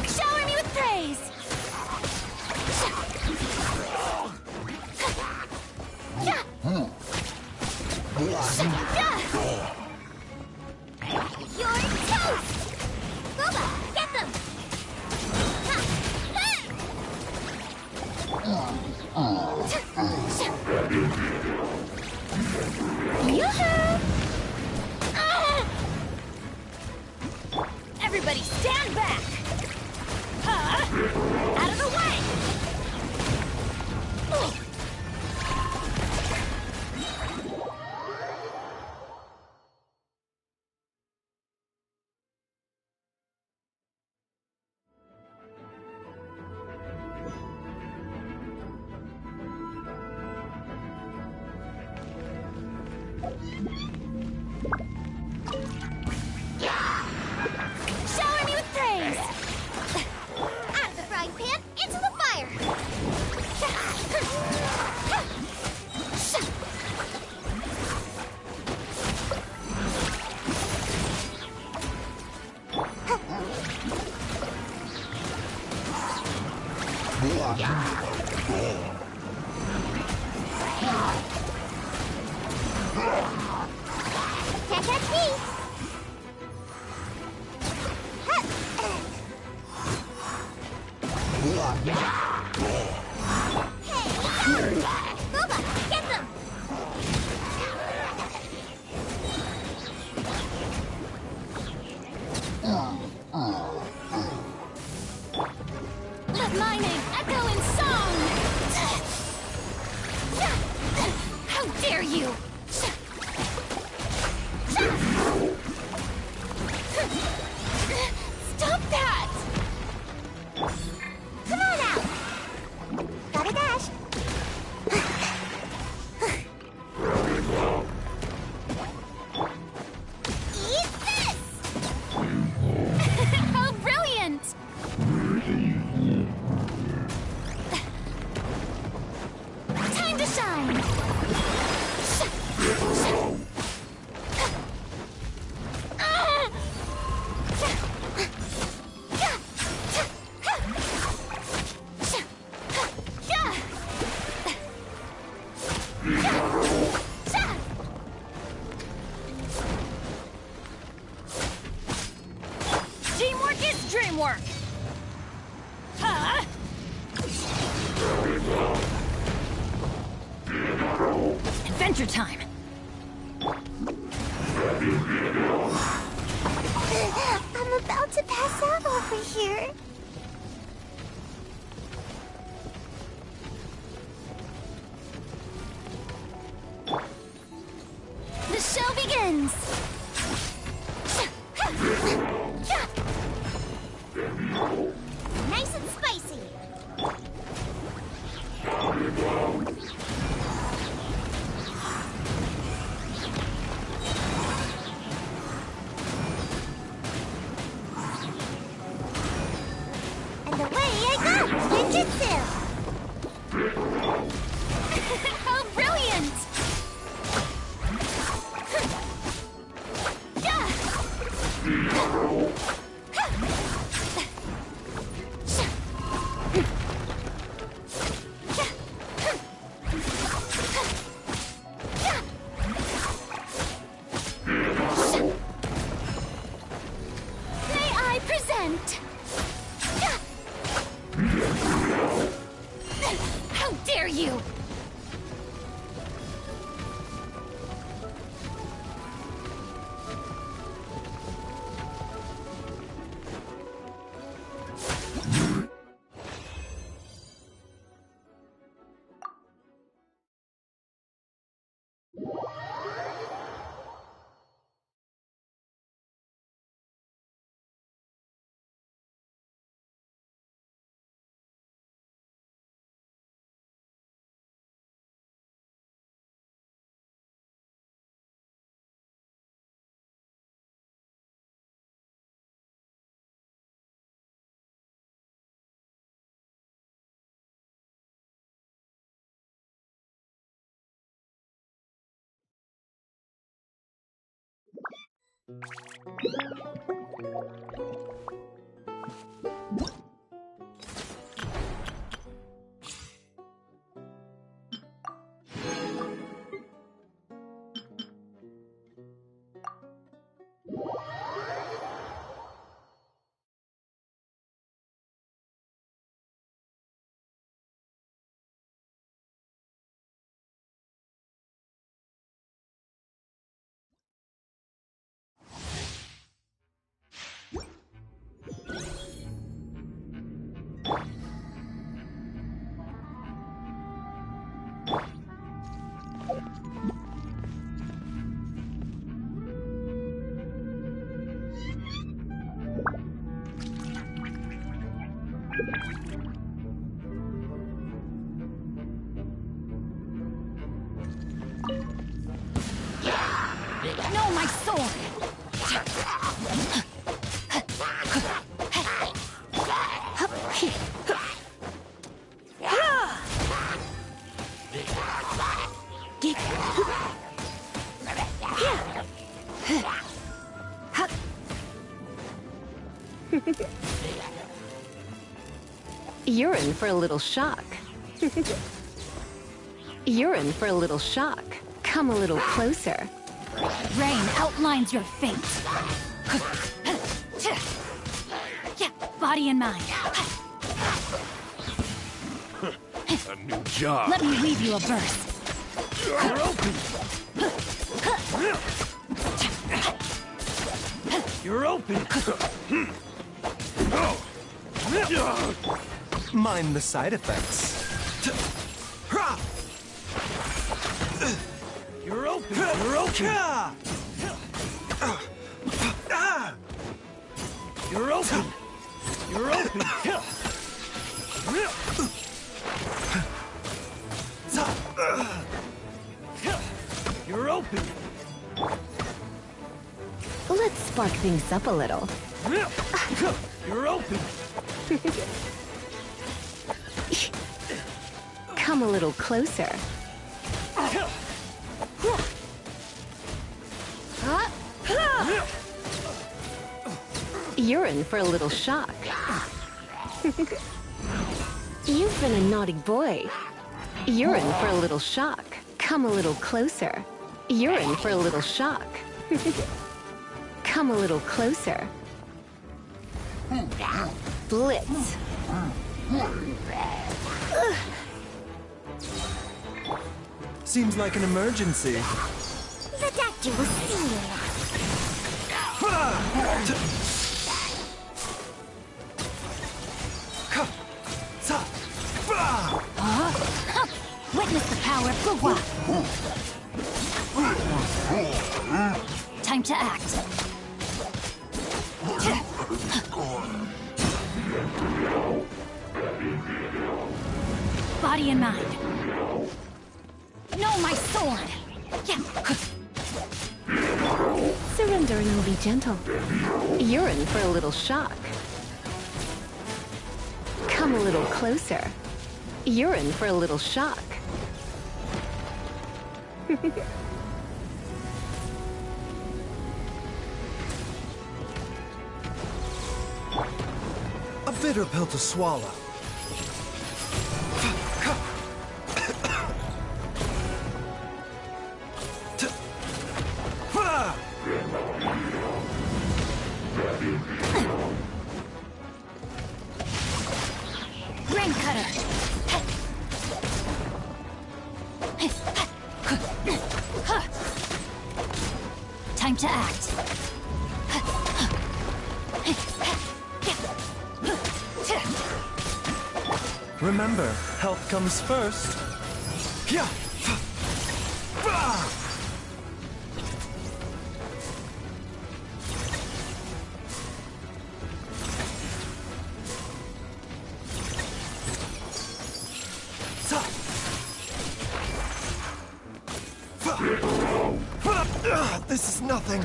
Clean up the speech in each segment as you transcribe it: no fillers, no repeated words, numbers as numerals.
Shower me with praise! You're toast! Boba, get them! Yoo-hoo! Everybody stand back! Out of the way! Shower me with praise! Out of the frying pan, into the fire! Can't catch me! Hey, Boba, get them! Let my name echo in song! How dare you! Stop that! Come on out! Gotta dash! Eat this! How brilliant! Time to shine! Teamwork is dreamwork! Huh? Adventure time! I'm about to pass out over here. The show begins! Nice and spicy. No, my sword! You're in for a little shock. You're in for a little shock. Come a little closer. Rain outlines your fate. Yeah, body and mind. A new job. Let me weave you a verse. You're open. You're open. Mind the side effects. You're open. You're open. You're open. You're open. You're open. Let's spark things up a little. You're open. Come a little closer. You're in for a little shock. You've been a naughty boy. You're in for a little shock. Come a little closer. You're in for a little shock. Come a little closer. Blitz. Seems like an emergency. The doctor will see you. Witness the power of Gugwa. Time to act. Body and mind. No, my sword. Yeah. Surrender and I'll be gentle. You're in for a little shock. Come a little closer. You're in for a little shock. A bitter pill to swallow. Rain cutter. Time to act. Remember, health comes first. Yeah. This is nothing.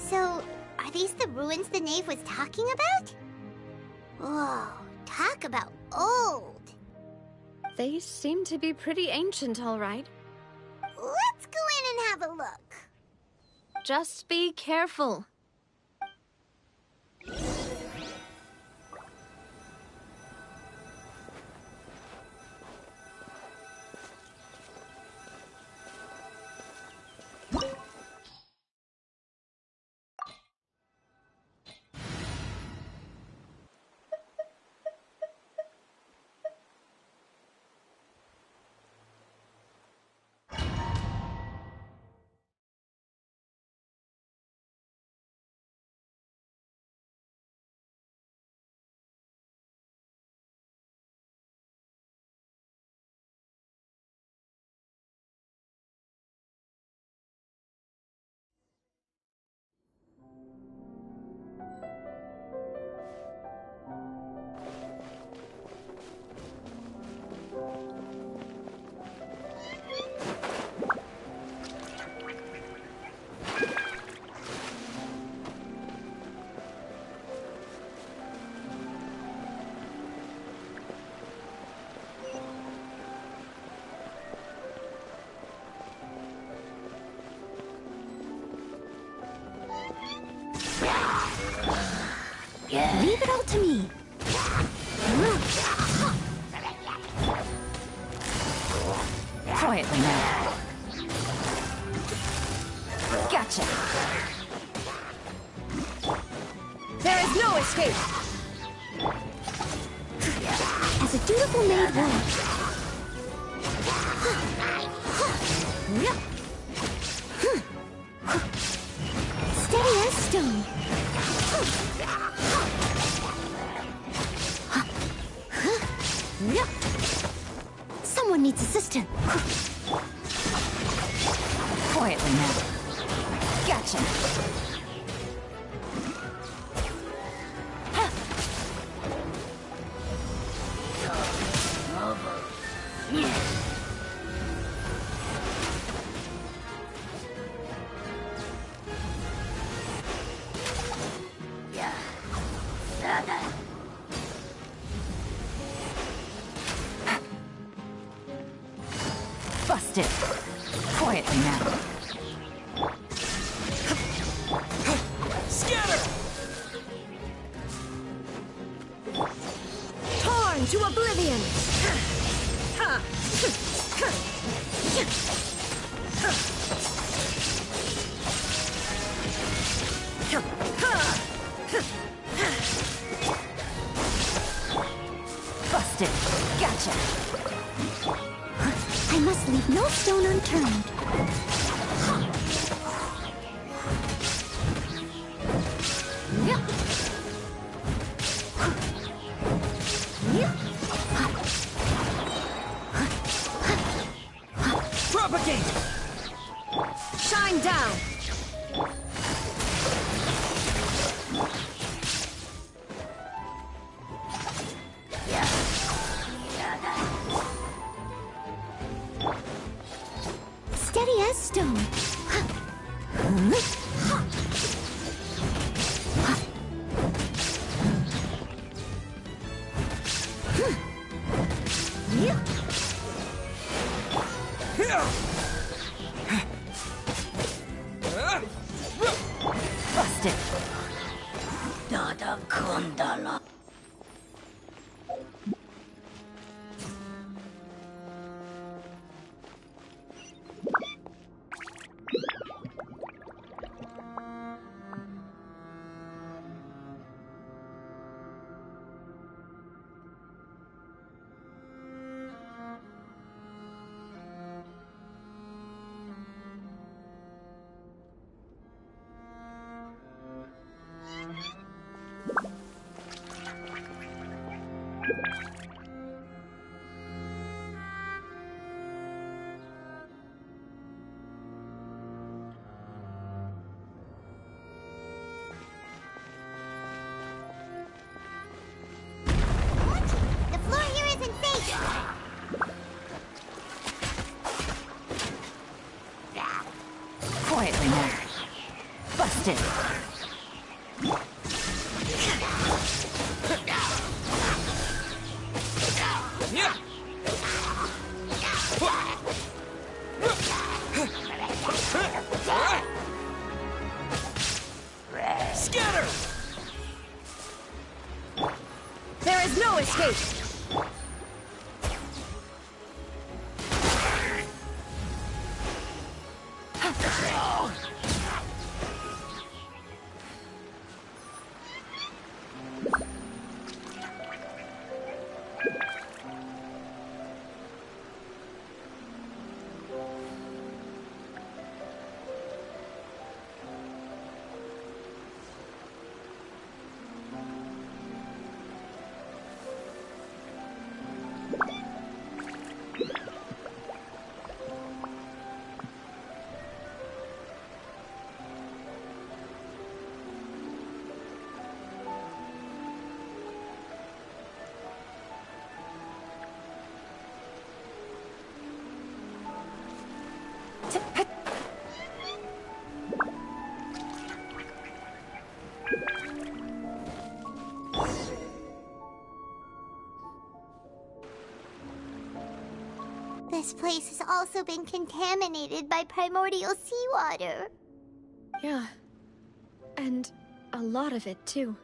So, are these the ruins the knave was talking about? Whoa, talk about old. They seem to be pretty ancient, all right. Let's go in and have a look. Just be careful. Leave it all to me. Quietly now. Gotcha. There is no escape. As a dutiful maid would. Steady as stone. Someone needs assistance. Quietly now. Gotcha. Busted. Quietly now. Scatter! Torn to oblivion. Busted. Gotcha. I must leave no stone unturned. Propagate! Shine down. Steady as stone. Busted. Dada Kundala. The floor here isn't safe. Quietly now. Busted. escape. This place has also been contaminated by primordial seawater. Yeah. And a lot of it, too.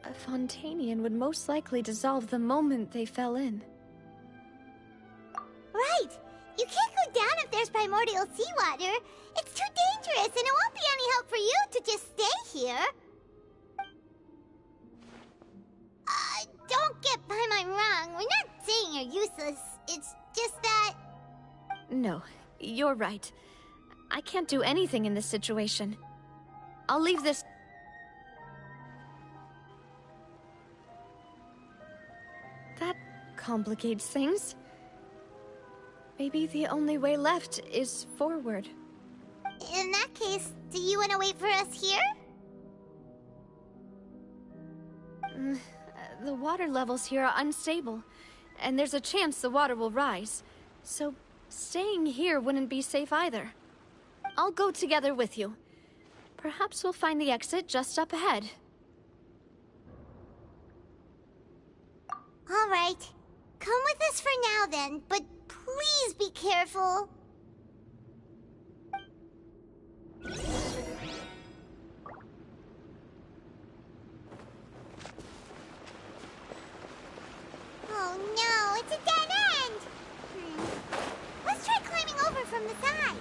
A Fontanian would most likely dissolve the moment they fell in. Right! You can't go down if there's primordial seawater. It's too dangerous, and it won't be any help for you to just stay here. Don't get by my wrong. We're not saying you're useless. It's just that... No, you're right. I can't do anything in this situation. I'll leave this... That complicates things. Maybe the only way left is forward. In that case, do you want to wait for us here? The water levels here are unstable, and there's a chance the water will rise. So, staying here wouldn't be safe either. I'll go together with you. Perhaps we'll find the exit just up ahead. All right. Come with us for now then, but please be careful. Oh no, it's a dead end! Let's try climbing over from the side.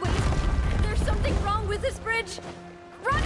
Wait, there's something wrong with this bridge! Run!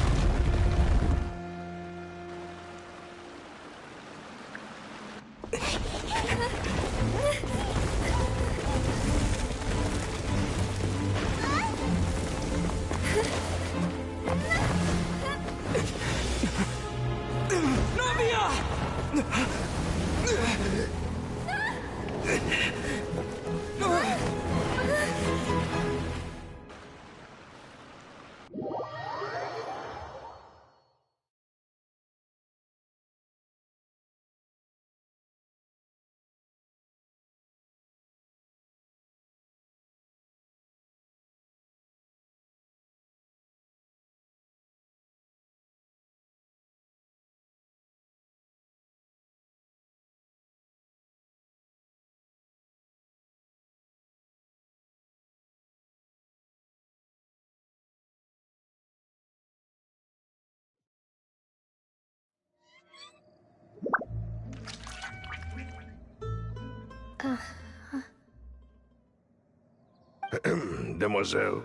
Demoiselle?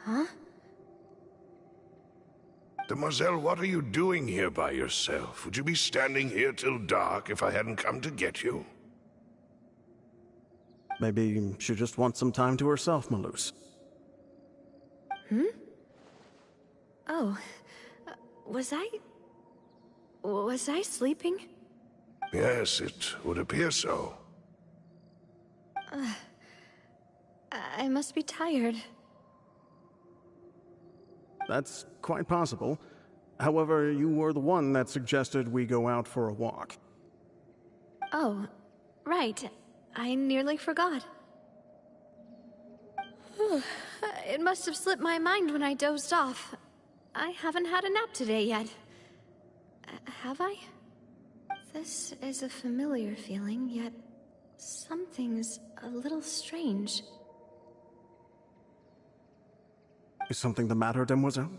Huh? Demoiselle, what are you doing here by yourself? Would you be standing here till dark if I hadn't come to get you? Maybe she just wants some time to herself, Malus. Oh, was I sleeping? Yes, it would appear so. I must be tired. That's quite possible. However, you were the one that suggested we go out for a walk. Oh, right. I nearly forgot. It must have slipped my mind when I dozed off. I haven't had a nap today yet. Have I? This is a familiar feeling, yet something's a little strange. Is something the matter, Demoiselle?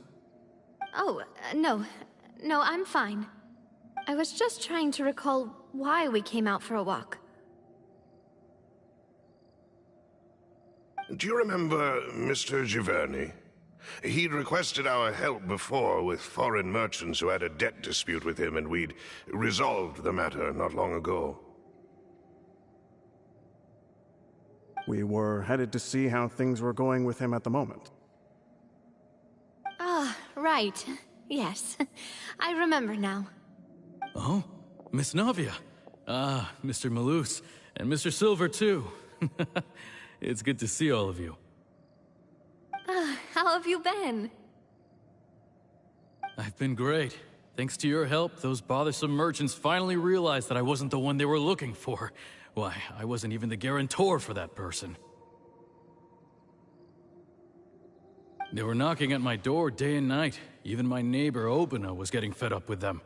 Oh, no. No, I'm fine. I was just trying to recall why we came out for a walk. Do you remember Mr. Giverny? He'd requested our help before with foreign merchants who had a debt dispute with him, and we'd resolved the matter not long ago. We were headed to see how things were going with him at the moment. Ah, right. Yes. I remember now. Oh, Miss Navia. Ah, Mr. Malus. And Mr. Silver, too. It's good to see all of you. How have you been? I've been great. Thanks to your help, those bothersome merchants finally realized that I wasn't the one they were looking for. Why, I wasn't even the guarantor for that person. They were knocking at my door day and night. Even my neighbor, Obina, was getting fed up with them.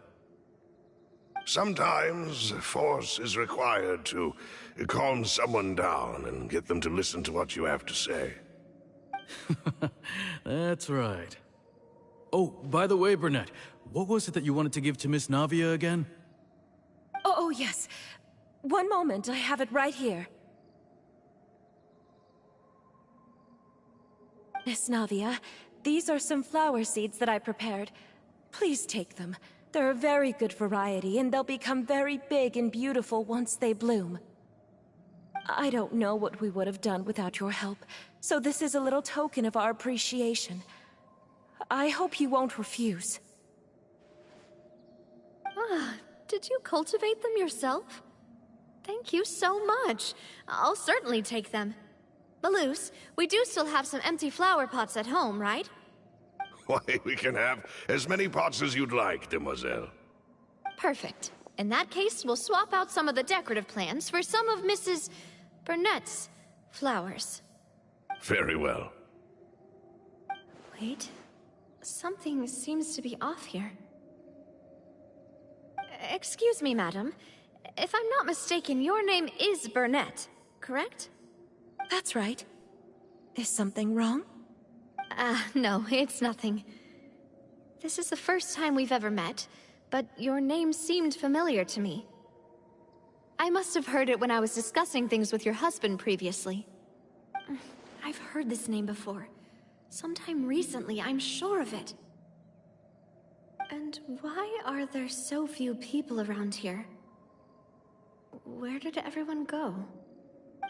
Sometimes force is required to calm someone down and get them to listen to what you have to say. That's right. Oh, by the way, Burnett, what was it that you wanted to give to Miss Navia again? Oh, yes. One moment, I have it right here. Miss Navia, these are some flower seeds that I prepared. Please take them. They're a very good variety, and they'll become very big and beautiful once they bloom. I don't know what we would have done without your help, so this is a little token of our appreciation. I hope you won't refuse. Ah, did you cultivate them yourself? Thank you so much. I'll certainly take them. Malus, we do still have some empty flower pots at home, right? Why, we can have as many pots as you'd like, Demoiselle. Perfect. In that case, we'll swap out some of the decorative plants for some of Mrs. Burnett's flowers. Very well. Wait. Something seems to be off here. Excuse me, madam. If I'm not mistaken, your name is Burnett, correct? That's right. Is something wrong? No, it's nothing. This is the first time we've ever met, but your name seemed familiar to me. I must have heard it when I was discussing things with your husband previously. I've heard this name before. Sometime recently, I'm sure of it. And why are there so few people around here? Where did everyone go?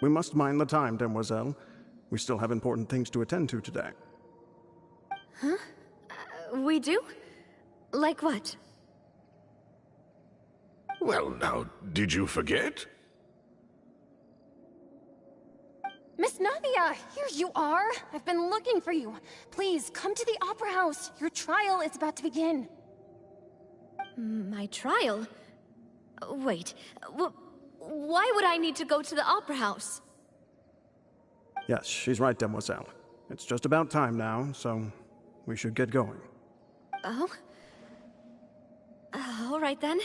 We must mind the time, Demoiselle. We still have important things to attend to today. Huh? We do? Like what? Well, now, did you forget? Miss Navia, here you are. I've been looking for you. Please, come to the Opera House. Your trial is about to begin. My trial? Wait, why would I need to go to the Opera House? Yes, she's right, Demoiselle. It's just about time now, so we should get going. Oh? All right then.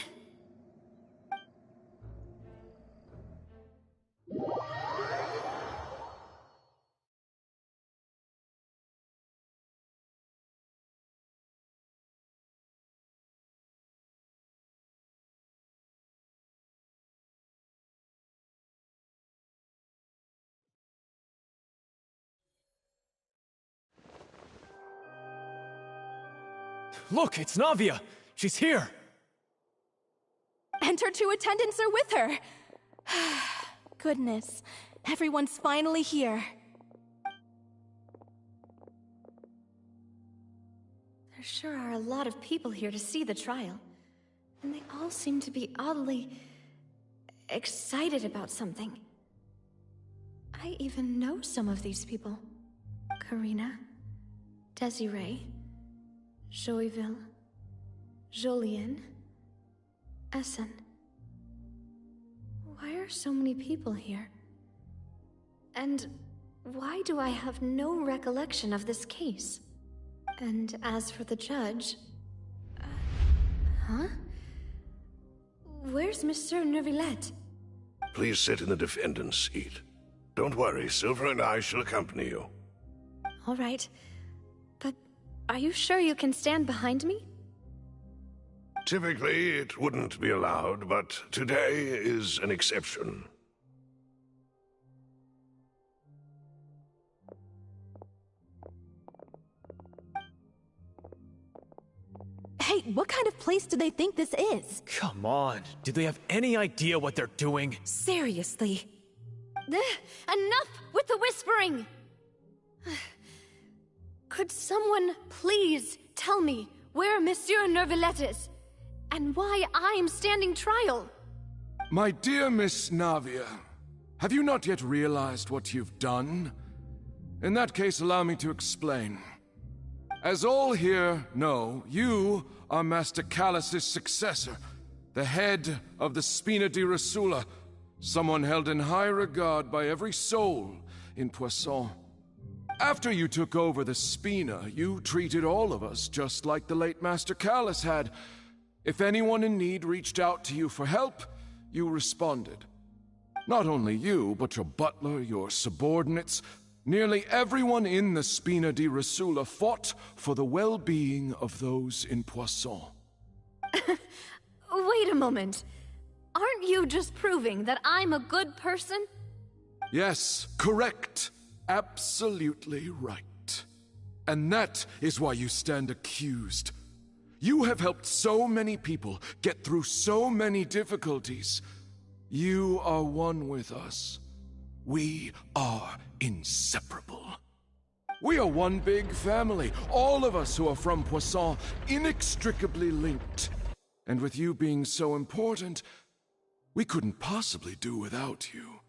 Look, it's Navia! She's here! And her two attendants are with her. Goodness. Everyone's finally here. There sure are a lot of people here to see the trial. And they all seem to be oddly excited about something. I even know some of these people. Karina, Desiree, Joyville, Jolien, Essen. Why are so many people here? And why do I have no recollection of this case? And as for the judge... huh? Where's Monsieur Neuvillette? Please sit in the defendant's seat. Don't worry, Silver and I shall accompany you. All right. But are you sure you can stand behind me? Typically, it wouldn't be allowed, but today is an exception. Hey, what kind of place do they think this is? Come on. Do they have any idea what they're doing? Seriously. Enough with the whispering! Could someone please tell me where Monsieur Neuvillette is? And why I'm standing trial? My dear Miss Navia, have you not yet realized what you've done? In that case, allow me to explain. As all here know, you are Master Callus's successor, the head of the Spina di Rosula, someone held in high regard by every soul in Poisson. After you took over the Spina, you treated all of us just like the late Master Callus had. If anyone in need reached out to you for help, you responded. Not only you, but your butler, your subordinates, nearly everyone in the Spina di Rosula fought for the well-being of those in Poisson. Wait a moment. Aren't you just proving that I'm a good person? Yes, correct. Absolutely right. And that is why you stand accused. You have helped so many people get through so many difficulties. You are one with us. We are inseparable. We are one big family, all of us who are from Poisson, inextricably linked. And with you being so important, we couldn't possibly do without you.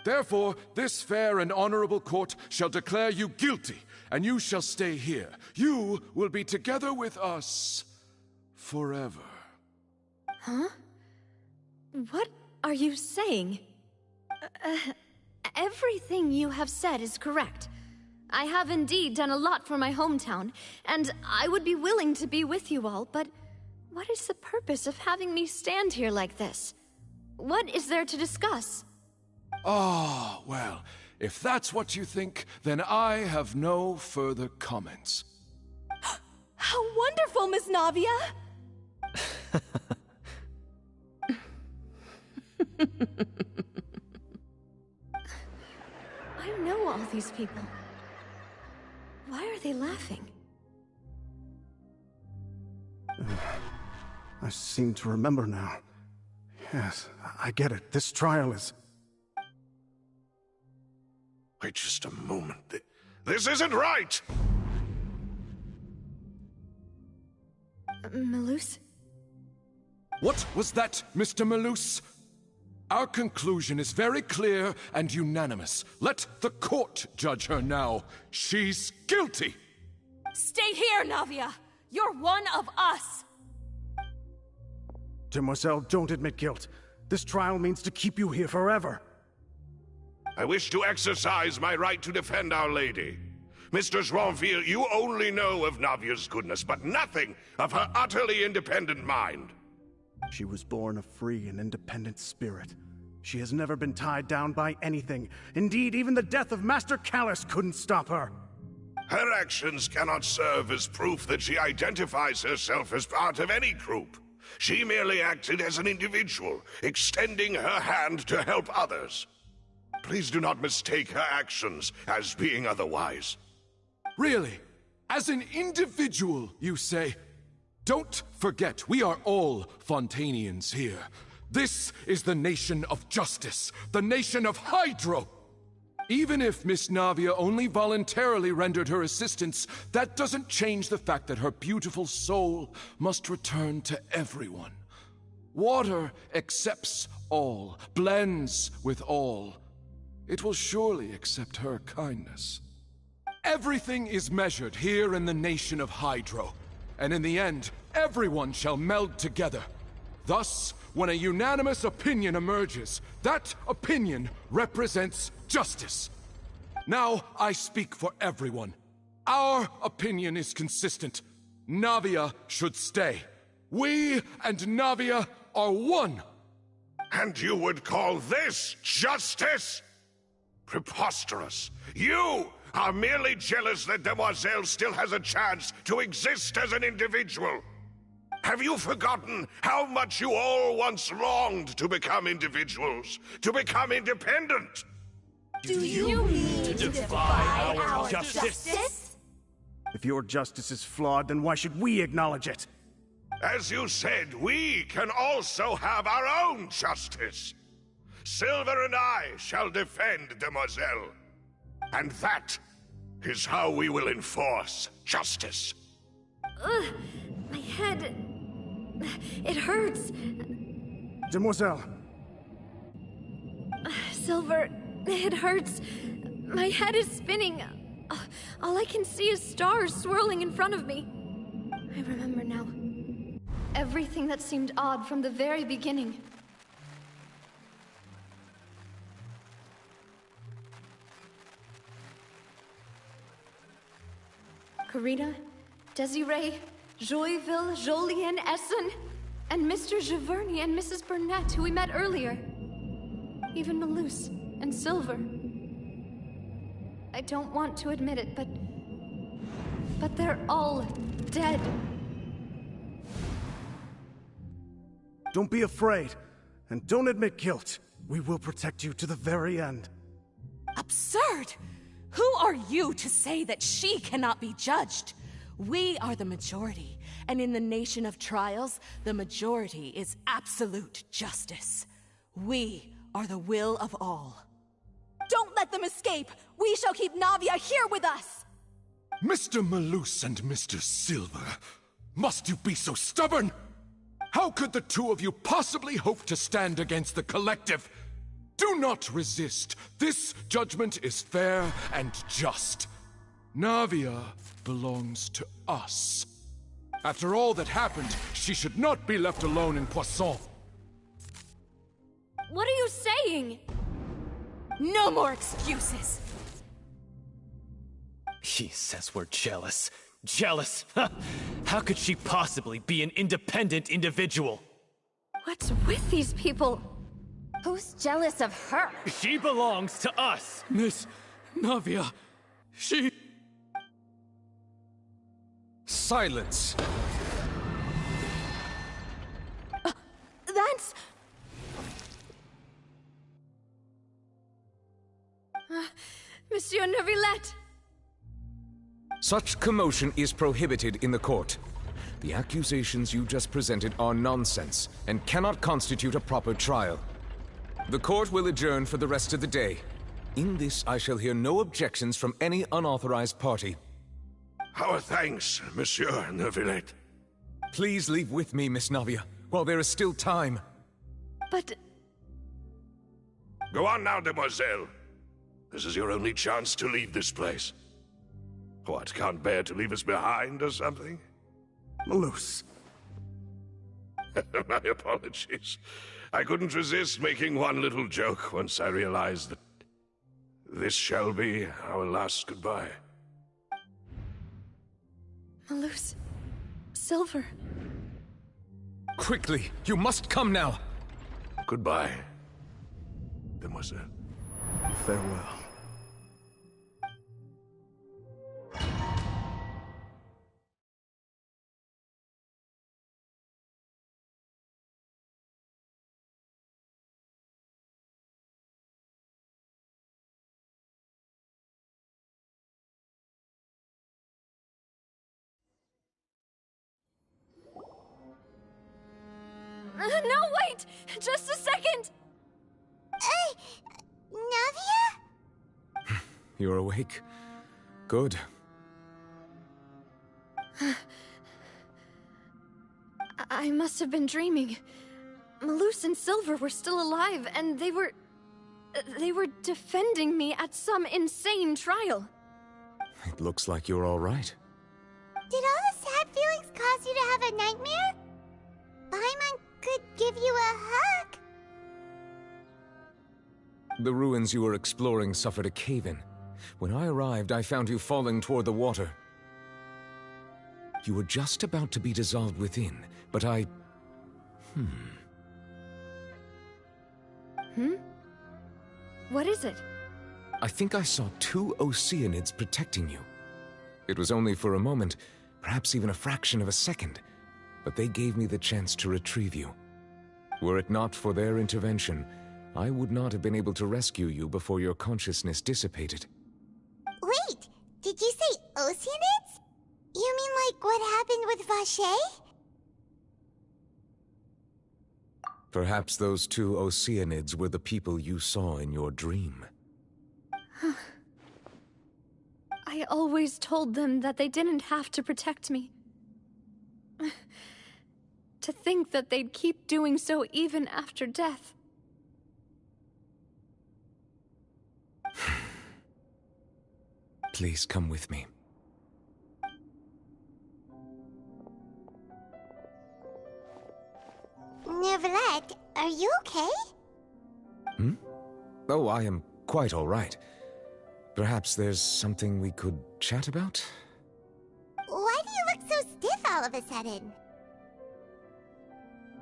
Therefore, this fair and honorable court shall declare you guilty, and you shall stay here. You will be together with us forever. Huh? What are you saying? Everything you have said is correct. I have indeed done a lot for my hometown, and I would be willing to be with you all, but what is the purpose of having me stand here like this? What is there to discuss? Ah, well, if that's what you think, then I have no further comments. How wonderful, Miss Navia! I know all these people. Why are they laughing? I seem to remember now. Yes, I get it. This trial is... Wait just a moment. This isn't right! Malus? What was that, Mr. Malus? Our conclusion is very clear and unanimous. Let the court judge her now. She's guilty! Stay here, Navia! You're one of us! Demoiselle, don't admit guilt. This trial means to keep you here forever. I wish to exercise my right to defend Our Lady. Mr. Joinville, you only know of Navia's goodness, but nothing of her utterly independent mind. She was born a free and independent spirit. She has never been tied down by anything. Indeed, even the death of Master Callus couldn't stop her. Her actions cannot serve as proof that she identifies herself as part of any group. She merely acted as an individual, extending her hand to help others. Please do not mistake her actions as being otherwise. Really? As an individual, you say? Don't forget, we are all Fontanians here. This is the nation of justice, the nation of Hydro! Even if Miss Navia only voluntarily rendered her assistance, that doesn't change the fact that her beautiful soul must return to everyone. Water accepts all, blends with all. It will surely accept her kindness. Everything is measured here in the nation of Hydro, and in the end, everyone shall meld together. Thus, when a unanimous opinion emerges, that opinion represents justice. Now, I speak for everyone. Our opinion is consistent. Navia should stay. We and Navia are one. And you would call this justice? Preposterous. You are merely jealous that Demoiselle still has a chance to exist as an individual. Have you forgotten how much you all once longed to become individuals, to become independent? Do you mean to defy our justice? If your justice is flawed, then why should we acknowledge it? As you said, we can also have our own justice. Silver and I shall defend Demoiselle. And that is how we will enforce justice. Ugh, my head... it hurts. Demoiselle. Silver, it hurts. My head is spinning. All I can see is stars swirling in front of me. I remember now. Everything that seemed odd from the very beginning. Karina, Desiree, Joyville, Jolien, Essen, and Mr. Giverny and Mrs. Burnett, who we met earlier. Even Malus and Silver. I don't want to admit it, but they're all dead. Don't be afraid, and don't admit guilt. We will protect you to the very end. Absurd! Who are you to say that she cannot be judged? We are the majority, and in the nation of trials, the majority is absolute justice. We are the will of all. Don't let them escape! We shall keep Navia here with us! Mr. Malus and Mr. Silver, must you be so stubborn? How could the two of you possibly hope to stand against the collective? Do not resist. This judgment is fair and just. Navia belongs to us. After all that happened, she should not be left alone in Poisson. What are you saying? No more excuses! He says we're jealous. Jealous? How could she possibly be an independent individual? What's with these people? Who's jealous of her? She belongs to us! Miss Navia, she... Silence! That's... Monsieur Neuvillette! Such commotion is prohibited in the court. The accusations you just presented are nonsense and cannot constitute a proper trial. The court will adjourn for the rest of the day. In this, I shall hear no objections from any unauthorized party. Our thanks, Monsieur Neuvillette. Please leave with me, Miss Navia, while there is still time. But... Go on now, Demoiselle. This is your only chance to leave this place. What, can't bear to leave us behind or something? Malus. My apologies. I couldn't resist making one little joke once I realized that this shall be our last goodbye. Malus... Silver... Quickly, you must come now! Goodbye, Demoiselle. Farewell. No, wait! Just a second! Navia? You're awake. Good. I must have been dreaming. Malus and Silver were still alive, and they were defending me at some insane trial. It looks like you're all right. Did all the sad feelings cause you to have a nightmare? Paimon could give you a hug. The ruins you were exploring suffered a cave-in. When I arrived, I found you falling toward the water. You were just about to be dissolved within, but I... What is it? I think I saw 2 Oceanids protecting you. It was only for a moment, perhaps even a fraction of a second, but they gave me the chance to retrieve you. Were it not for their intervention, I would not have been able to rescue you before your consciousness dissipated. Wait, did you say Oceanids? You mean like what happened with Vache? Perhaps those 2 Oceanids were the people you saw in your dream. I always told them that they didn't have to protect me. To think that they'd keep doing so even after death. Please come with me. Neverlet, are you okay? Oh, I am quite all right. Perhaps there's something we could chat about? Why do you look so stiff all of a sudden?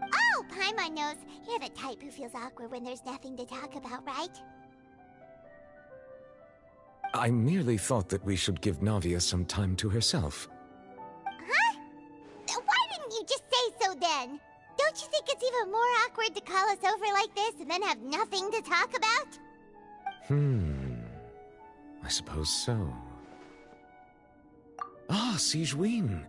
Oh, Paimon knows. You're the type who feels awkward when there's nothing to talk about, right? I merely thought that we should give Navia some time to herself. Huh? Why didn't you just say so then? Don't you think it's even more awkward to call us over like this and then have nothing to talk about? I suppose so. Ah, Sigewinne.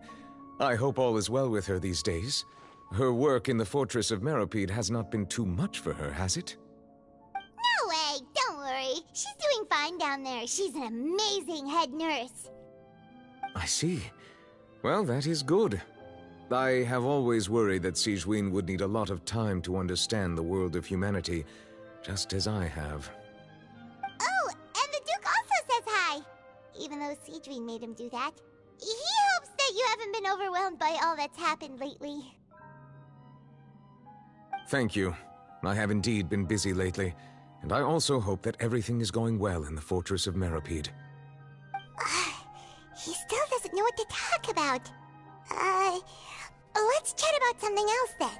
I hope all is well with her these days. Her work in the Fortress of Meropide has not been too much for her, has it? No way, don't worry. She's doing fine down there. She's an amazing head nurse. I see. Well, that is good. I have always worried that Sigewinne would need a lot of time to understand the world of humanity, just as I have. Oh, and the Duke also says hi. Even though Sigewinne made him do that. He hopes that you haven't been overwhelmed by all that's happened lately. Thank you. I have indeed been busy lately, and I also hope that everything is going well in the Fortress of Meropide. He still doesn't know what to talk about. Let's chat about something else then.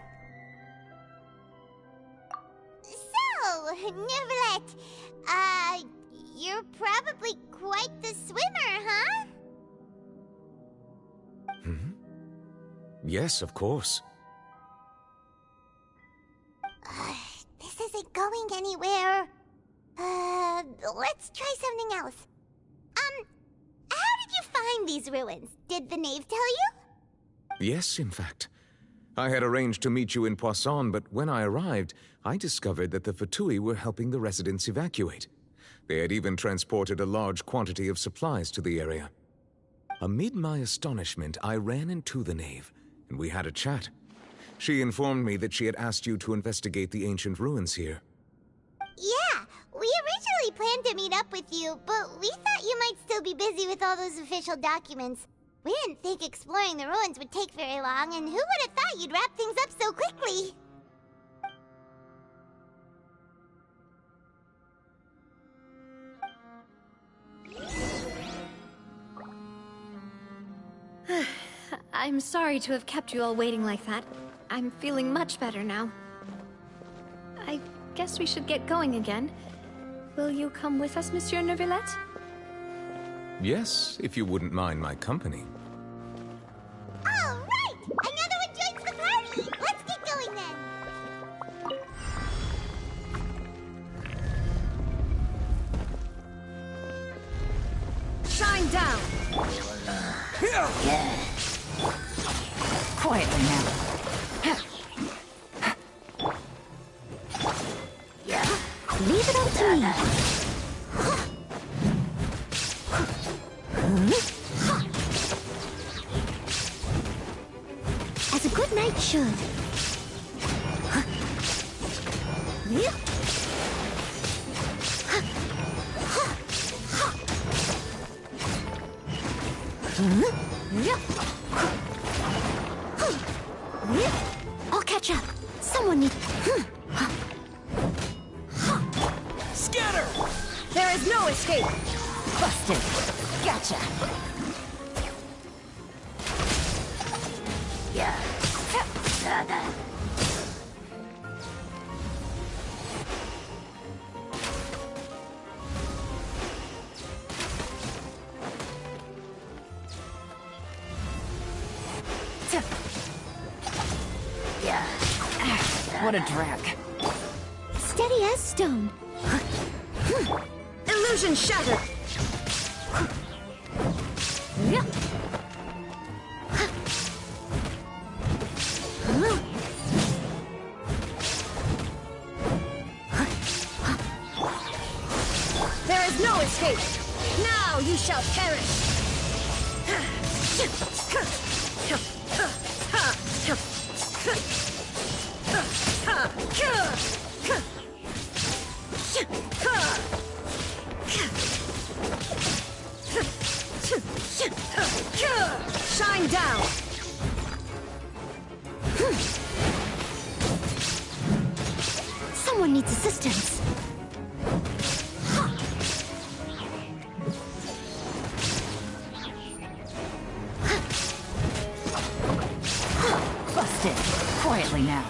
So, Neverlet, you're probably quite the swimmer, huh? Yes, of course. This isn't going anywhere. Let's try something else. How did you find these ruins? Did the knave tell you? Yes, in fact. I had arranged to meet you in Poisson, but when I arrived, I discovered that the Fatui were helping the residents evacuate. They had even transported a large quantity of supplies to the area. Amid my astonishment, I ran into the knave, and we had a chat. She informed me that she had asked you to investigate the ancient ruins here. Yeah, we originally planned to meet up with you, but we thought you might still be busy with all those official documents. We didn't think exploring the ruins would take very long, and who would have thought you'd wrap things up so quickly? I'm sorry to have kept you all waiting like that. I'm feeling much better now. I guess we should get going again. Will you come with us, Monsieur Neuvillette? Yes, if you wouldn't mind my company. All right! Another one joins the party! Let's get going then! Shine down! Quietly now. as a good knight should. I'll catch up. Someone needs... Scatter! There is no escape! Busted! Gotcha! Yeah. What a drag. Steady as stone. Illusion shattered! There is no escape! Now you shall perish! Shine down! Someone needs assistance. Busted! Quietly now.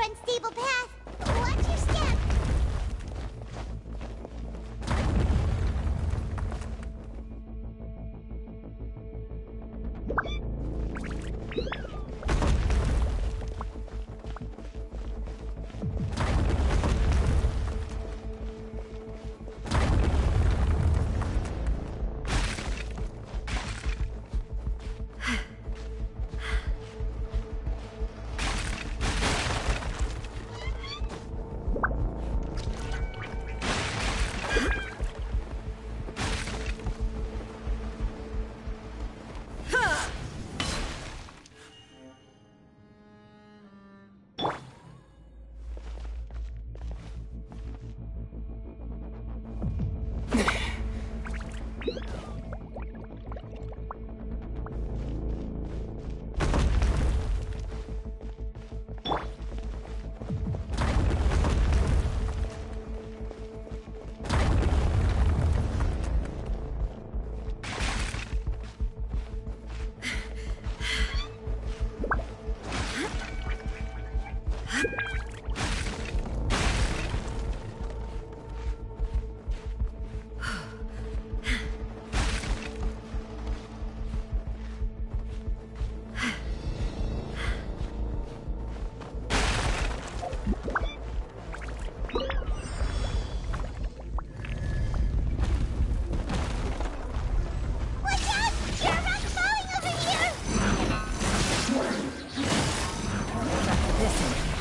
Unstable path. Watch your step.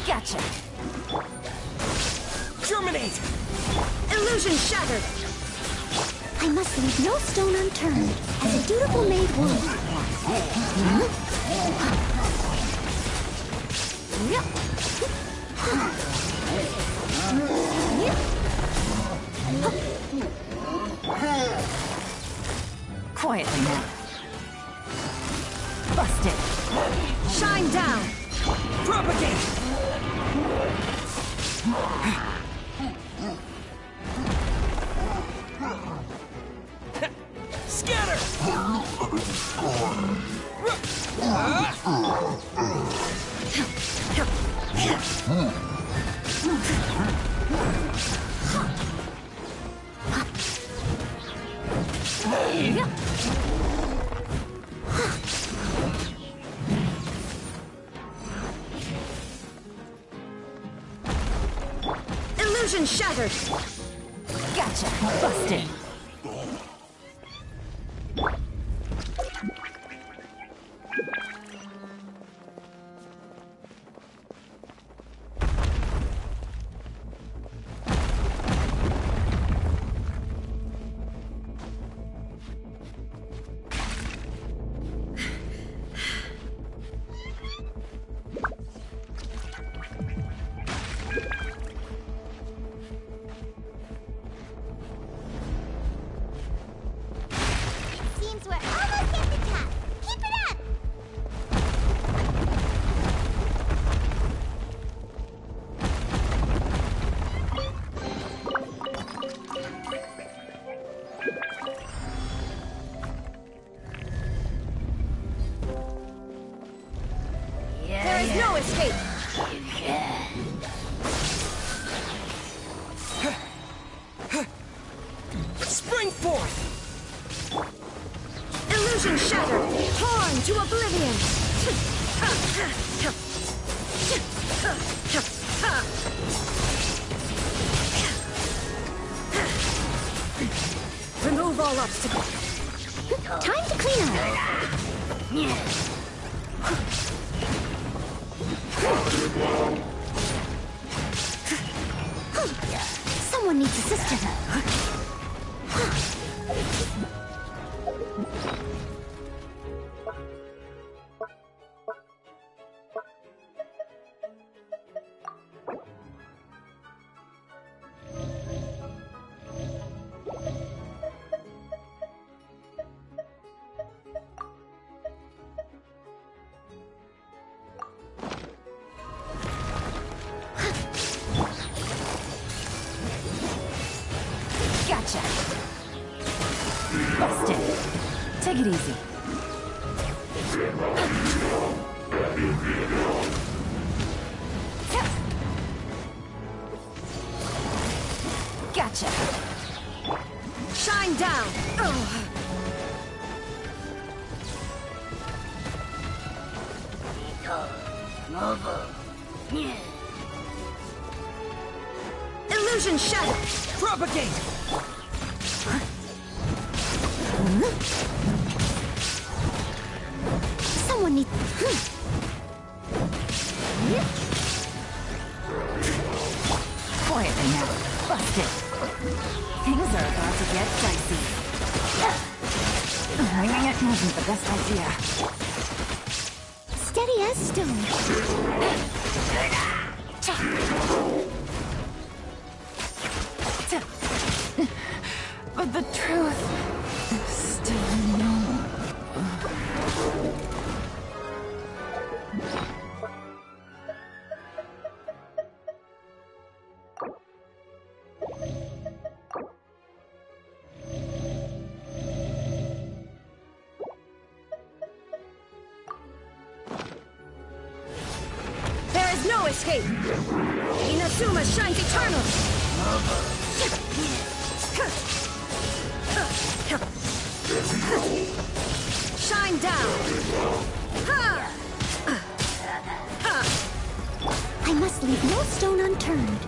Gotcha! Germinate! Illusion shattered! I must leave no stone unturned, as a dutiful maid would. Quietly now. Busted! Shine down! Propagate! Scatter! shattered. Gotcha. Busted. Seems we're almost at the top. Keep it up! There is no escape. Spring forth! Illusion shattered. Torn to oblivion. Remove all obstacles. Time to clean up. Someone needs assistance. Gotcha. Busted. Take it easy. Gotcha. Shine down. Illusion shattered. Propagate! Someone needs... Quietly now. Busted. Things are about to get dicey. Winging it wasn't the best idea. Steady as stone. But the truth is still unknown. There is no escape! Inazuma shines eternal! Shine down! I must leave no stone unturned.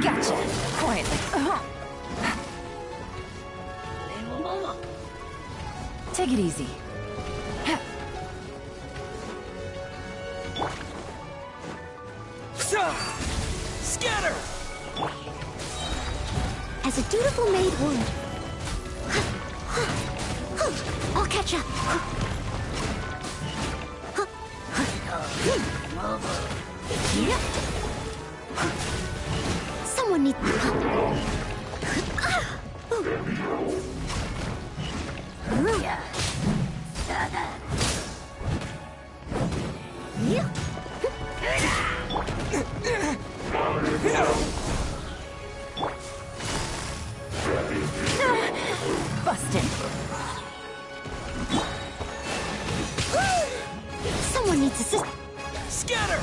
Gotcha! Quietly. Take it easy. Scatter! As a dutiful maid would. I'll catch up. Someone needs... Busted. Someone needs assistance. Scatter!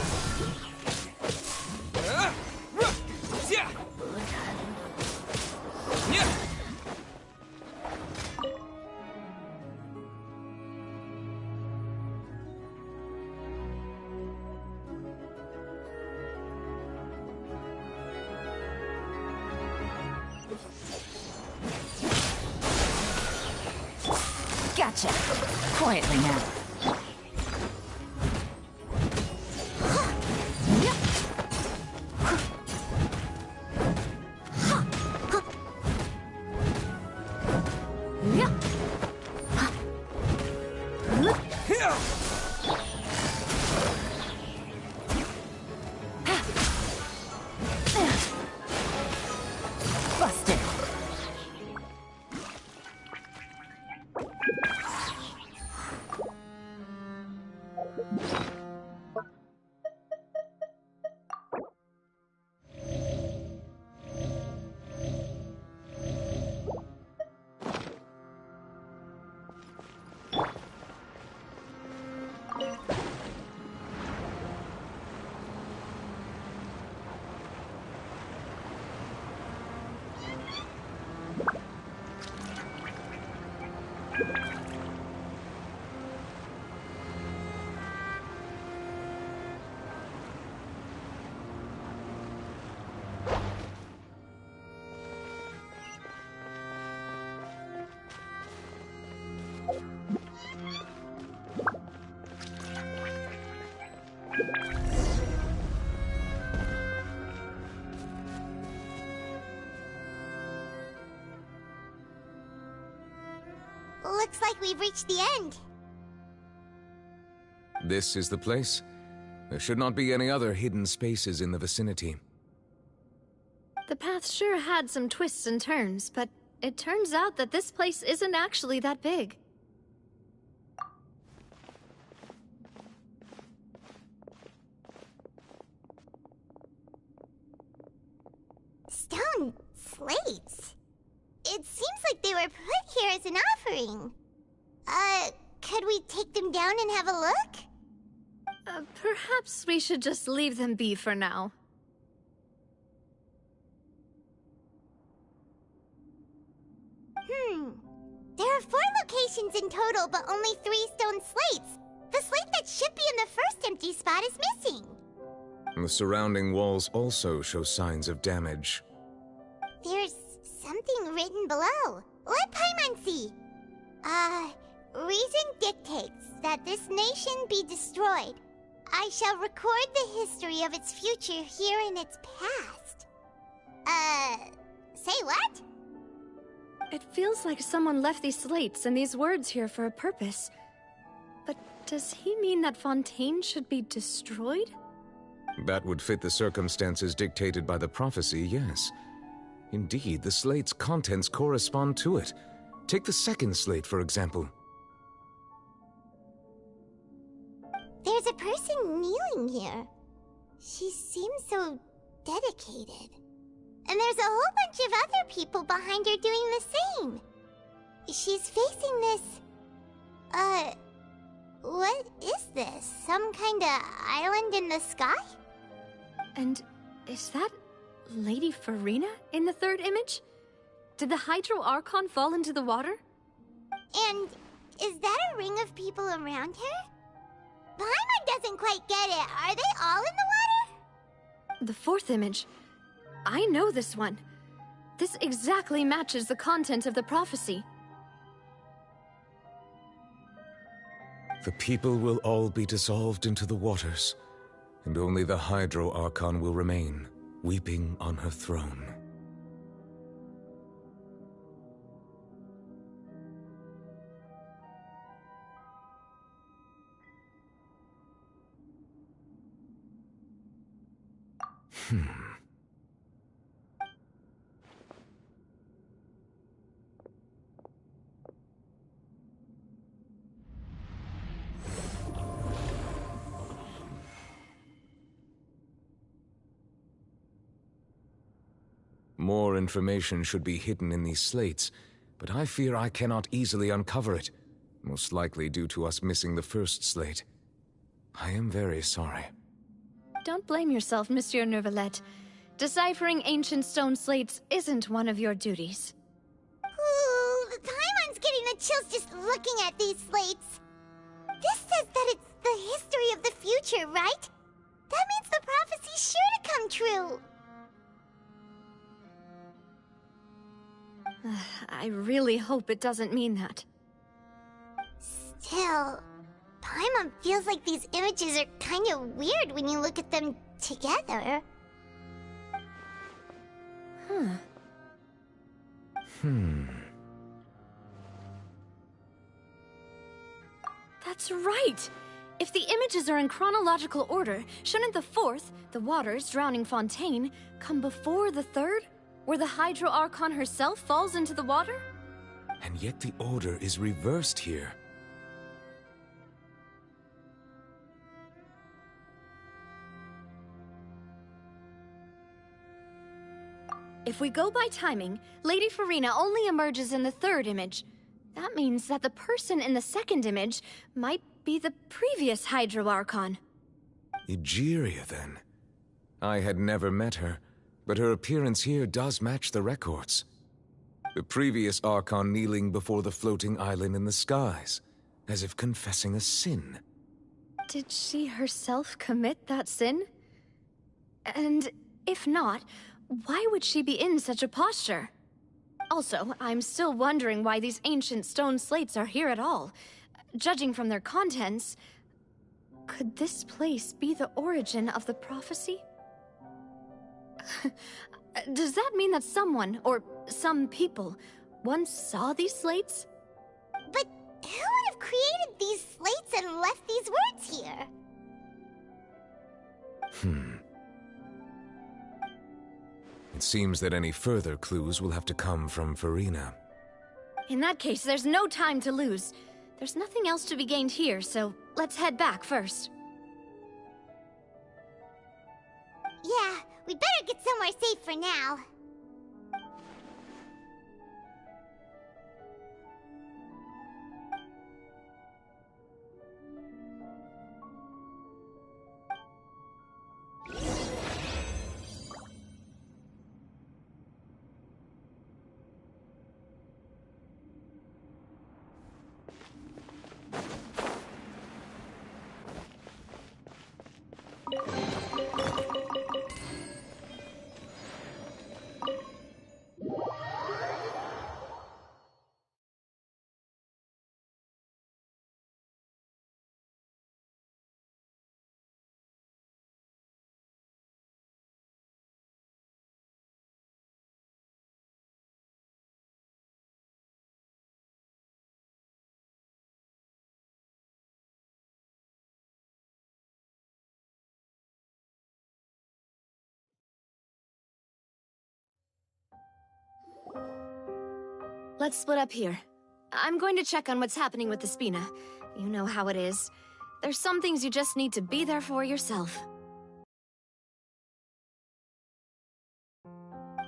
Gotcha. Quietly now. Busted. Looks like we've reached the end. This is the place. There should not be any other hidden spaces in the vicinity. The path sure had some twists and turns, but it turns out that this place isn't actually that big. Stone slates? It seems like they were put here as an offering. Could we take them down and have a look? Perhaps we should just leave them be for now. There are 4 locations in total, but only 3 stone slates. The slate that should be in the first empty spot is missing. The surrounding walls also show signs of damage. There's something written below. Let Paimon see. Reason dictates that this nation be destroyed. I shall record the history of its future here in its past. Say what? It feels like someone left these slates and these words here for a purpose. But does he mean that Fontaine should be destroyed? That would fit the circumstances dictated by the prophecy, yes. Indeed, the slate's contents correspond to it. Take the second slate, for example. There's a person kneeling here. She seems so dedicated. And there's a whole bunch of other people behind her doing the same. She's facing this... what is this? Some kind of island in the sky? And is that Lady Farina in the third image? Did the Hydro Archon fall into the water? And is that a ring of people around her? Paimon doesn't quite get it. Are they all in the water? The fourth image. I know this one. This exactly matches the content of the prophecy. The people will all be dissolved into the waters, and only the Hydro Archon will remain, weeping on her throne. More information should be hidden in these slates, but I fear I cannot easily uncover it, most likely due to us missing the first slate. I am very sorry. Don't blame yourself, Monsieur Neuvillette. Deciphering ancient stone slates isn't one of your duties. Ooh, Paimon's getting the chills just looking at these slates. This says that it's the history of the future, right? That means the prophecy's sure to come true. I really hope it doesn't mean that. Still, Paimon feels like these images are kind of weird when you look at them together. That's right! If the images are in chronological order, shouldn't the fourth, the water's drowning fontaine, come before the third? Where the Hydro Archon herself falls into the water? And yet the order is reversed here. If we go by timing, Lady Farina only emerges in the third image. That means that the person in the second image might be the previous Hydro Archon. Egeria, then. I had never met her, but her appearance here does match the records. The previous Archon kneeling before the floating island in the skies, as if confessing a sin. Did she herself commit that sin? And if not, why would she be in such a posture? Also, I'm still wondering why these ancient stone slates are here at all. Judging from their contents, could this place be the origin of the prophecy? Does that mean that someone, or some people, once saw these slates? But who would have created these slates and left these words here? It seems that any further clues will have to come from Farina. In that case, there's no time to lose. There's nothing else to be gained here, so let's head back first. Yeah, we better get somewhere safe for now. Let's split up here. I'm going to check on what's happening with the Spina. You know how it is. There's some things you just need to be there for yourself.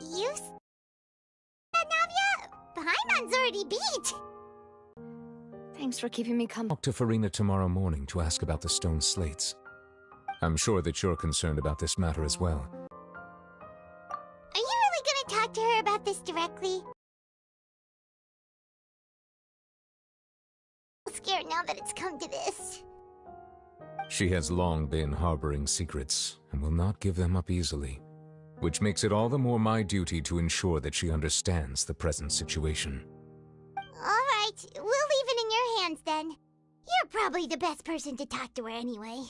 You said, Navia? Paimon's already beat! Thanks for keeping me company. Talk to Farina tomorrow morning to ask about the stone slates. I'm sure that you're concerned about this matter as well. Are you really gonna talk to her about this directly? I'm scared now that it's come to this. She has long been harboring secrets, and will not give them up easily, which makes it all the more my duty to ensure that she understands the present situation. Alright, we'll leave it in your hands then. You're probably the best person to talk to her anyway.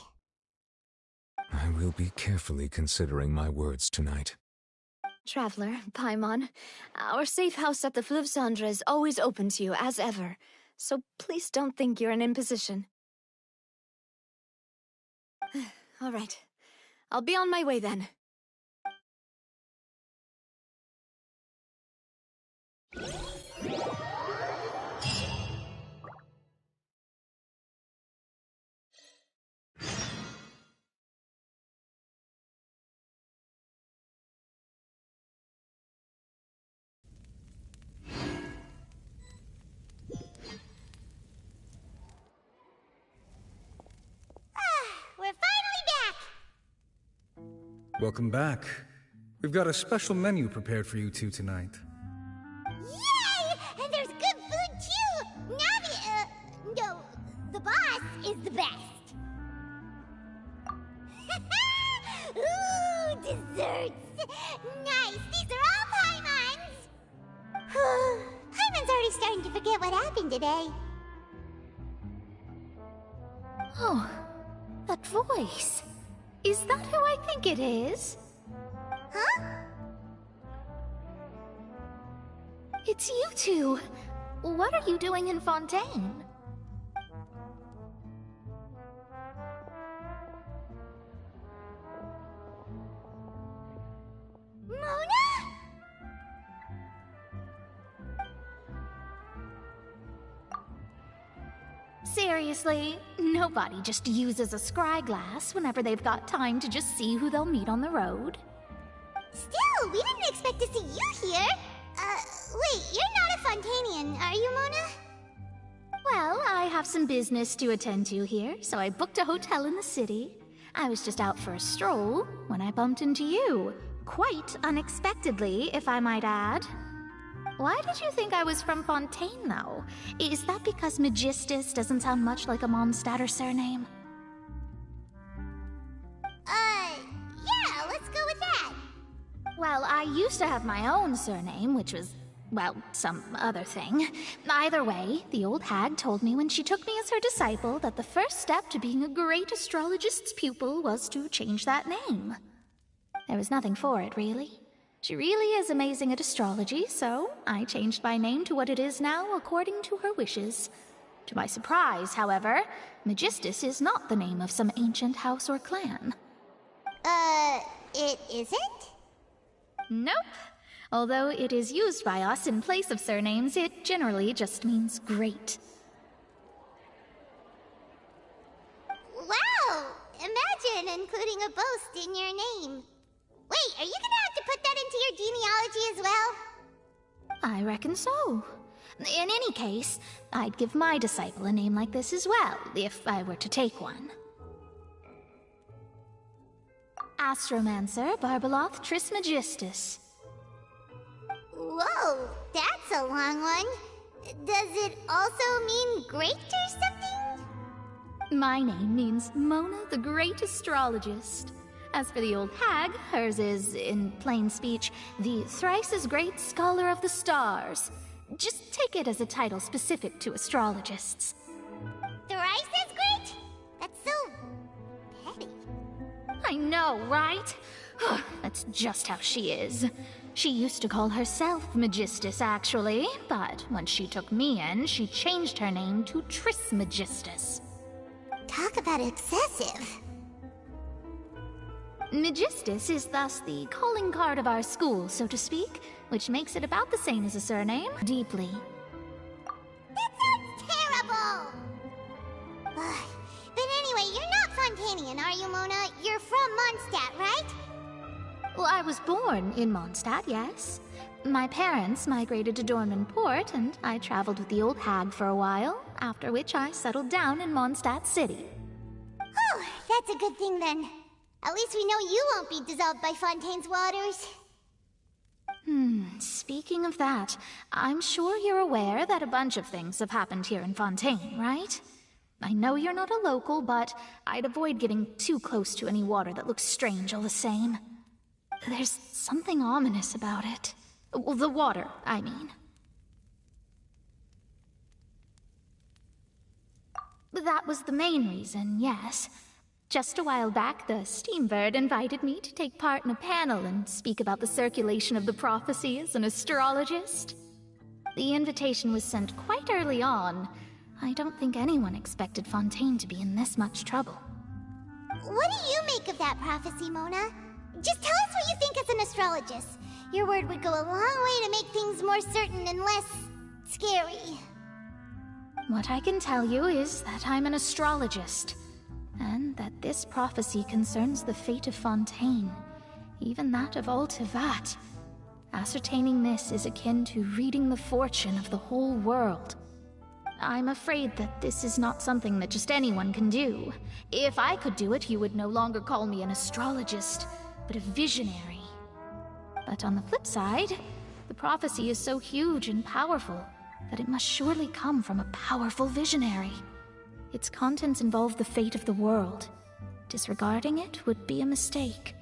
I will be carefully considering my words tonight. Traveler, Paimon, our safe house at the Fleuve Cendre is always open to you, as ever. So please don't think you're an imposition. All right. I'll be on my way then. We're finally back! Welcome back. We've got a special menu prepared for you two tonight. Yay! And there's good food too! Navi, no, the boss is the best. Ooh, desserts! Nice, these are all Paimon's! Paimon's already starting to forget what happened today. Oh, that voice. Is that who I think it is? Huh? It's you two. What are you doing in Fontaine? Mona? Seriously, nobody just uses a scry glass whenever they've got time to just see who they'll meet on the road. Still, we didn't expect to see you here. Wait, you're not a Fontanian, are you, Mona? Well, I have some business to attend to here, so I booked a hotel in the city. I was just out for a stroll when I bumped into you. Quite unexpectedly, if I might add. Why did you think I was from Fontaine, though? Is that because Magistus doesn't sound much like a Mondstadter surname? Yeah, let's go with that. Well, I used to have my own surname, which was, well, some other thing. Either way, the old hag told me when she took me as her disciple that the first step to being a great astrologist's pupil was to change that name. There was nothing for it, really. She really is amazing at astrology, so I changed my name to what it is now according to her wishes. To my surprise, however, Magistus is not the name of some ancient house or clan. It isn't? Nope. Although it is used by us in place of surnames, it generally just means great. Wow! Imagine including a boast in your name. Wait, are you gonna have to put that into your genealogy as well? I reckon so. In any case, I'd give my disciple a name like this as well, if I were to take one. Astromancer Barbeloth Trismegistus. Whoa, that's a long one. Does it also mean great or something? My name means Mona the Great Astrologist. As for the old hag, hers is, in plain speech, the thrice-as-great Scholar of the Stars. Just take it as a title specific to astrologists. Thrice as great? That's so petty. I know, right? That's just how she is. She used to call herself Magistus, actually, but when she took me in, she changed her name to Trismegistus. Talk about excessive. Magistus is thus the calling card of our school, so to speak, which makes it about the same as a surname, deeply. That sounds terrible! But anyway, you're not Fontanian, are you, Mona? You're from Mondstadt, right? Well, I was born in Mondstadt, yes. My parents migrated to Dornman Port, and I traveled with the old hag for a while, after which I settled down in Mondstadt City. Oh, that's a good thing then. At least we know you won't be dissolved by Fontaine's waters. Speaking of that, I'm sure you're aware that a bunch of things have happened here in Fontaine, right? I know you're not a local, but I'd avoid getting too close to any water that looks strange all the same. There's something ominous about it. Well, the water, I mean. That was the main reason, yes. Just a while back, the Steambird invited me to take part in a panel and speak about the circulation of the prophecy as an astrologist. The invitation was sent quite early on. I don't think anyone expected Fontaine to be in this much trouble. What do you make of that prophecy, Mona? Just tell us what you think as an astrologist. Your word would go a long way to make things more certain and less scary. What I can tell you is that I'm an astrologist, and that this prophecy concerns the fate of Fontaine, even that of all Tevat. Ascertaining this is akin to reading the fortune of the whole world. I'm afraid that this is not something that just anyone can do. If I could do it, you would no longer call me an astrologist, but a visionary. But on the flip side, the prophecy is so huge and powerful that it must surely come from a powerful visionary. Its contents involve the fate of the world. Disregarding it would be a mistake.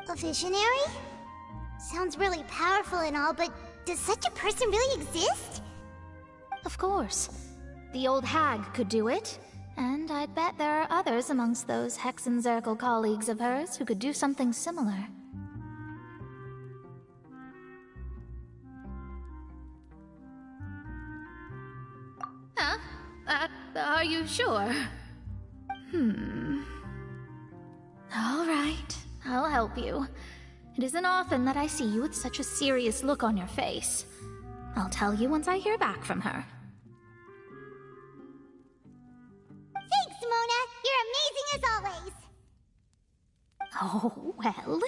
A visionary? Sounds really powerful and all, but does such a person really exist? Of course. The old hag could do it, And I'd bet there are others amongst those Hexenzirkel colleagues of hers who could do something similar. Huh? Are you sure? All right, I'll help you. It isn't often that I see you with such a serious look on your face. I'll tell you once I hear back from her. Thanks, Mona. You're amazing as always. Oh, well,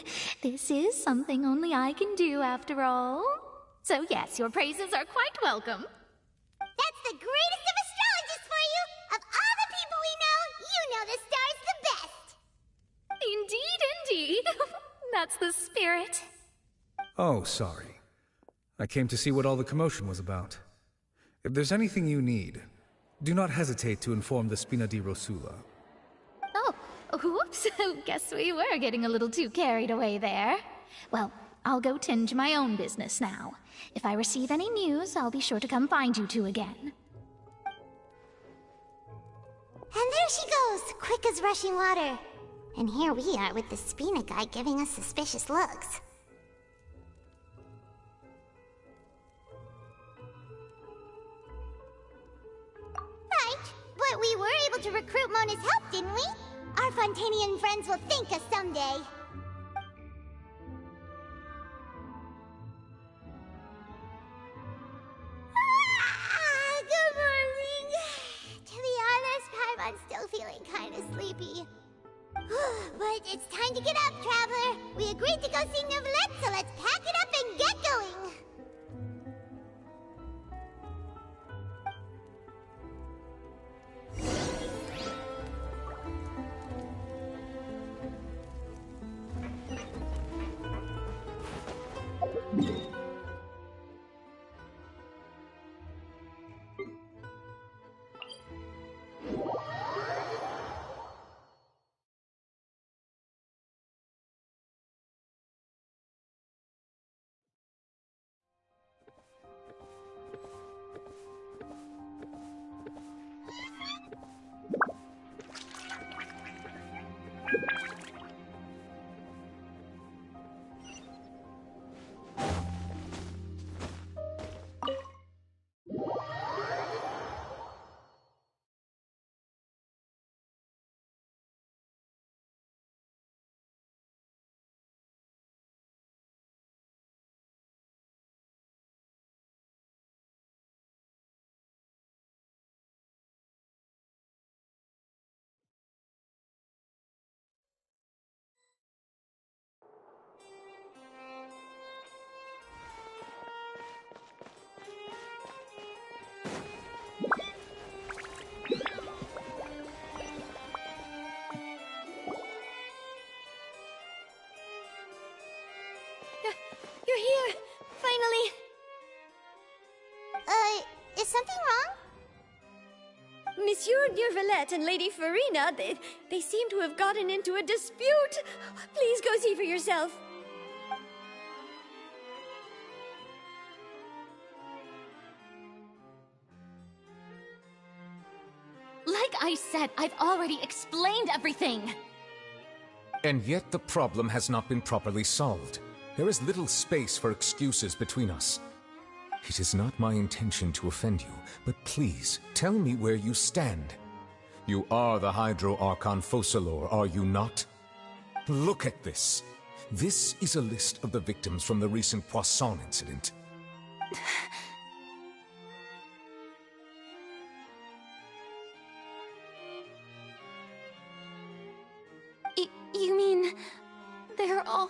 this is something only I can do after all. So yes, your praises are quite welcome. That's the greatest of astrologists for you! Of all the people we know, you know the star's the best! Indeed. That's the spirit. Oh, sorry. I came to see what all the commotion was about. If there's anything you need, do not hesitate to inform the Spina di Rosula. Oh, whoops. Guess we were getting a little too carried away there. Well, I'll go tend to my own business now. If I receive any news, I'll be sure to come find you two again. And there she goes, quick as rushing water. And here we are with the Spina guy giving us suspicious looks. Right, but we were able to recruit Mona's help, didn't we? Our Fontanian friends will thank us someday. Good morning. To be honest, Paimon's still feeling kind of sleepy. But it's time to get up, Traveler. We agreed to go see Neuvillette, so let's pack it up and get going. You're here! Finally! Is something wrong? Monsieur Neuvillette and Lady Farina, they seem to have gotten into a dispute. Please go see for yourself. Like I said, I've already explained everything. And yet the problem has not been properly solved. There is little space for excuses between us. It is not my intention to offend you, but please, tell me where you stand. You are the Hydro Archon Focalor, are you not? Look at this. This is a list of the victims from the recent Poisson incident. You mean... they're all...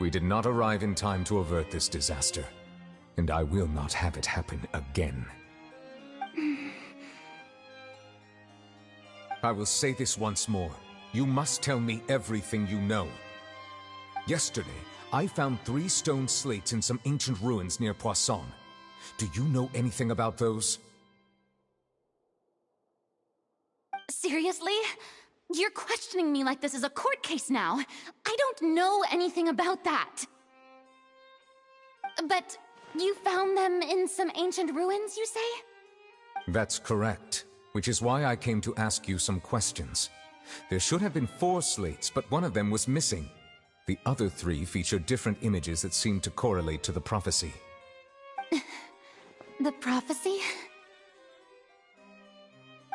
We did not arrive in time to avert this disaster, and I will not have it happen again. I will say this once more. You must tell me everything you know. Yesterday, I found 3 stone slates in some ancient ruins near Poisson. Do you know anything about those? Seriously? You're questioning me like this is a court case now. I don't know anything about that. But You found them in some ancient ruins, you say? That's correct, which is why I came to ask you some questions. There should have been 4 slates, but one of them was missing. The other 3 feature different images that seem to correlate to the prophecy. The prophecy?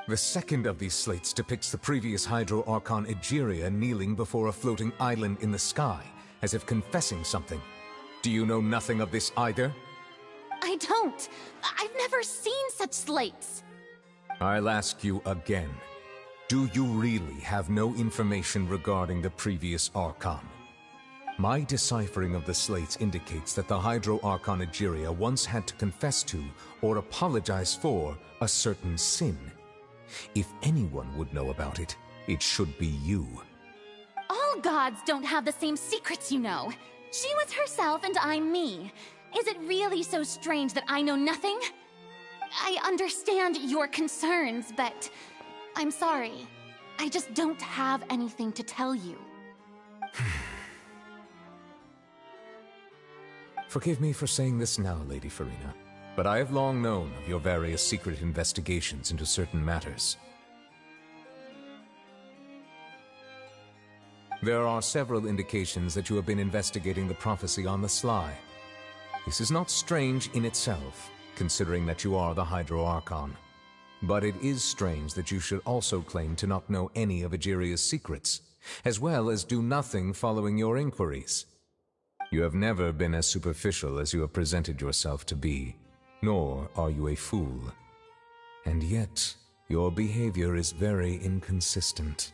The second of these slates depicts the previous Hydro Archon Egeria kneeling before a floating island in the sky, as if confessing something. Do you know nothing of this either? I don't. I've never seen such slates. I'll ask you again. Do you really have no information regarding the previous Archon? My deciphering of the slates indicates that the Hydro Archon Egeria once had to confess to, or apologize for, a certain sin. If anyone would know about it, it should be you. All gods don't have the same secrets, you know. She was herself and I'm me. Is it really so strange that I know nothing? I understand your concerns, but I'm sorry. I just don't have anything to tell you. Forgive me for saying this now, Lady Farina, but I have long known of your various secret investigations into certain matters. There are several indications that you have been investigating the prophecy on the sly. This is not strange in itself, considering that you are the Hydro Archon. But it is strange that you should also claim to not know any of Egeria's secrets, as well as do nothing following your inquiries. You have never been as superficial as you have presented yourself to be, nor are you a fool. And yet, your behavior is very inconsistent.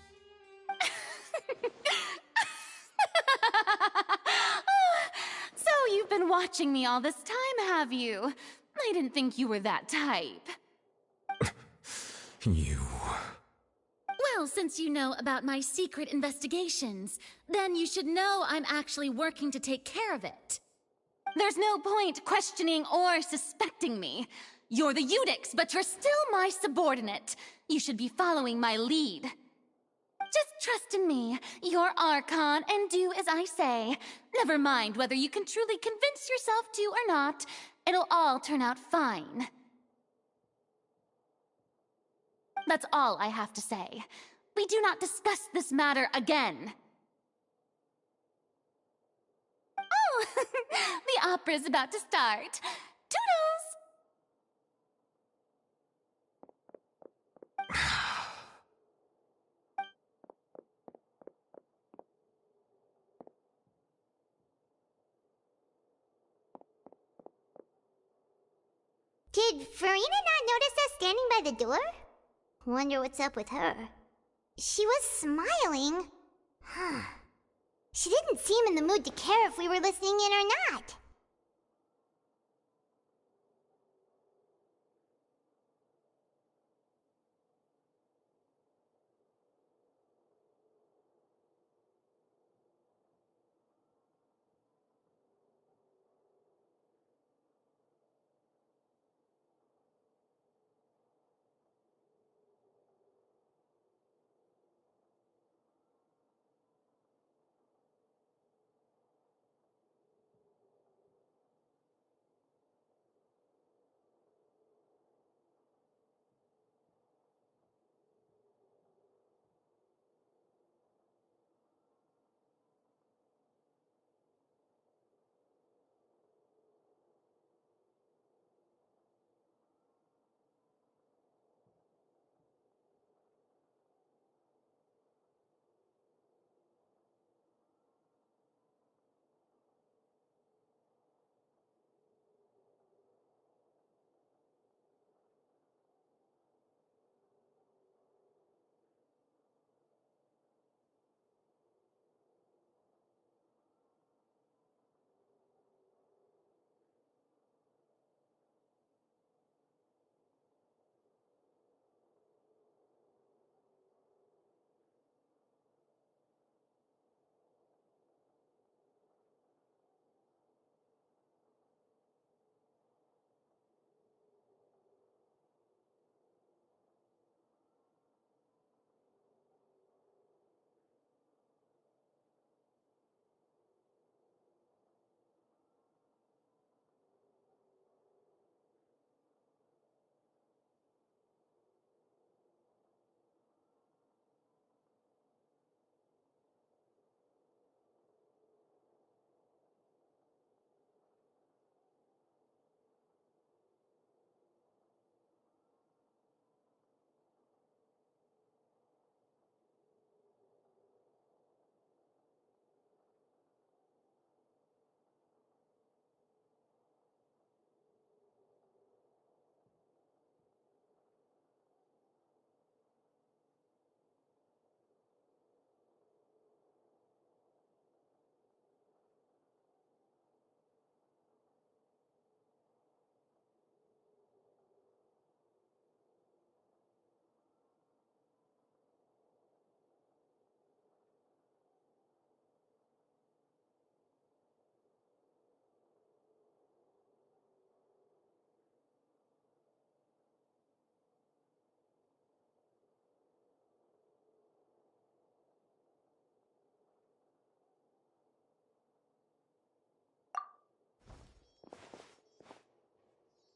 So you've been watching me all this time, have you? I didn't think you were that type. You... Well, since you know about my secret investigations, then you should know I'm actually working to take care of it. There's no point questioning or suspecting me. You're the Eudix, but you're still my subordinate. You should be following my lead. Just trust in me, your Archon, and do as I say. Never mind whether you can truly convince yourself to or not. It'll all turn out fine. That's all I have to say. We do not discuss this matter again. Oh, the opera's about to start. Toodles! Did Farina not notice us standing by the door? Wonder what's up with her. She was smiling. Huh. She didn't seem in the mood to care if we were listening in or not.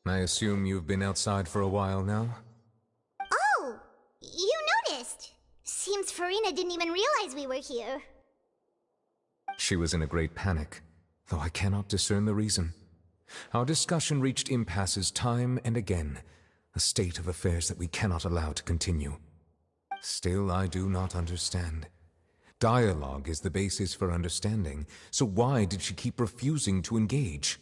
I assume you've been outside for a while now? Oh, you noticed. Seems Farina didn't even realize we were here. She was in a great panic, though I cannot discern the reason. Our discussion reached impasses time and again, a state of affairs that we cannot allow to continue. Still, I do not understand. Dialogue is the basis for understanding, so why did she keep refusing to engage?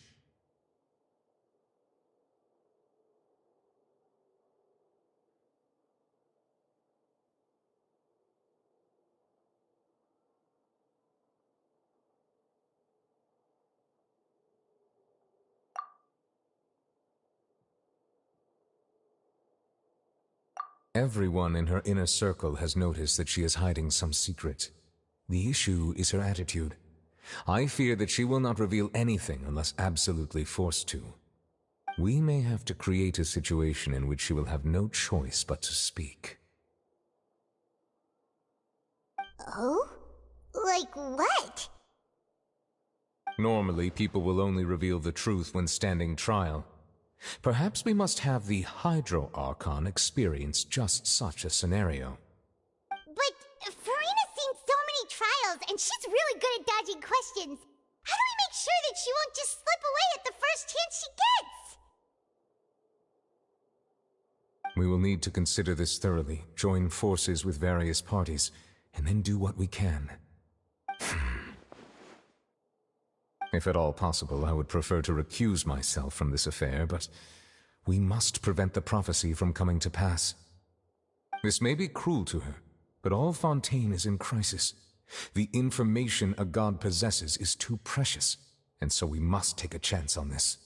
Everyone in her inner circle has noticed that she is hiding some secret. The issue is her attitude. I fear that she will not reveal anything unless absolutely forced to. We may have to create a situation in which she will have no choice but to speak. Oh? Like what? Normally, people will only reveal the truth when standing trial. Perhaps we must have the Hydro Archon experience just such a scenario. But Farina's seen so many trials, and she's really good at dodging questions. How do we make sure that she won't just slip away at the first chance she gets? We will need to consider this thoroughly, join forces with various parties, and then do what we can. If at all possible, I would prefer to recuse myself from this affair, but we must prevent the prophecy from coming to pass. This may be cruel to her, but all Fontaine is in crisis. The information a god possesses is too precious, and so we must take a chance on this.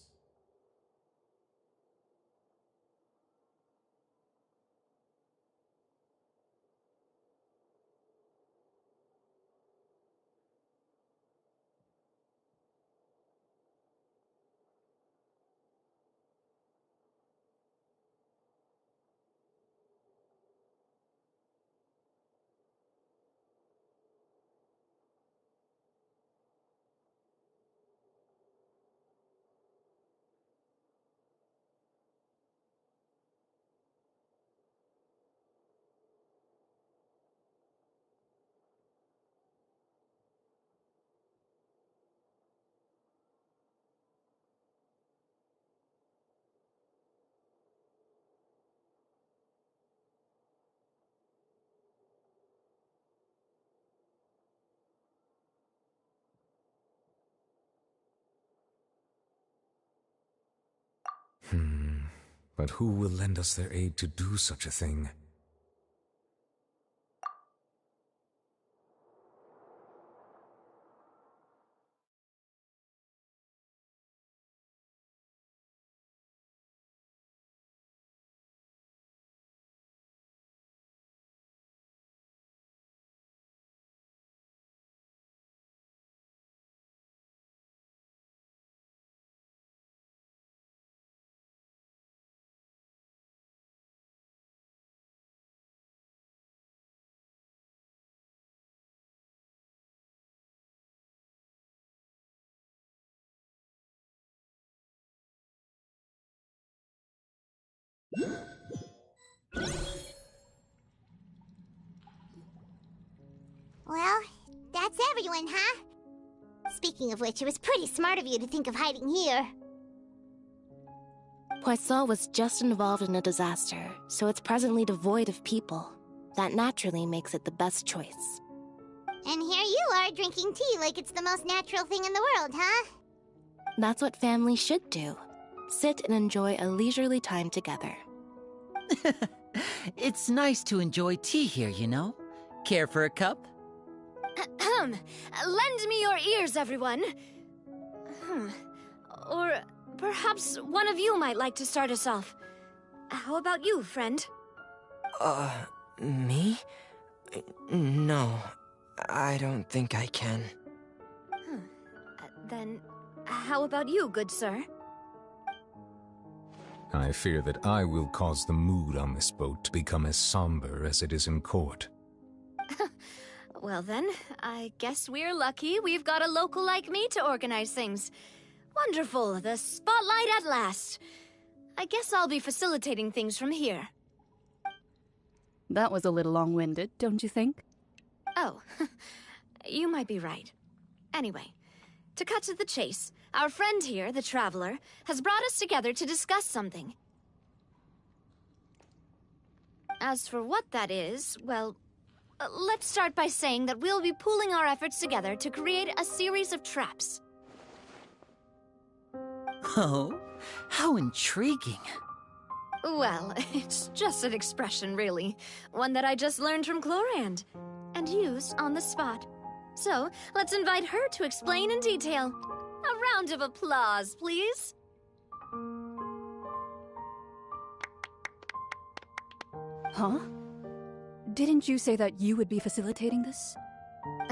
But who will lend us their aid to do such a thing? Well, that's everyone, huh? Speaking of which, it was pretty smart of you to think of hiding here. Poisson was just involved in a disaster, so it's presently devoid of people. That naturally makes it the best choice. And here you are drinking tea like it's the most natural thing in the world, huh? That's what families should do. Sit and enjoy a leisurely time together. It's nice to enjoy tea here, you know? Care for a cup? Lend me your ears, everyone. Or perhaps one of you might like to start us off. How about you, friend? Me? No, I don't think I can. Then, how about you, good sir? I fear that I will cause the mood on this boat to become as somber as it is in court. Well then, I guess we're lucky we've got a local like me to organize things. Wonderful, the spotlight at last. I guess I'll be facilitating things from here. That was a little long-winded, don't you think? Oh, you might be right. Anyway, to cut to the chase, our friend here, the Traveler, has brought us together to discuss something. As for what that is, well, let's start by saying that we'll be pooling our efforts together to create a series of traps. Oh, how intriguing. Well, it's just an expression, really. One that I just learned from Chlorand, and used on the spot. So, let's invite her to explain in detail. A round of applause, please. Huh? Didn't you say that you would be facilitating this?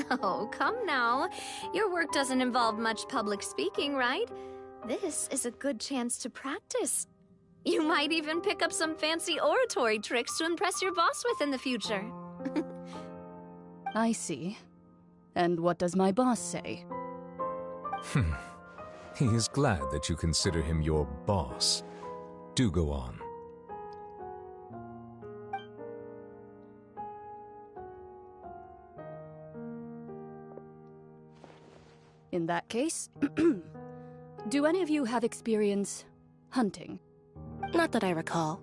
Oh, come now. Your work doesn't involve much public speaking, right? This is a good chance to practice. You might even pick up some fancy oratory tricks to impress your boss with in the future. I see. And what does my boss say? He is glad that you consider him your boss. Do go on. In that case, do any of you have experience hunting? Not that I recall.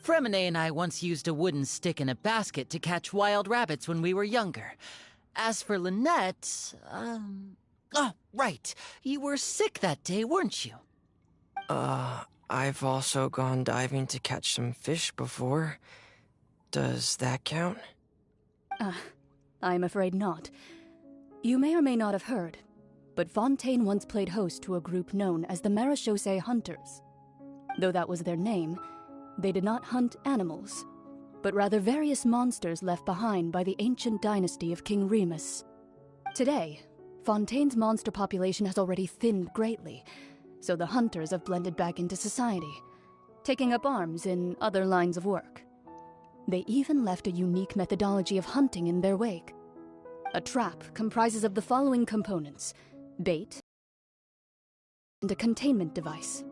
Fremine and I once used a wooden stick in a basket to catch wild rabbits when we were younger. As for Lynette, oh, right. You were sick that day, weren't you? I've also gone diving to catch some fish before. Does that count? I'm afraid not. You may or may not have heard, but Fontaine once played host to a group known as the Marechaussee Hunters. Though that was their name, they did not hunt animals, but rather various monsters left behind by the ancient dynasty of King Remus. Today, Fontaine's monster population has already thinned greatly, so the hunters have blended back into society, taking up arms in other lines of work. They even left a unique methodology of hunting in their wake. A trap comprises of the following components: bait and a containment device.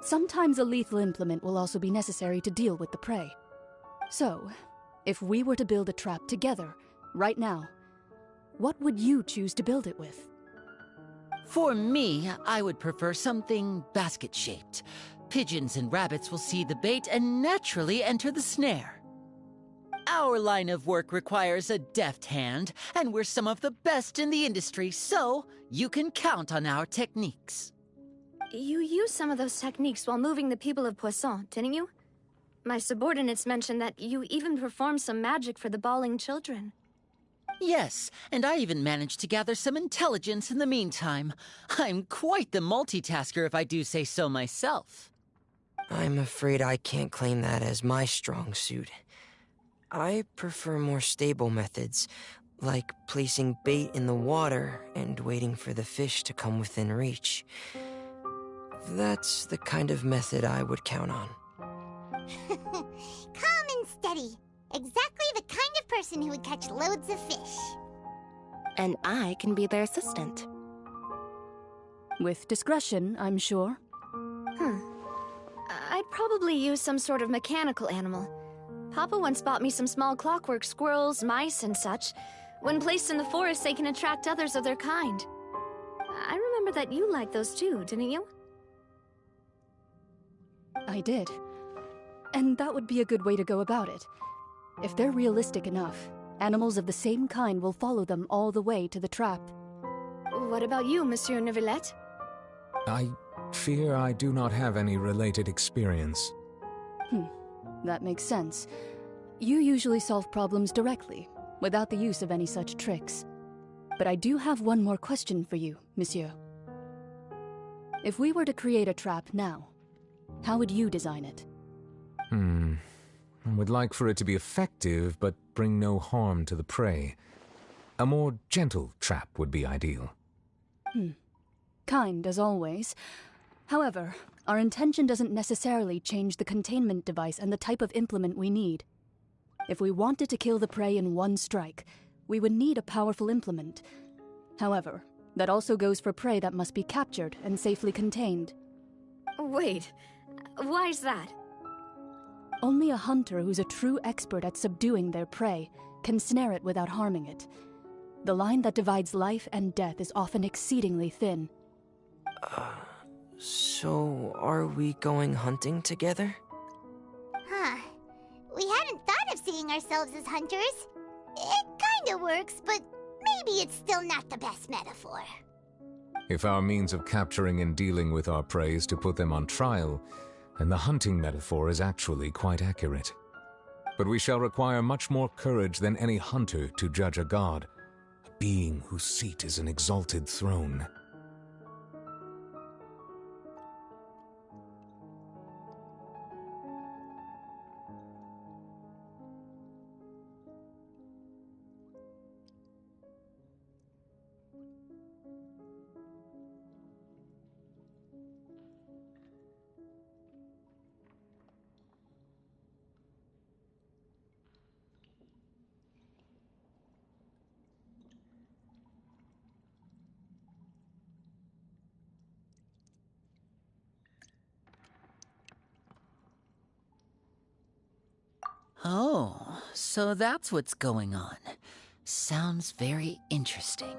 Sometimes a lethal implement will also be necessary to deal with the prey. So, if we were to build a trap together, right now, what would you choose to build it with? For me, I would prefer something basket-shaped. Pigeons and rabbits will see the bait and naturally enter the snare. Our line of work requires a deft hand, and we're some of the best in the industry, so you can count on our techniques. You used some of those techniques while moving the people of Poisson, didn't you? My subordinates mentioned that you even performed some magic for the bawling children. Yes, and I even managed to gather some intelligence in the meantime. I'm quite the multitasker if I do say so myself. I'm afraid I can't claim that as my strong suit. I prefer more stable methods, like placing bait in the water and waiting for the fish to come within reach. That's the kind of method I would count on. Calm and steady. Exactly the kind of person who would catch loads of fish. And I can be their assistant. With discretion, I'm sure. I'd probably use some sort of mechanical animal. Papa once bought me some small clockwork squirrels, mice, and such. When placed in the forest, they can attract others of their kind. I remember that you liked those too, didn't you? I did. And that would be a good way to go about it. If they're realistic enough, animals of the same kind will follow them all the way to the trap. What about you, Monsieur Neuvillette? I fear I do not have any related experience. That makes sense. You usually solve problems directly, without the use of any such tricks. But I do have one more question for you, Monsieur. If we were to create a trap now, how would you design it? I would like for it to be effective, but bring no harm to the prey. A more gentle trap would be ideal. Kind, as always. However, our intention doesn't necessarily change the containment device and the type of implement we need. If we wanted to kill the prey in one strike, we would need a powerful implement. However, that also goes for prey that must be captured and safely contained. Wait, why's that? Only a hunter who's a true expert at subduing their prey can snare it without harming it. The line that divides life and death is often exceedingly thin. So are we going hunting together? Huh. We hadn't thought of seeing ourselves as hunters. It kinda works, but maybe it's still not the best metaphor. If our means of capturing and dealing with our prey is to put them on trial, then the hunting metaphor is actually quite accurate. But we shall require much more courage than any hunter to judge a god, a being whose seat is an exalted throne. Oh, so that's what's going on. Sounds very interesting.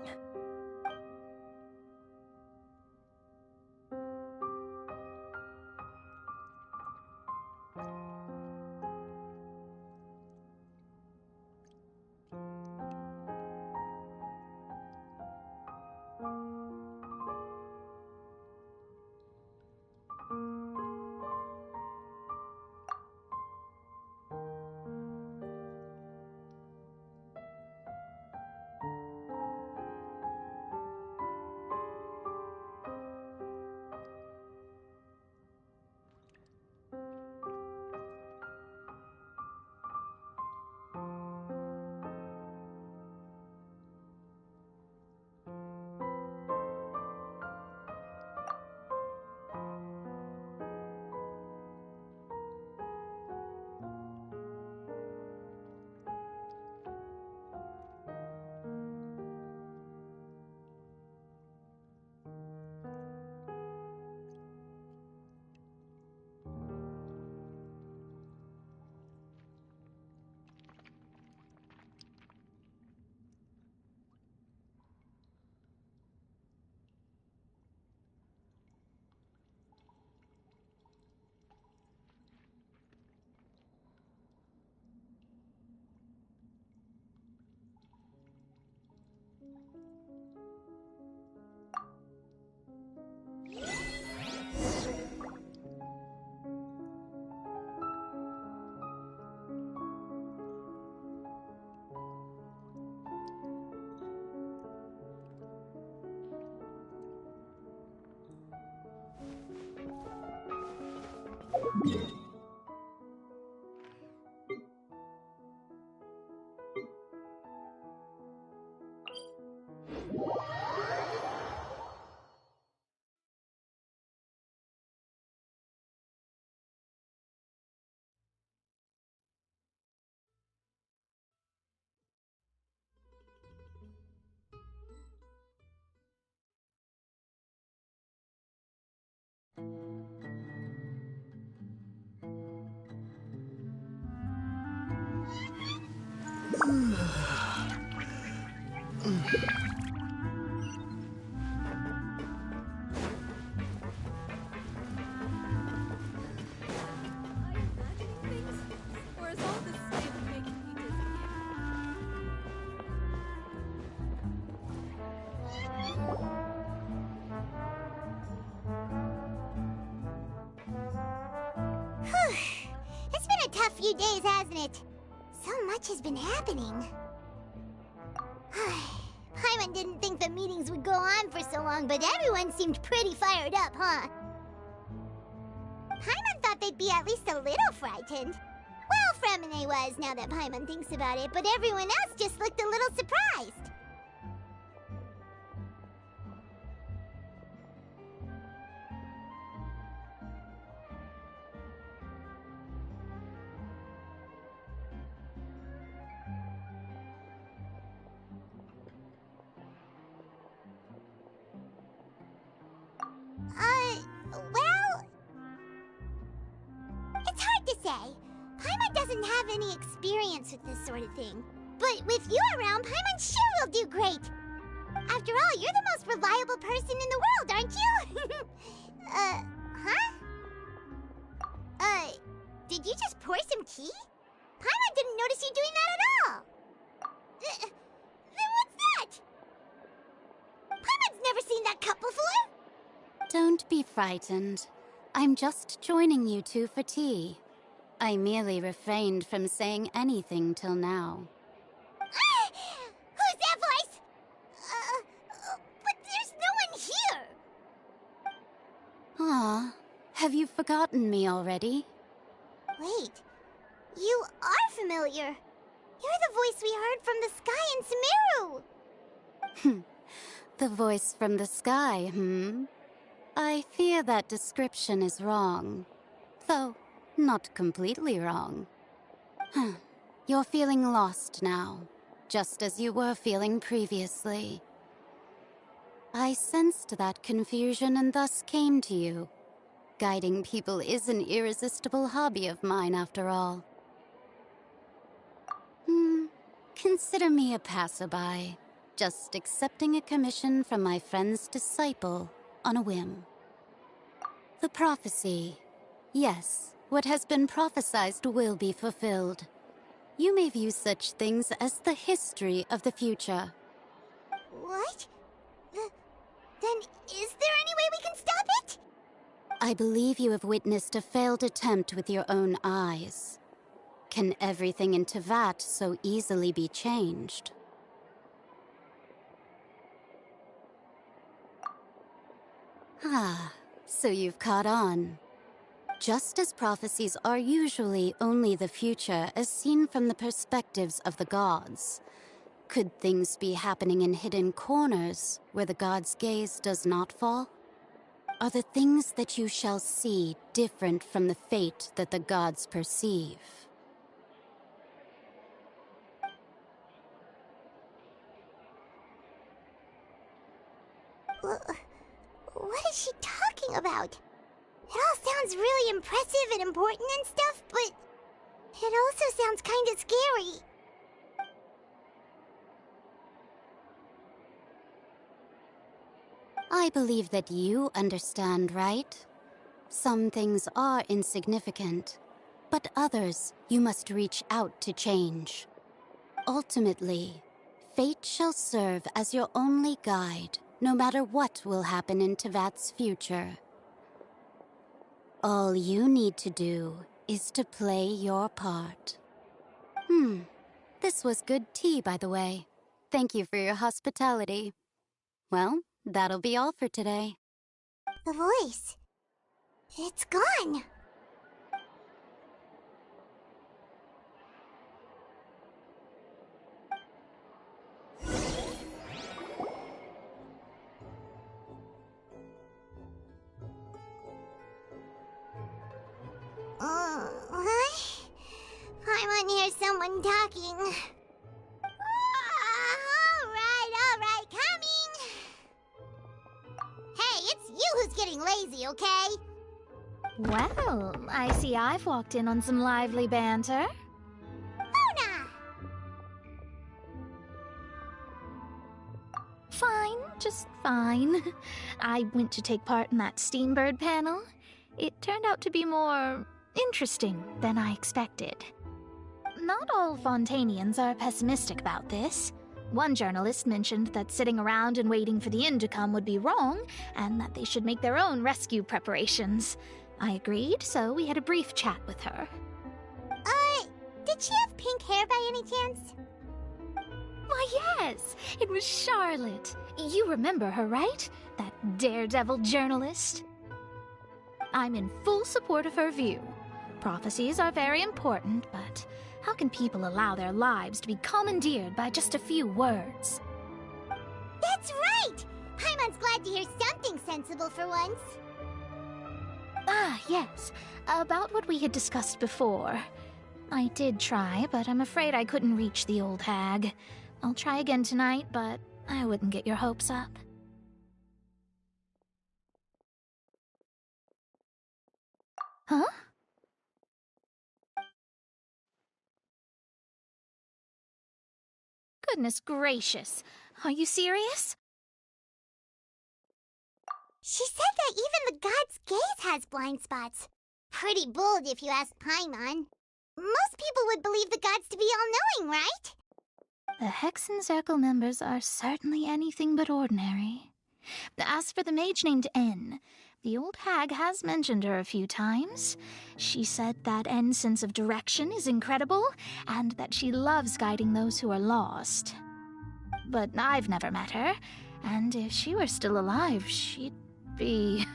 It's been a tough few days, hasn't it? So much has been happening. Paimon didn't think the meetings would go on for so long, but everyone seemed pretty fired up, huh? Paimon thought they'd be at least a little frightened. Well, Fremine was, now that Paimon thinks about it, but everyone else just looked a little surprised. Well, doesn't have any experience with this sort of thing. But with you around, Paimon sure will do great. After all, you're the most reliable person in the world, aren't you? Did you just pour some tea? Paimon didn't notice you doing that at all. Then what's that? Paimon's never seen that cup before. Don't be frightened. I'm just joining you two for tea. I merely refrained from saying anything till now. Who's that voice? But there's no one here. Ah, have you forgotten me already? Wait, you are familiar. You're the voice we heard from the sky in Sumeru. The voice from the sky, I fear that description is wrong. Though, not completely wrong. You're feeling lost now, just as you were feeling previously. I sensed that confusion and thus came to you. Guiding people is an irresistible hobby of mine, after all. Consider me a passerby, just accepting a commission from my friend's disciple on a whim. The prophecy. Yes, what has been prophesied will be fulfilled. You may view such things as the history of the future. What? Then is there any way we can stop it? I believe you have witnessed a failed attempt with your own eyes. Can everything in Teyvat so easily be changed? Ah, so you've caught on. Just as prophecies are usually only the future as seen from the perspectives of the gods, could things be happening in hidden corners where the gods' gaze does not fall? Are the things that you shall see different from the fate that the gods perceive? What is she talking about? It all sounds really impressive and important and stuff, but it also sounds kind of scary. I believe that you understand, right? Some things are insignificant, but others you must reach out to change. Ultimately, fate shall serve as your only guide, no matter what will happen in Teyvat's future. All you need to do is to play your part. This was good tea, by the way. Thank you for your hospitality. Well, that'll be all for today. The voice. It's gone. Huh? Paimon hears someone talking. All right, coming. Hey, it's you who's getting lazy, okay? Well, I see I've walked in on some lively banter. Luna! Fine, just fine. I went to take part in that Steambird panel. It turned out to be more interesting than I expected. Not all Fontainians are pessimistic about this. One journalist mentioned that sitting around and waiting for the end to come would be wrong, and that they should make their own rescue preparations. I agreed, so we had a brief chat with her. Did she have pink hair by any chance? Why, yes! It was Charlotte. You remember her, right? That daredevil journalist? I'm in full support of her view. Prophecies are very important, but how can people allow their lives to be commandeered by just a few words? That's right! Paimon's glad to hear something sensible for once. Ah, yes. About what we had discussed before. I did try, but I'm afraid I couldn't reach the old hag. I'll try again tonight, but I wouldn't get your hopes up. Huh? Goodness gracious. Are you serious? She said that even the god's gaze has blind spots. Pretty bold if you ask Paimon. Most people would believe the gods to be all-knowing, right? The Hexen Circle members are certainly anything but ordinary. As for the mage named N, the old hag has mentioned her a few times. She said that N's sense of direction is incredible, and that she loves guiding those who are lost. But I've never met her, and if she were still alive, she'd be...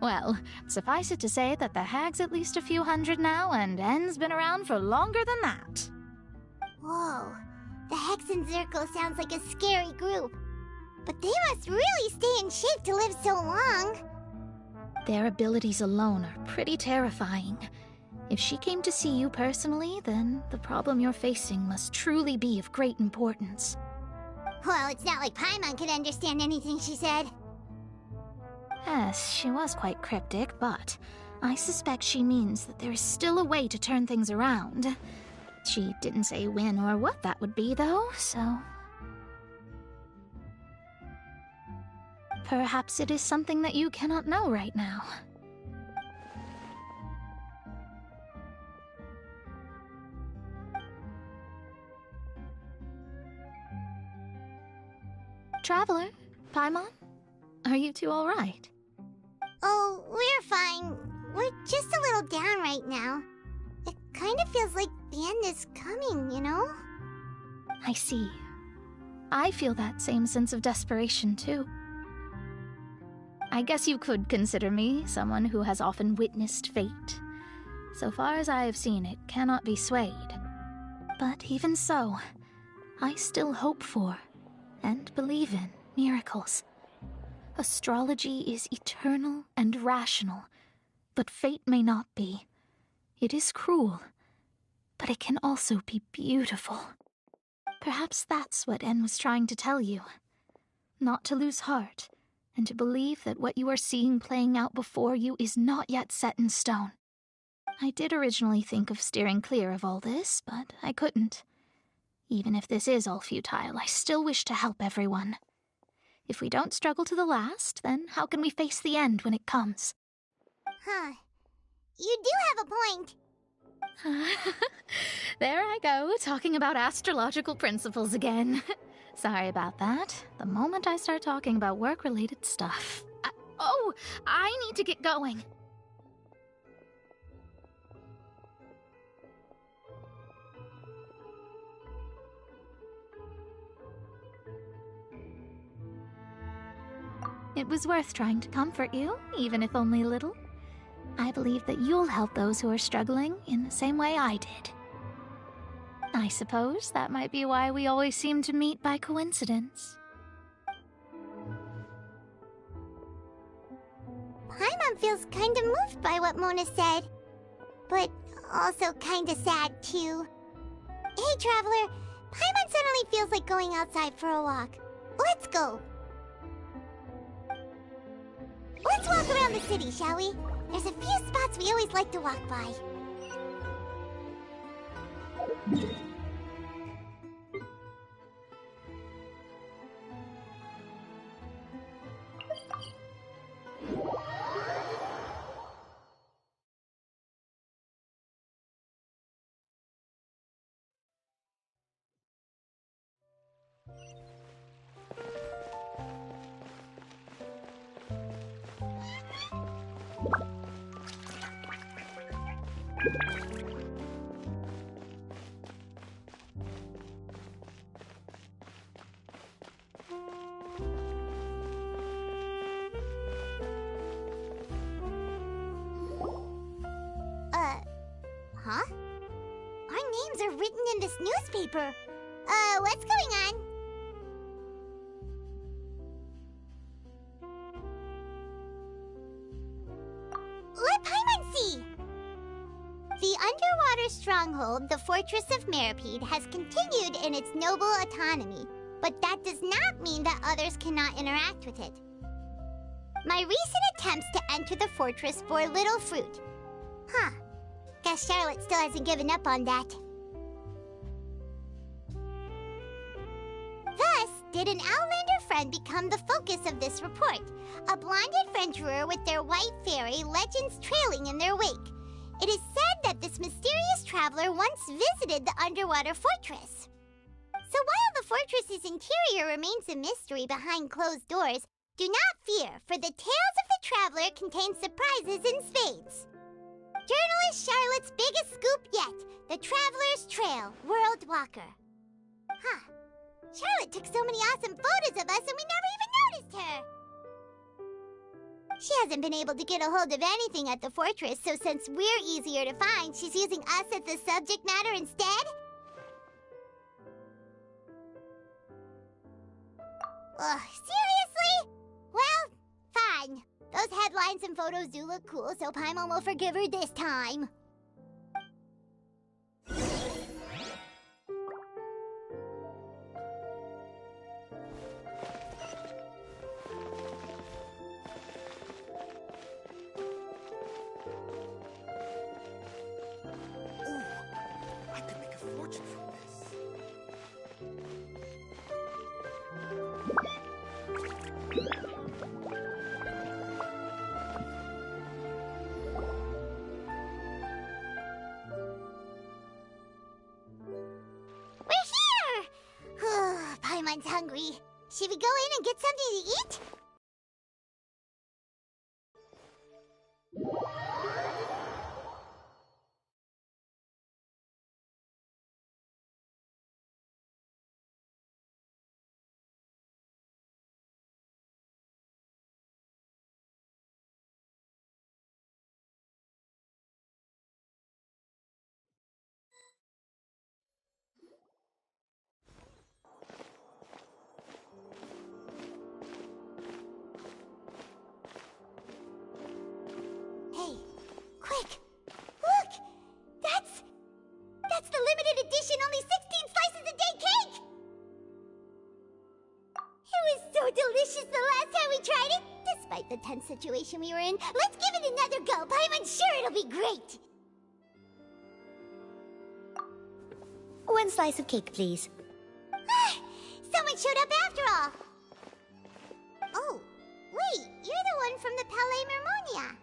Well, suffice it to say that the hag's at least a few hundred now, and N's been around for longer than that. Whoa, the Hexen Circle sounds like a scary group. But they must really stay in shape to live so long. Their abilities alone are pretty terrifying. If she came to see you personally, then the problem you're facing must truly be of great importance. Well, it's not like Paimon could understand anything she said. Yes, she was quite cryptic, but I suspect she means that there is still a way to turn things around. She didn't say when or what that would be, though, so... Perhaps it is something that you cannot know right now. Traveler, Paimon, are you two all right? Oh, we're fine. We're just a little down right now. It kind of feels like the end is coming, you know? I see. I feel that same sense of desperation, too. I guess you could consider me someone who has often witnessed fate. So far as I have seen, it cannot be swayed. But even so, I still hope for, and believe in, miracles. Astrology is eternal and rational, but fate may not be. It is cruel, but it can also be beautiful. Perhaps that's what En was trying to tell you. Not to lose heart, and to believe that what you are seeing playing out before you is not yet set in stone. I did originally think of steering clear of all this, but I couldn't. Even if this is all futile, I still wish to help everyone. If we don't struggle to the last, then how can we face the end when it comes? Huh. You do have a point. There I go, talking about astrological principles again. Sorry about that. The moment I start talking about work-related stuff... I need to get going. It was worth trying to comfort you, even if only a little. I believe that you'll help those who are struggling in the same way I did. I suppose that might be why we always seem to meet by coincidence. Paimon feels kinda moved by what Mona said. But also kinda sad, too. Hey, Traveler, Paimon suddenly feels like going outside for a walk. Let's go. Let's walk around the city, shall we? There's a few spots we always like to walk by. Huh? Our names are written in this newspaper. What's going on? Let Paimon see! The underwater stronghold, the Fortress of Meripede, has continued in its noble autonomy, but that does not mean that others cannot interact with it. My recent attempts to enter the fortress bore little fruit. Huh. Guess Charlotte still hasn't given up on that. did an Outlander friend become the focus of this report. A blonde adventurer with their white fairy legends trailing in their wake. It is said that this mysterious traveler once visited the underwater fortress. So while the fortress's interior remains a mystery behind closed doors, do not fear, for the tales of the traveler contain surprises in spades. Journalist Charlotte's biggest scoop yet, the Traveler's Trail, World Walker. Huh. Charlotte took so many awesome photos of us and we never even noticed her! She hasn't been able to get a hold of anything at the fortress, so since we're easier to find, she's using us as the subject matter instead? Ugh, seriously? Well, fine. Those headlines and photos do look cool, so Paimon will forgive her this time. I could make a fortune from this. We're here! Paimon's hungry. Should we go in and get something to eat? Hey, quick! Look! That's the limited edition only 16 slices a day cake! It was so delicious the last time we tried it! Despite the tense situation we were in, let's give it another go! Paimon's sure it'll be great! 1 slice of cake, please. Someone showed up after all! Oh, wait, you're the one from the Palais Mermonia.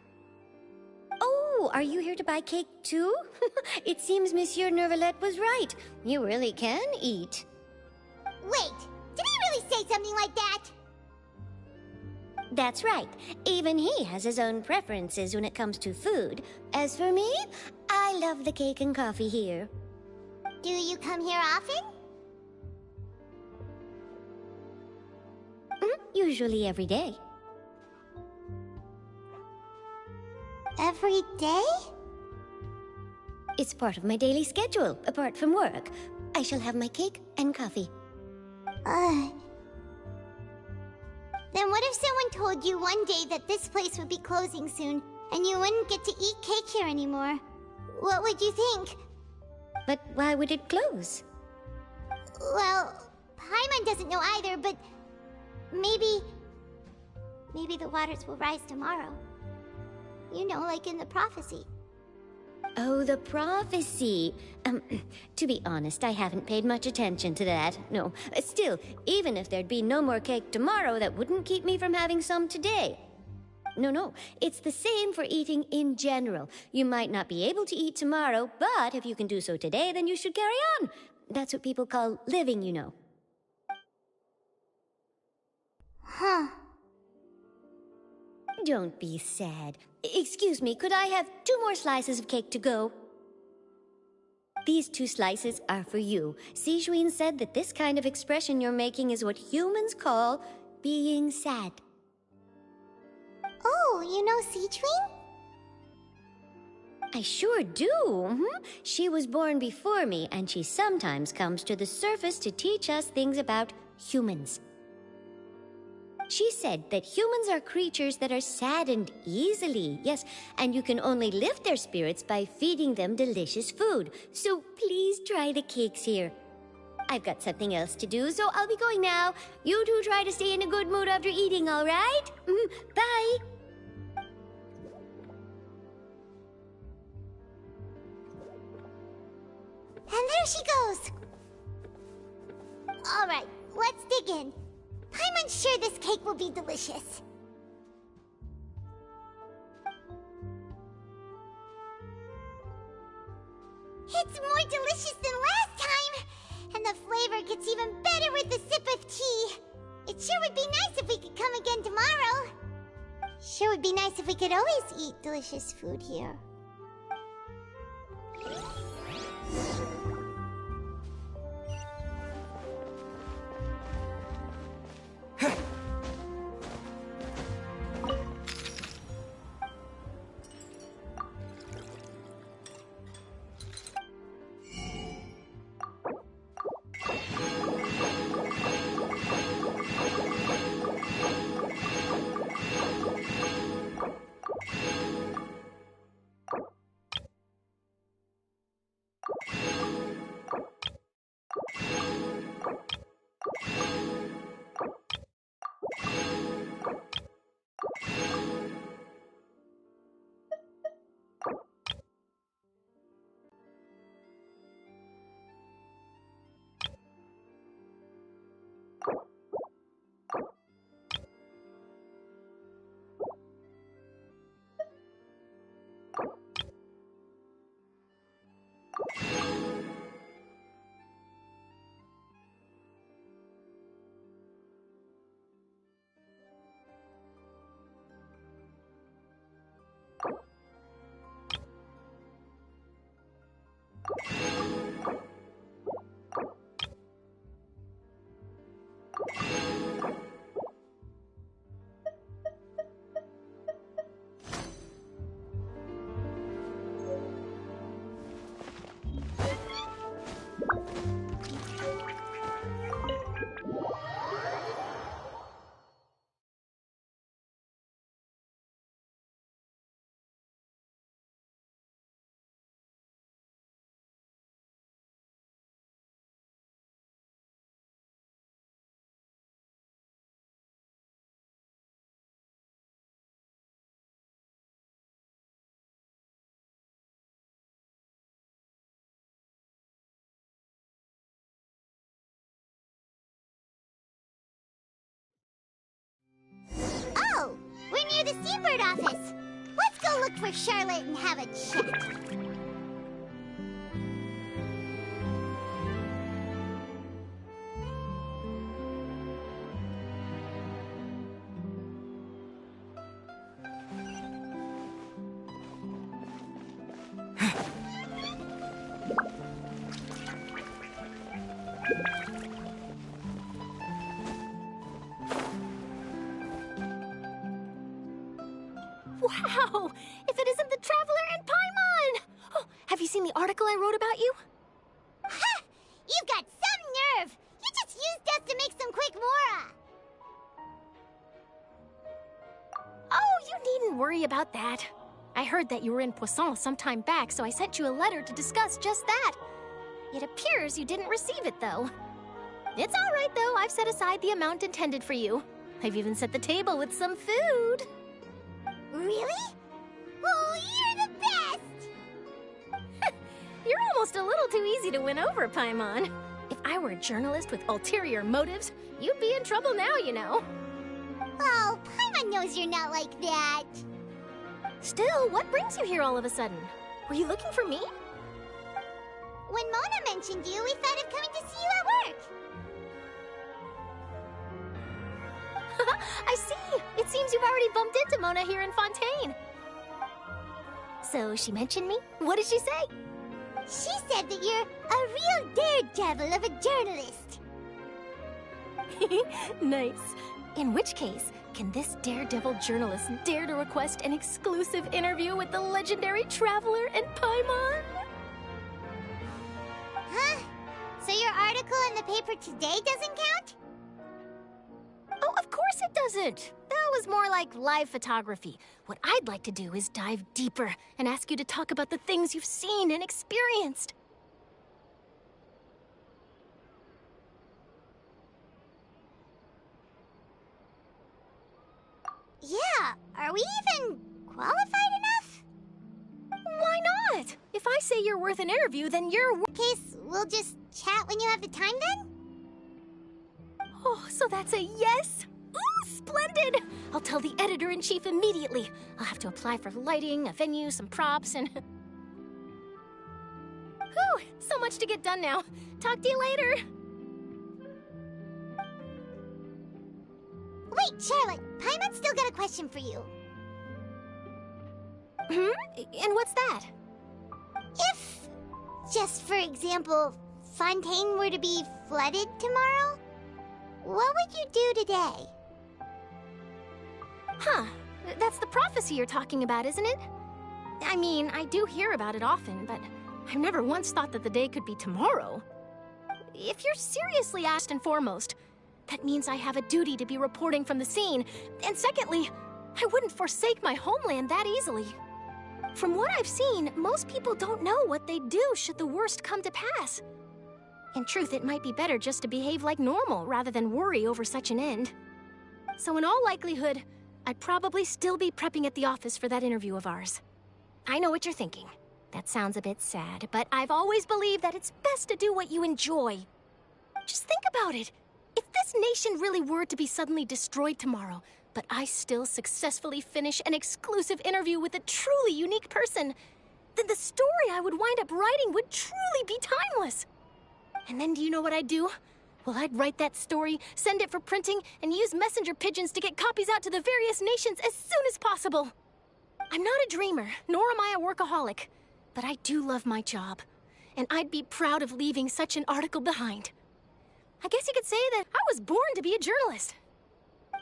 Oh, are you here to buy cake too? It seems Monsieur Nervalette was right. You really can eat. Wait, did he really say something like that? That's right. Even he has his own preferences when it comes to food. As for me, I love the cake and coffee here. Do you come here often? Usually every day. Every day? It's part of my daily schedule, apart from work. I shall have my cake and coffee. Then what if someone told you one day that this place would be closing soon, and you wouldn't get to eat cake here anymore? What would you think? But why would it close? Well, Paimon doesn't know either, but maybe the waters will rise tomorrow. You know, like in the prophecy. Oh, the prophecy. To be honest, I haven't paid much attention to that. No, still, even if there'd be no more cake tomorrow, that wouldn't keep me from having some today. No, it's the same for eating in general. You might not be able to eat tomorrow, but if you can do so today, then you should carry on. That's what people call living, you know. Huh. Don't be sad. Excuse me, could I have 2 more slices of cake to go? These 2 slices are for you. Sijuin said that this kind of expression you're making is what humans call being sad. Oh, you know Sijuin? I sure do. She was born before me, and she sometimes comes to the surface to teach us things about humans. She said that humans are creatures that are saddened easily, yes, and you can only lift their spirits by feeding them delicious food. So please try the cakes here. I've got something else to do, so I'll be going now. You two try to stay in a good mood after eating, all right? Bye! And there she goes! Alright, let's dig in. Paimon's sure this cake will be delicious. It's more delicious than last time! And the flavor gets even better with a sip of tea. It sure would be nice if we could come again tomorrow. Sure would be nice if we could always eat delicious food here. Oh! We're near the Seabird office! Let's go look for Charlotte and have a chat. Wow! If it isn't the Traveler and Paimon! Oh, have you seen the article I wrote about you? Ha! You've got some nerve! You just used us to make some quick mora! Oh, you needn't worry about that. I heard that you were in Poisson some time back, so I sent you a letter to discuss just that. It appears you didn't receive it, though. It's all right, though. I've set aside the amount intended for you. I've even set the table with some food. Really? Oh, you're the best! You're almost a little too easy to win over, Paimon. If I were a journalist with ulterior motives, you'd be in trouble now, you know. Oh, Paimon knows you're not like that. Still, what brings you here all of a sudden? Were you looking for me? When Mona mentioned you, we thought of coming to see you at work. I see! It seems you've already bumped into Mona here in Fontaine. So, she mentioned me? What did she say? She said that you're a real daredevil of a journalist. Nice. In which case, can this daredevil journalist dare to request an exclusive interview with the legendary Traveler and Paimon? Huh? So your article in the paper today doesn't count? Oh, of course it doesn't. That was more like live photography. What I'd like to do is dive deeper and ask you to talk about the things you've seen and experienced. Yeah, are we even qualified enough? Why not? If I say you're worth an interview, then you're case, we'll just chat when you have the time then? Oh, so that's a yes? Ooh, splendid! I'll tell the editor-in-chief immediately. I'll have to apply for lighting, a venue, some props, and... Whew, so much to get done now. Talk to you later. Wait, Charlotte, Paimon's still got a question for you. And what's that? If, just for example, Fontaine were to be flooded tomorrow, what would you do today? Huh, that's the prophecy you're talking about, isn't it? I mean, I do hear about it often, but I've never once thought that the day could be tomorrow. If you're seriously asked and foremost, that means I have a duty to be reporting from the scene. And secondly, I wouldn't forsake my homeland that easily. From what I've seen, most people don't know what they'd do should the worst come to pass. In truth, it might be better just to behave like normal rather than worry over such an end. So in all likelihood, I'd probably still be prepping at the office for that interview of ours. I know what you're thinking. That sounds a bit sad, but I've always believed that it's best to do what you enjoy. Just think about it. If this nation really were to be suddenly destroyed tomorrow, but I still successfully finish an exclusive interview with a truly unique person, then the story I would wind up writing would truly be timeless. And then do you know what I'd do? Well, I'd write that story, send it for printing, and use messenger pigeons to get copies out to the various nations as soon as possible. I'm not a dreamer, nor am I a workaholic, but I do love my job, and I'd be proud of leaving such an article behind. I guess you could say that I was born to be a journalist.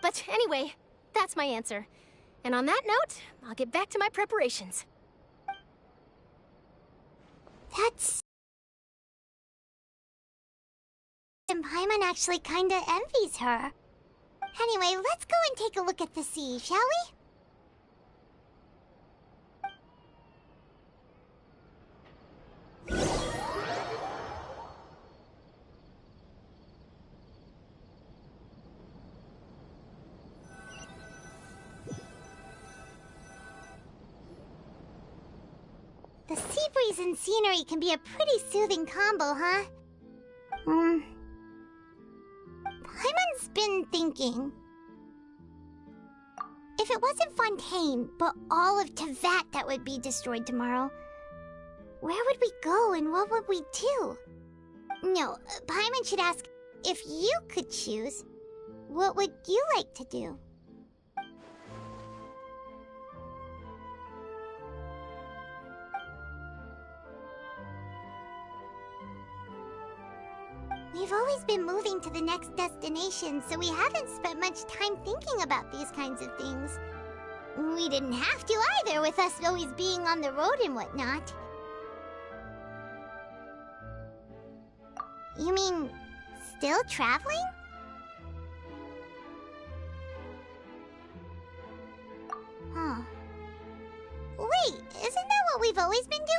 But anyway, that's my answer. And on that note, I'll get back to my preparations. That's... And Paimon actually kinda envies her. Anyway, let's go and take a look at the sea, shall we? The sea breeze and scenery can be a pretty soothing combo, huh? Paimon's been thinking. If it wasn't Fontaine, but all of Tevat that would be destroyed tomorrow, where would we go and what would we do? No, Paimon should ask, if you could choose, what would you like to do? We've always been moving to the next destination, so we haven't spent much time thinking about these kinds of things. We didn't have to either, with us always being on the road and whatnot. You mean, still traveling? Huh. Wait, isn't that what we've always been doing?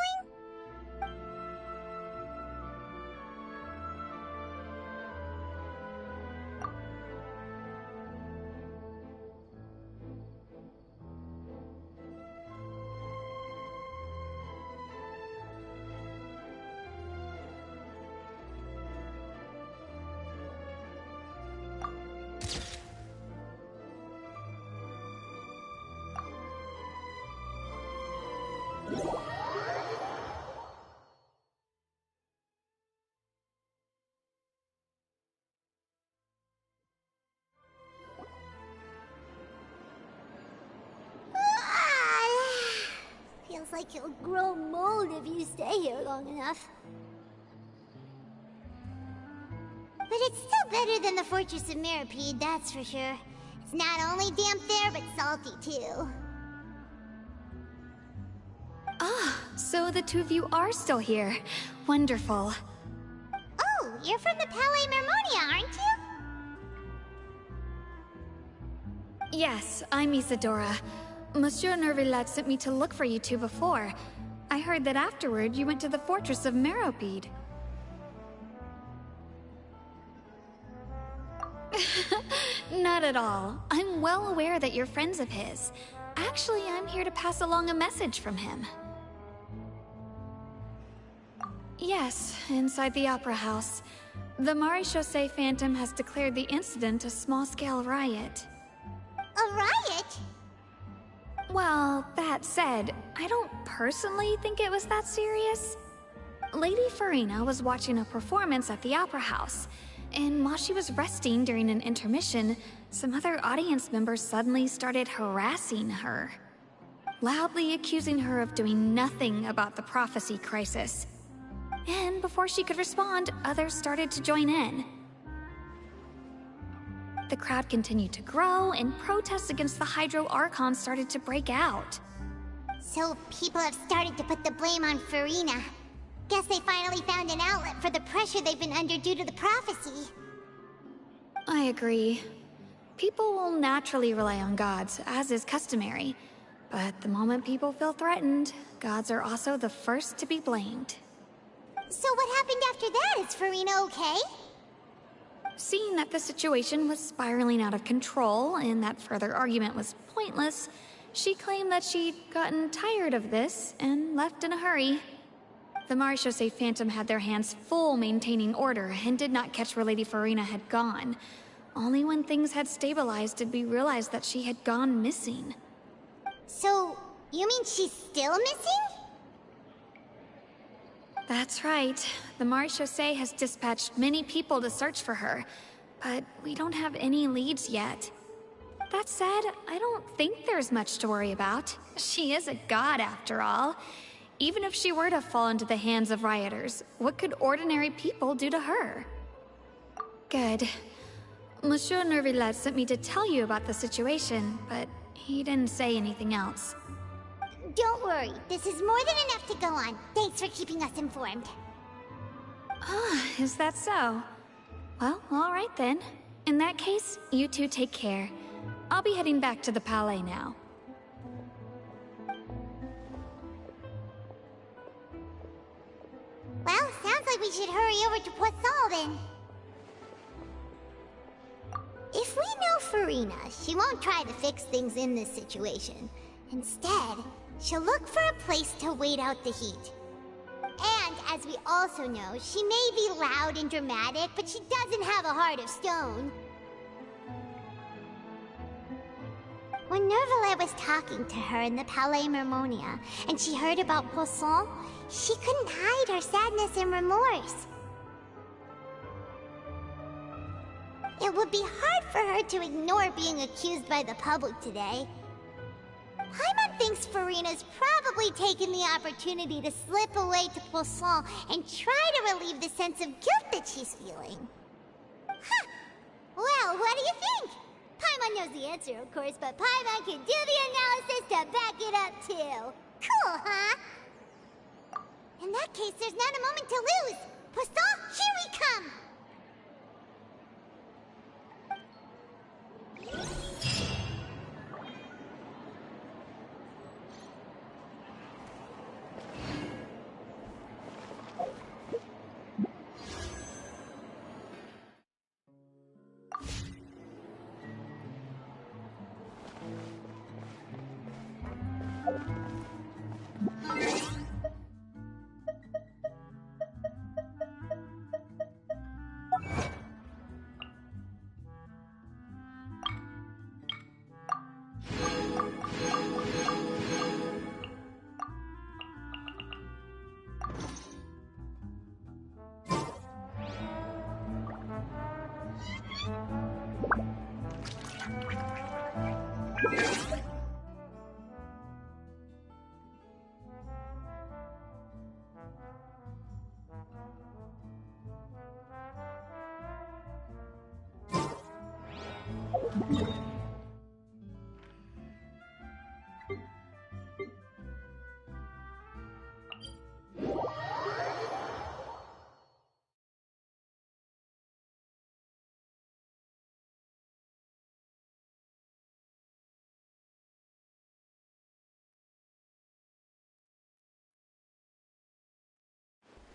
Feels like you'll grow mold if you stay here long enough. But it's still better than the Fortress of Mirapede, that's for sure. It's not only damp there, but salty too. Ah, so the two of you are still here. Wonderful. Oh, you're from the Palais Mermonia, aren't you? Yes, I'm Isadora. Monsieur Nervillat sent me to look for you two before. I heard that afterward you went to the Fortress of Meropide. Not at all. I'm well aware that you're friends of his. Actually, I'm here to pass along a message from him. Yes, inside the Opera House. The Marechaussee Phantom has declared the incident a small-scale riot. A riot? Well, that said, I don't personally think it was that serious. Lady Farina was watching a performance at the Opera House, and while she was resting during an intermission, some other audience members suddenly started harassing her, loudly accusing her of doing nothing about the prophecy crisis. And before she could respond, others started to join in. The crowd continued to grow, and protests against the Hydro Archon started to break out. So people have started to put the blame on Farina. Guess they finally found an outlet for the pressure they've been under due to the prophecy. I agree. People will naturally rely on gods, as is customary. But the moment people feel threatened, gods are also the first to be blamed. So what happened after that? Is Farina okay? Seeing that the situation was spiraling out of control and that further argument was pointless, she claimed that she'd gotten tired of this and left in a hurry. The Marechaussee Phantom had their hands full maintaining order and did not catch where Lady Farina had gone. Only when things had stabilized did we realize that she had gone missing. So, you mean she's still missing? That's right. The Marechaussee has dispatched many people to search for her, but we don't have any leads yet. That said, I don't think there's much to worry about. She is a god after all. Even if she were to fall into the hands of rioters, what could ordinary people do to her? Good. Monsieur Nervillet sent me to tell you about the situation, but he didn't say anything else. Don't worry, this is more than enough to go on. Thanks for keeping us informed. Ah, is that so? Well, alright then. In that case, you two take care. I'll be heading back to the Palais now. Well, sounds like we should hurry over to Poisson then. If we know Farina, she won't try to fix things in this situation. Instead, she'll look for a place to wait out the heat. And, as we also know, she may be loud and dramatic, but she doesn't have a heart of stone. When Nervillet was talking to her in the Palais Mermonia, and she heard about Poisson, she couldn't hide her sadness and remorse. It would be hard for her to ignore being accused by the public today. Paimon thinks Farina's probably taken the opportunity to slip away to Poisson and try to relieve the sense of guilt that she's feeling. Huh! Well, what do you think? Paimon knows the answer, of course, but Paimon can do the analysis to back it up, too. Cool, huh? In that case, there's not a moment to lose. Poisson, here we come!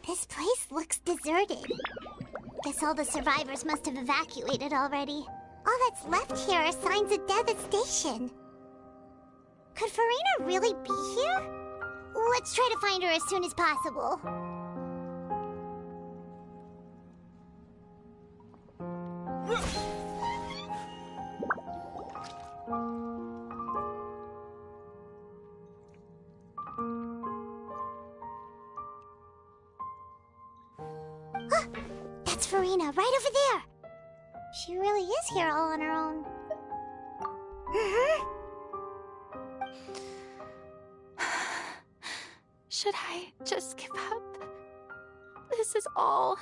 This place looks deserted. Guess all the survivors must have evacuated already. All that's left here are signs of death at station. Could Farina really be here? Let's try to find her as soon as possible. That's Farina, right over there. She really is here all on her own. Should I just give up? This is all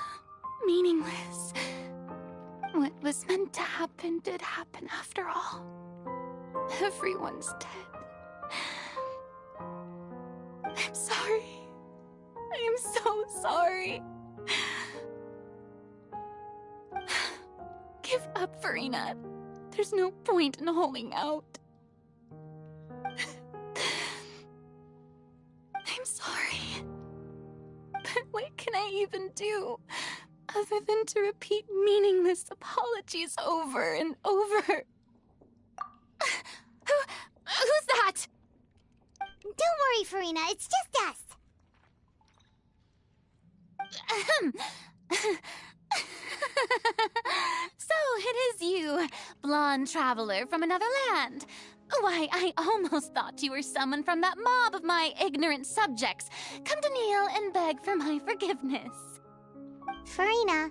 meaningless. What was meant to happen did happen after all. Everyone's dead. I'm sorry. I am so sorry. Give up, Farina. There's no point in holding out. I'm sorry. But what can I even do other than to repeat meaningless apologies over and over? Who's that? Don't worry, Farina. It's just us. So it is you, blonde traveler from another land. Why, I almost thought you were someone from that mob of my ignorant subjects, come to kneel and beg for my forgiveness. Farina,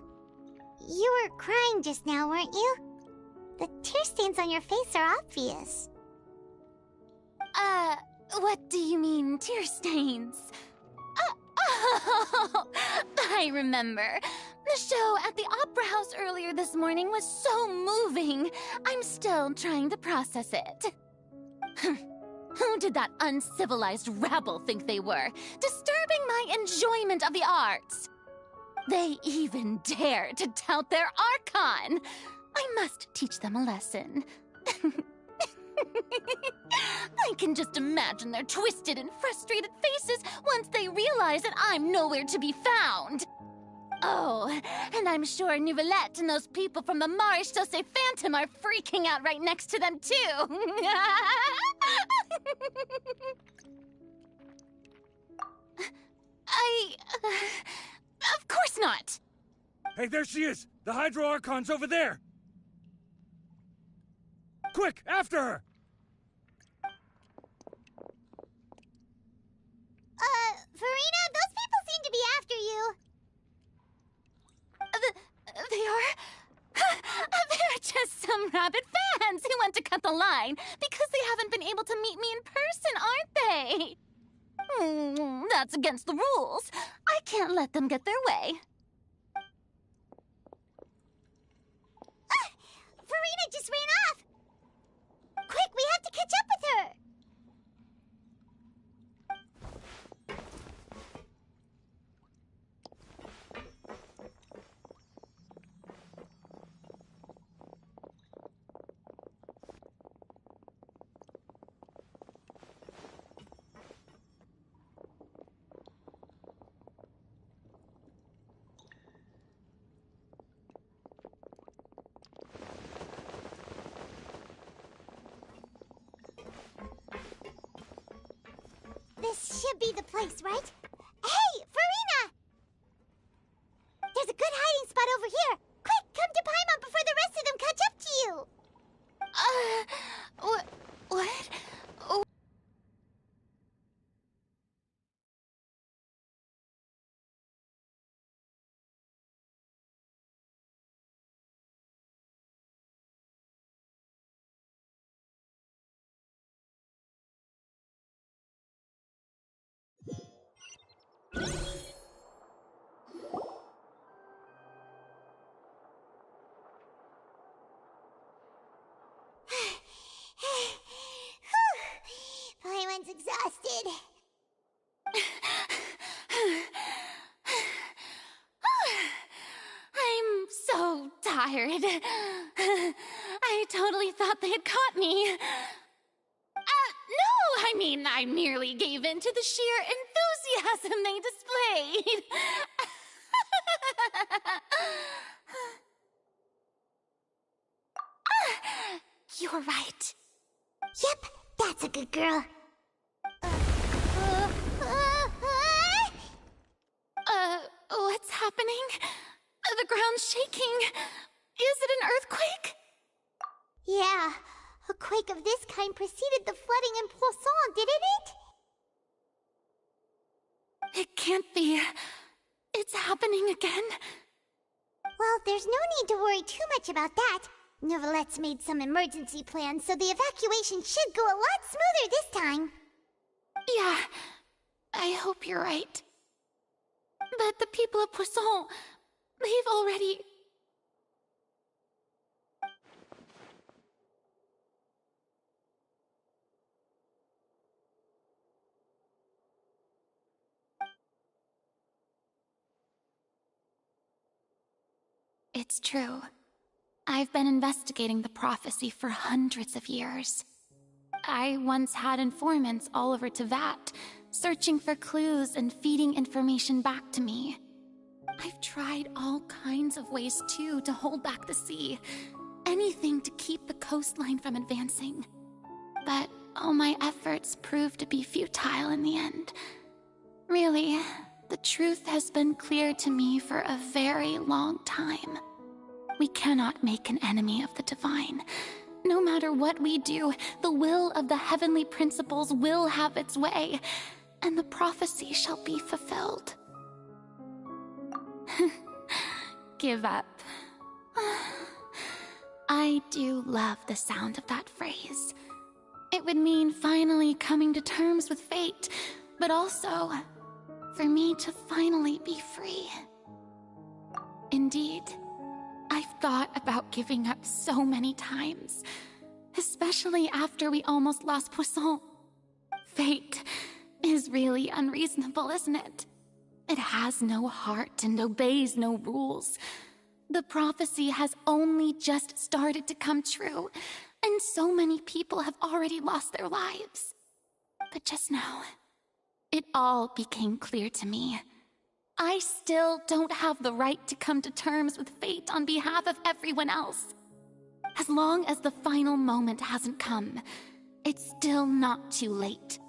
you were crying just now, weren't you? The tear stains on your face are obvious. What do you mean, tear stains? Oh, I remember. The show at the Opera House earlier this morning was so moving. I'm still trying to process it. Who did that uncivilized rabble think they were, disturbing my enjoyment of the arts? They even dare to tout their Archon. I must teach them a lesson. I can just imagine their twisted and frustrated faces once they realize that I'm nowhere to be found. Oh, and I'm sure Nouvellette and those people from the Marish Chaussee Phantom are freaking out right next to them, too. Of course not. Hey, there she is! The Hydro Archon's over there! Quick, after her! Farina, those people seem to be after you. They are... They're just some rabid fans who want to cut the line because they haven't been able to meet me in person, aren't they? That's against the rules. I can't let them get their way. Farina just ran off! Quick, we have to catch up with her! This should be the place, right? Hey, Farina! There's a good hiding spot over here. Quick, come to Paimon before the rest of them catch up to you. What? Paimon's exhausted. I'm so tired. I totally thought they had caught me. No, I mean, I merely gave in to the sheer enthusiasm they displayed. You're right. Yep, that's a good girl. What's happening? The ground's shaking. Is it an earthquake? Yeah, a quake of this kind preceded the flooding in Poisson, didn't it? It can't be. It's happening again. Well, there's no need to worry too much about that. Novelette's made some emergency plans, so the evacuation should go a lot smoother this time. Yeah, I hope you're right. But the people of Poisson, they've already... It's true. I've been investigating the prophecy for hundreds of years. I once had informants all over Teyvat, searching for clues and feeding information back to me. I've tried all kinds of ways, too, to hold back the sea. Anything to keep the coastline from advancing. But all my efforts proved to be futile in the end. Really, the truth has been clear to me for a very long time. We cannot make an enemy of the divine. No matter what we do, the will of the heavenly principles will have its way, and the prophecy shall be fulfilled. Give up. I do love the sound of that phrase. It would mean finally coming to terms with fate, but also for me to finally be free. Indeed, I've thought about giving up so many times, especially after we almost lost Poisson. Fate is really unreasonable, isn't it? It has no heart and obeys no rules. The prophecy has only just started to come true, and so many people have already lost their lives. But just now, it all became clear to me. I still don't have the right to come to terms with fate on behalf of everyone else. As long as the final moment hasn't come, it's still not too late.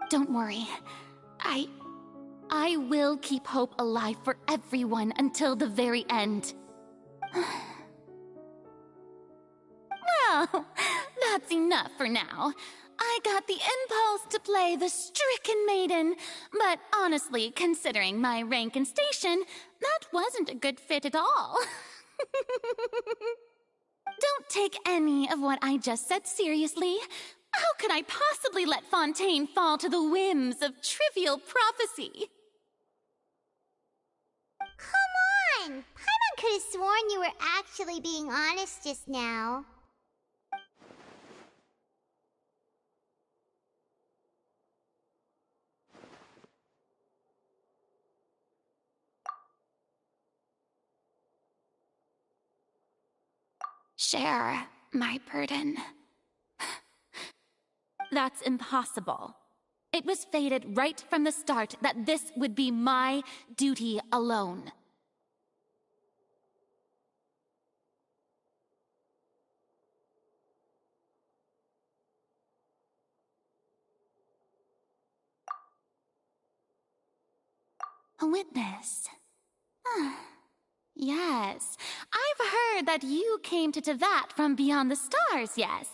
Don't worry. I will keep hope alive for everyone until the very end. Well, that's enough for now. I got the impulse to play the stricken maiden, but honestly, considering my rank and station, that wasn't a good fit at all. Don't take any of what I just said seriously. How could I possibly let Fontaine fall to the whims of trivial prophecy? Come on! Paimon could have sworn you were actually being honest just now. Share my burden. That's impossible. It was fated right from the start that this would be my duty alone. A witness. Yes, I've heard that you came to Teyvat from beyond the stars, yes.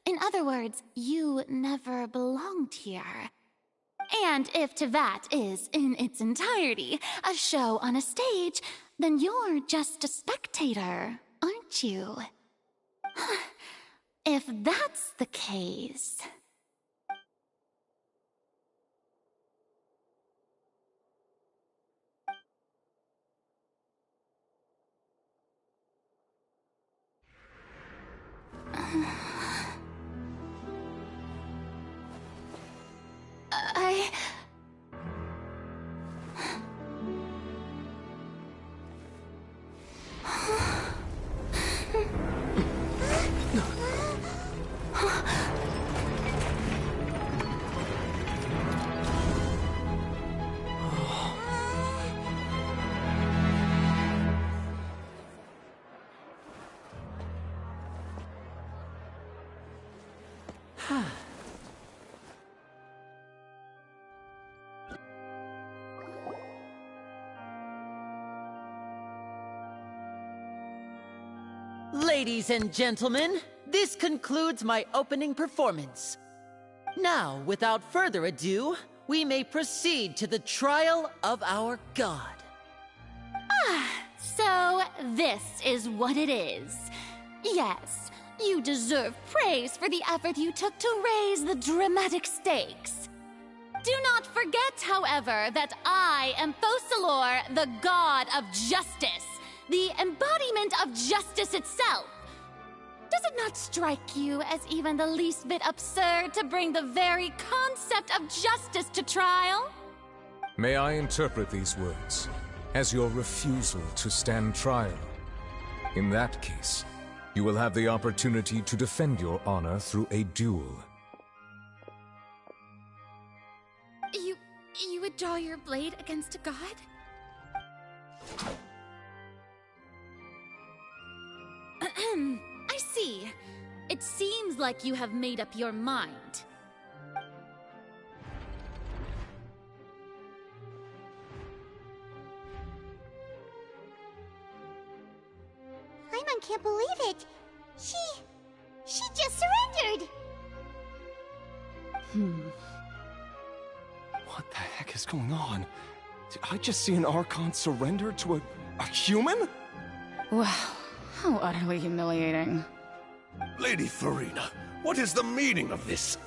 In other words, you never belonged here. And if Teyvat is, in its entirety, a show on a stage, then you're just a spectator, aren't you? If that's the case... I... Ladies and gentlemen, this concludes my opening performance. Now, without further ado, we may proceed to the trial of our god. So this is what it is. Yes, you deserve praise for the effort you took to raise the dramatic stakes. Do not forget, however, that I am Focalor, the god of justice, the embodiment of justice itself. Does it not strike you as even the least bit absurd to bring the very concept of justice to trial? May I interpret these words as your refusal to stand trial? In that case, you will have the opportunity to defend your honor through a duel. You would draw your blade against a god? I see. It seems like you have made up your mind. Paimon can't believe it. She just surrendered. What the heck is going on? Did I just see an Archon surrender to a human? Wow, how utterly humiliating. Lady Farina, what is the meaning of this?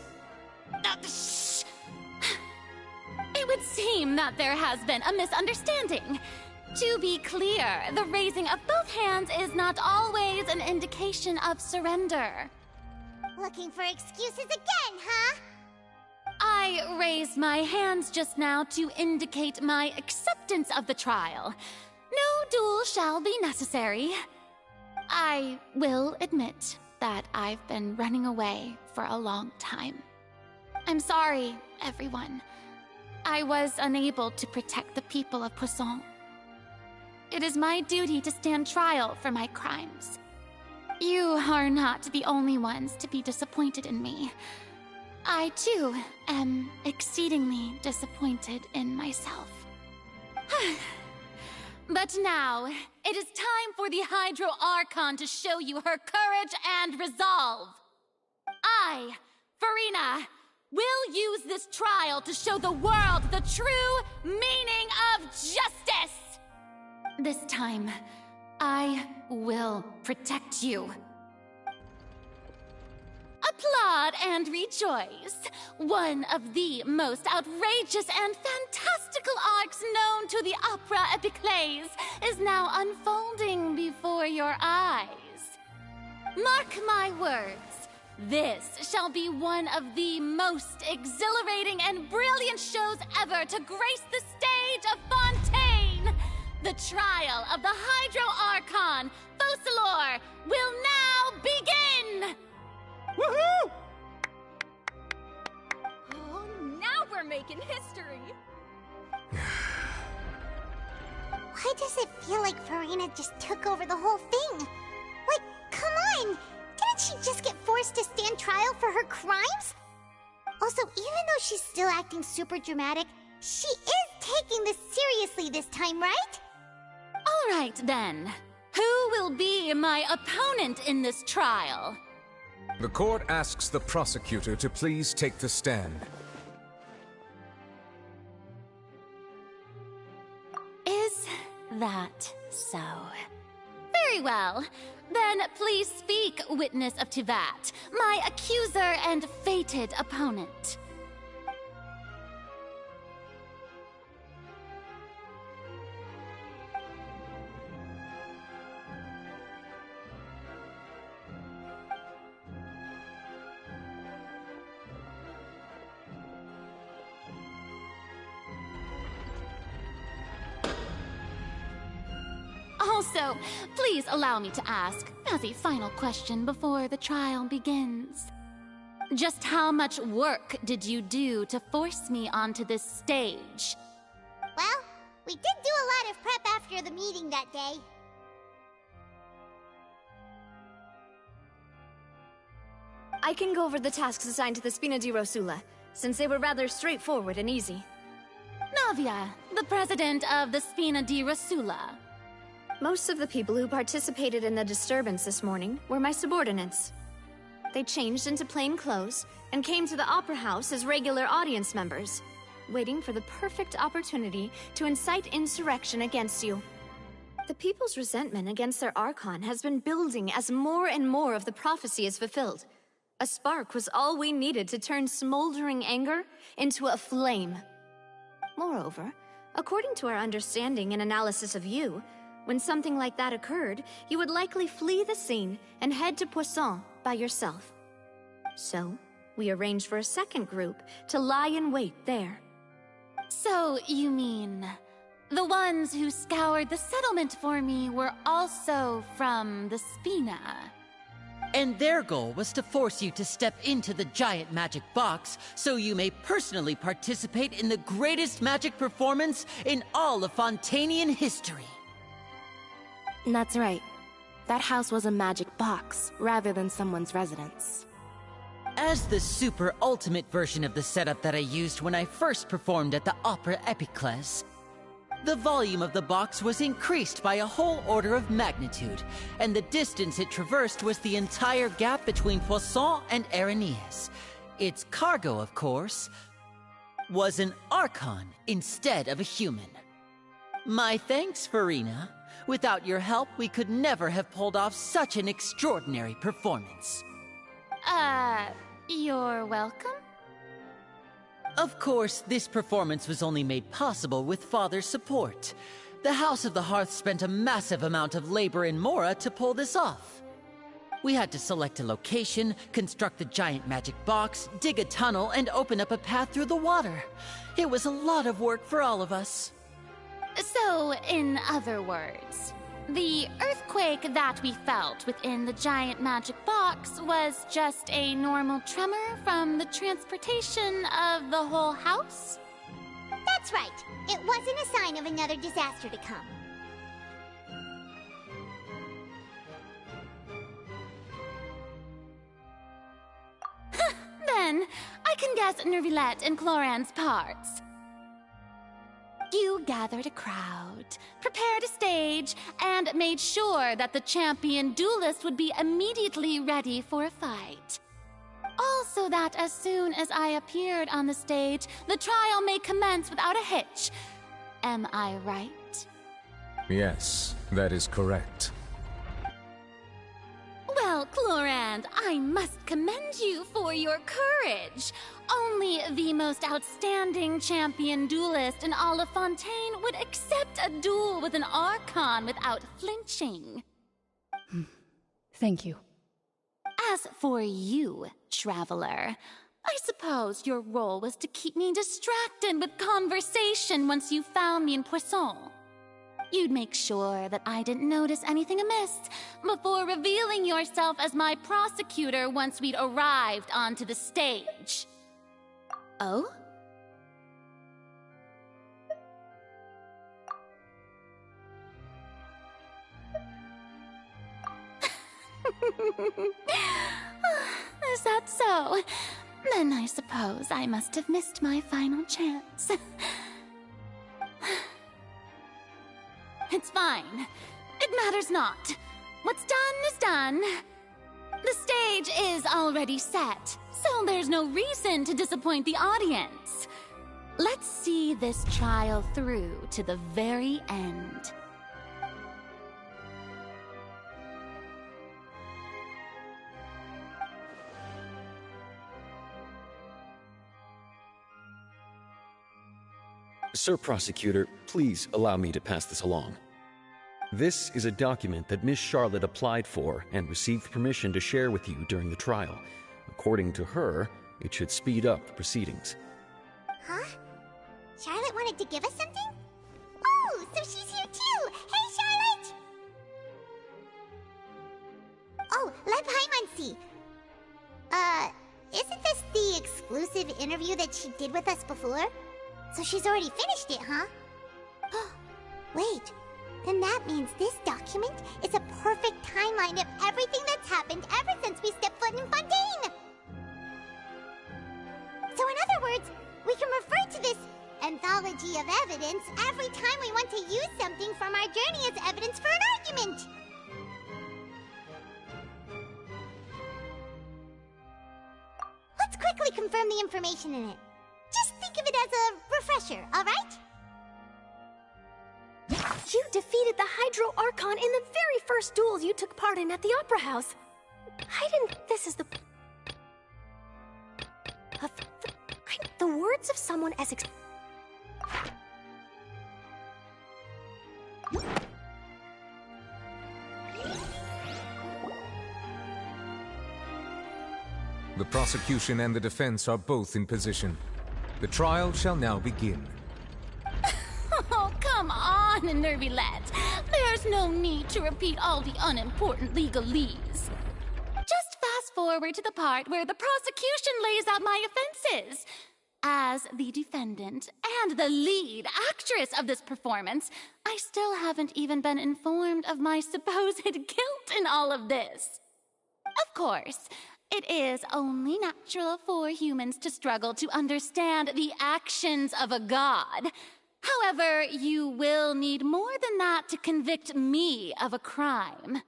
Shh! It would seem that there has been a misunderstanding. To be clear, the raising of both hands is not always an indication of surrender. Looking for excuses again, huh? I raised my hands just now to indicate my acceptance of the trial. No duel shall be necessary. I will admit that I've been running away for a long time. I'm sorry, everyone. I was unable to protect the people of Poisson. It is my duty to stand trial for my crimes. You are not the only ones to be disappointed in me. I, too, am exceedingly disappointed in myself. But now, it is time for the Hydro Archon to show you her courage and resolve. I, Farina, will use this trial to show the world the true meaning of justice! This time, I will protect you. Applaud and rejoice! One of the most outrageous and fantastical arcs known to the opera epiclese is now unfolding before your eyes. Mark my words, this shall be one of the most exhilarating and brilliant shows ever to grace the stage of Fontaine! The trial of the Hydro Archon, Focalor, will now begin! Woohoo! Oh, now we're making history! Why does it feel like Farina just took over the whole thing? Like, come on! Didn't she just get forced to stand trial for her crimes? Also, even though she's still acting super dramatic, she is taking this seriously this time, right? All right, then. Who will be my opponent in this trial? The court asks the prosecutor to please take the stand. Is that so? Very well. Then please speak, witness of Tivat, my accuser and fated opponent. Also, please allow me to ask, as a final question before the trial begins. Just how much work did you do to force me onto this stage? Well, we did do a lot of prep after the meeting that day. I can go over the tasks assigned to the Spina di Rosula, since they were rather straightforward and easy. Navia, the president of the Spina di Rosula. Most of the people who participated in the disturbance this morning were my subordinates. They changed into plain clothes and came to the Opera House as regular audience members, waiting for the perfect opportunity to incite insurrection against you. The people's resentment against their Archon has been building as more and more of the prophecy is fulfilled. A spark was all we needed to turn smoldering anger into a flame. Moreover, according to our understanding and analysis of you, when something like that occurred, you would likely flee the scene and head to Poisson by yourself. So, we arranged for a second group to lie in wait there. So, you mean... the ones who scoured the settlement for me were also from the Spina? And their goal was to force you to step into the giant magic box so you may personally participate in the greatest magic performance in all of Fontanian history. That's right. That house was a magic box, rather than someone's residence. As the super ultimate version of the setup that I used when I first performed at the Opera Epiclese, the volume of the box was increased by a whole order of magnitude, and the distance it traversed was the entire gap between Poisson and Areneas. Its cargo, of course, was an Archon instead of a human. My thanks, Farina. Without your help, we could never have pulled off such an extraordinary performance. You're welcome? Of course, this performance was only made possible with Father's support. The House of the Hearth spent a massive amount of labor in Mora to pull this off. We had to select a location, construct the giant magic box, dig a tunnel, and open up a path through the water. It was a lot of work for all of us. So, in other words, the earthquake that we felt within the giant magic box was just a normal tremor from the transportation of the whole house? That's right. It wasn't a sign of another disaster to come. Then, I can guess Nervilette and Cloran's parts. You gathered a crowd, prepared a stage, and made sure that the champion duelist would be immediately ready for a fight. Also that as soon as I appeared on the stage, the trial may commence without a hitch. Am I right? Yes, that is correct. Well, Clorand, I must commend you for your courage. Only the most outstanding champion duelist in all of Fontaine would accept a duel with an Archon without flinching. Thank you. As for you, Traveler, I suppose your role was to keep me distracted with conversation once you found me in Poisson. You'd make sure that I didn't notice anything amiss before revealing yourself as my prosecutor once we'd arrived onto the stage. Oh? Is that so? Then I suppose I must have missed my final chance. It's fine. It matters not. What's done is done. The stage is already set, so there's no reason to disappoint the audience. Let's see this trial through to the very end. Sir Prosecutor, please allow me to pass this along. This is a document that Miss Charlotte applied for and received permission to share with you during the trial. According to her, it should speed up the proceedings. Huh? Charlotte wanted to give us something? Oh, so she's here too! Hey, Charlotte! Oh, let Paimon see. Isn't this the exclusive interview that she did with us before? So she's already finished it, huh? Wait, then that means this document is a perfect timeline of everything that's happened ever since we stepped foot in Fontaine! So in other words, we can refer to this anthology of evidence evidence every time we want to use something from our journey as evidence for an argument. Let's quickly confirm the information in it. Just think of it as a refresher, alright? You defeated the Hydro Archon in the very first duels you took part in at the Opera House. This is the words of someone as The prosecution and the defense are both in position. The trial shall now begin. Oh, come on, Nervylette. There's no need to repeat all the unimportant legalese. Just fast forward to the part where the prosecution lays out my offenses. As the defendant and the lead actress of this performance, I still haven't even been informed of my supposed guilt in all of this. Of course, it is only natural for humans to struggle to understand the actions of a god. However, you will need more than that to convict me of a crime.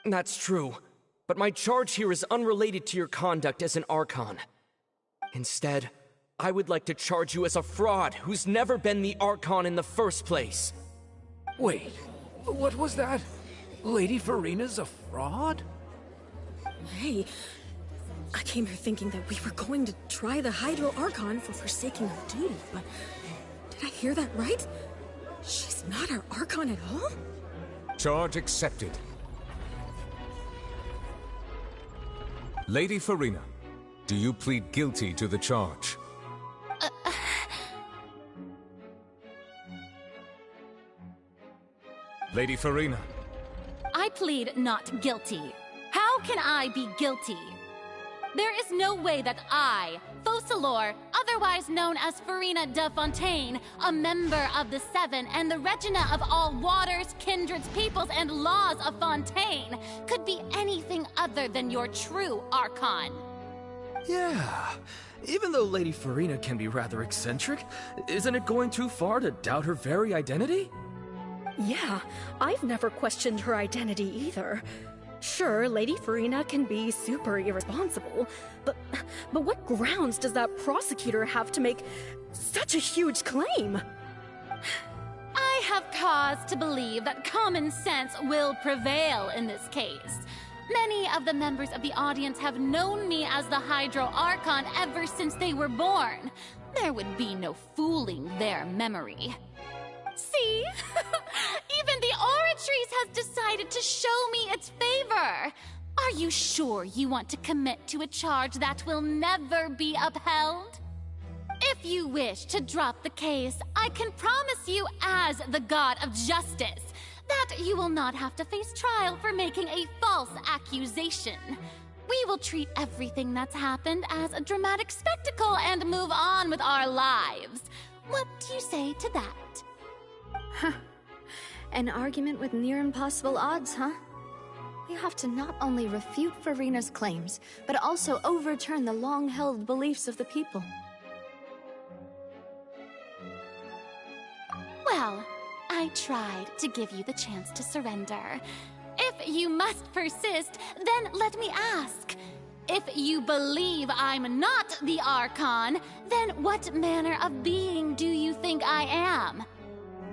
That's true, but my charge here is unrelated to your conduct as an Archon. Instead, I would like to charge you as a fraud who's never been the Archon in the first place. Wait, what was that? Lady Farina's a fraud? Hey, I came here thinking that we were going to try the Hydro Archon for forsaking her duty, but did I hear that right? She's not our Archon at all? Charge accepted. Lady Farina, do you plead guilty to the charge? Lady Farina. I plead not guilty. How can I be guilty? There is no way that I, Focalor, otherwise known as Farina de Fontaine, a member of the Seven and the Regina of all waters, kindreds, peoples, and laws of Fontaine, could be anything other than your true Archon. Yeah. Even though Lady Farina can be rather eccentric, isn't it going too far to doubt her very identity? Yeah, I've never questioned her identity either. Sure, Lady Farina can be super irresponsible, but what grounds does that prosecutor have to make such a huge claim? I have cause to believe that common sense will prevail in this case. Many of the members of the audience have known me as the Hydro Archon ever since they were born. There would be no fooling their memory. See? Even the Oratrice has decided to show me its favor. Are you sure you want to commit to a charge that will never be upheld? If you wish to drop the case, I can promise you as the God of Justice that you will not have to face trial for making a false accusation. We will treat everything that's happened as a dramatic spectacle and move on with our lives. What do you say to that? Huh. An argument with near impossible odds, huh? We have to not only refute Farina's claims, but also overturn the long-held beliefs of the people. Well, I tried to give you the chance to surrender. If you must persist, then let me ask. If you believe I'm not the Archon, then what manner of being do you think I am?